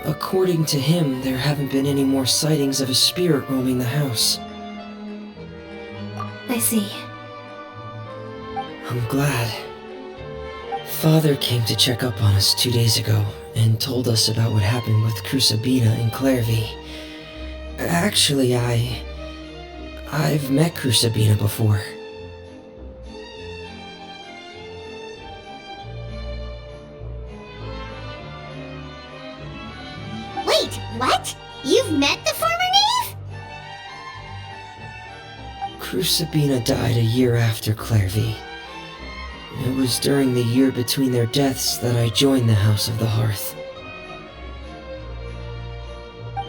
According to him, there haven't been any more sightings of a spirit roaming the house. I see. I'm glad. Father came to check up on us 2 days ago and told us about what happened with Crucibina and Clairvy. Actually, I've met Crucibina before. Wait, what? You've met the former knave? Crucibina died a year after Clairvy. It was during the year between their deaths that I joined the House of the Hearth.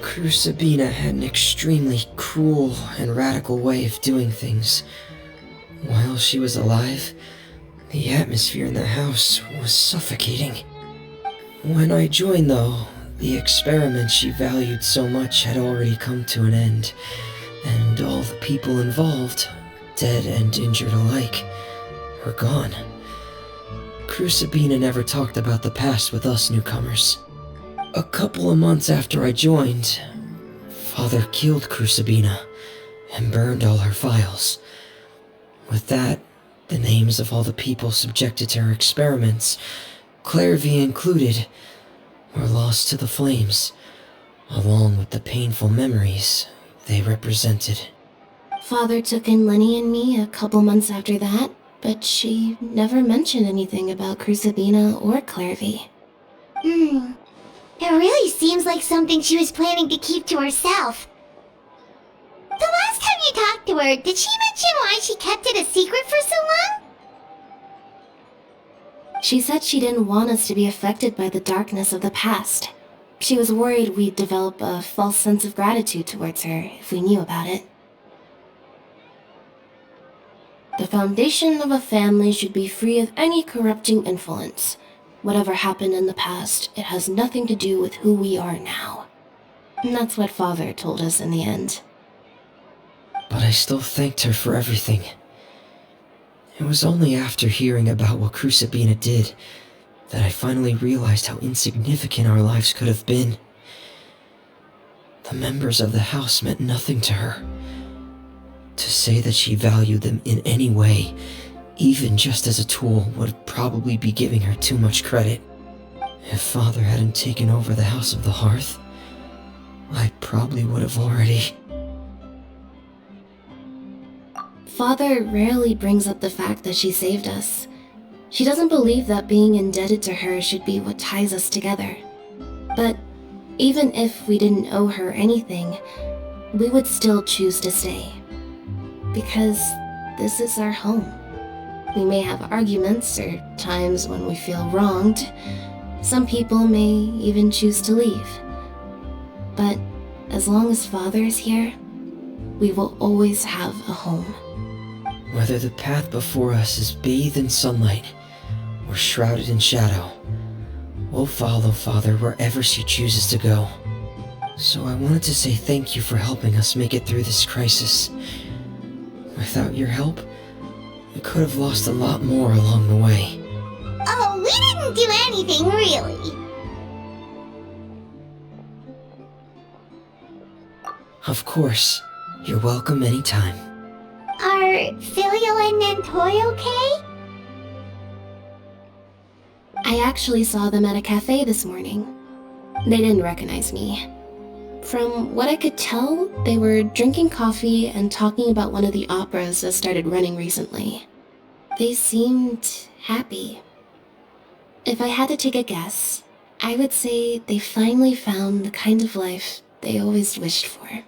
Crucibina had an extremely cruel and radical way of doing things. While she was alive, the atmosphere in the house was suffocating. When I joined, though, the experiment she valued so much had already come to an end, and all the people involved, dead and injured alike, were gone. Crucibina never talked about the past with us newcomers. A couple of months after I joined, Father killed Crucibina and burned all her files. With that, the names of all the people subjected to her experiments, Clairvy included, were lost to the flames, along with the painful memories they represented. Father took in Lenny and me a couple months after that, but she never mentioned anything about Crucibina or Clairvy. It really seems like something she was planning to keep to herself. The last time you talked to her, did she mention why she kept it a secret for so long? She said she didn't want us to be affected by the darkness of the past. She was worried we'd develop a false sense of gratitude towards her if we knew about it. The foundation of a family should be free of any corrupting influence. Whatever happened in the past, it has nothing to do with who we are now. And that's what Father told us in the end. But I still thanked her for everything. It was only after hearing about what Crucibina did that I finally realized how insignificant our lives could have been. The members of the house meant nothing to her. To say that she valued them in any way, even just as a tool, would probably be giving her too much credit. If Father hadn't taken over the House of the Hearth, I probably would have already... Father rarely brings up the fact that she saved us. She doesn't believe that being indebted to her should be what ties us together. But even if we didn't owe her anything, we would still choose to stay. Because this is our home. We may have arguments or times when we feel wronged. Some people may even choose to leave. But as long as Father is here, we will always have a home. Whether the path before us is bathed in sunlight or shrouded in shadow, we'll follow Father wherever she chooses to go. So I wanted to say thank you for helping us make it through this crisis. Without your help, I could have lost a lot more along the way. Oh, we didn't do anything, really. Of course. You're welcome anytime. Are Filial and Nantoy okay? I actually saw them at a cafe this morning. They didn't recognize me. From what I could tell, they were drinking coffee and talking about one of the operas that started running recently. They seemed happy. If I had to take a guess, I would say they finally found the kind of life they always wished for.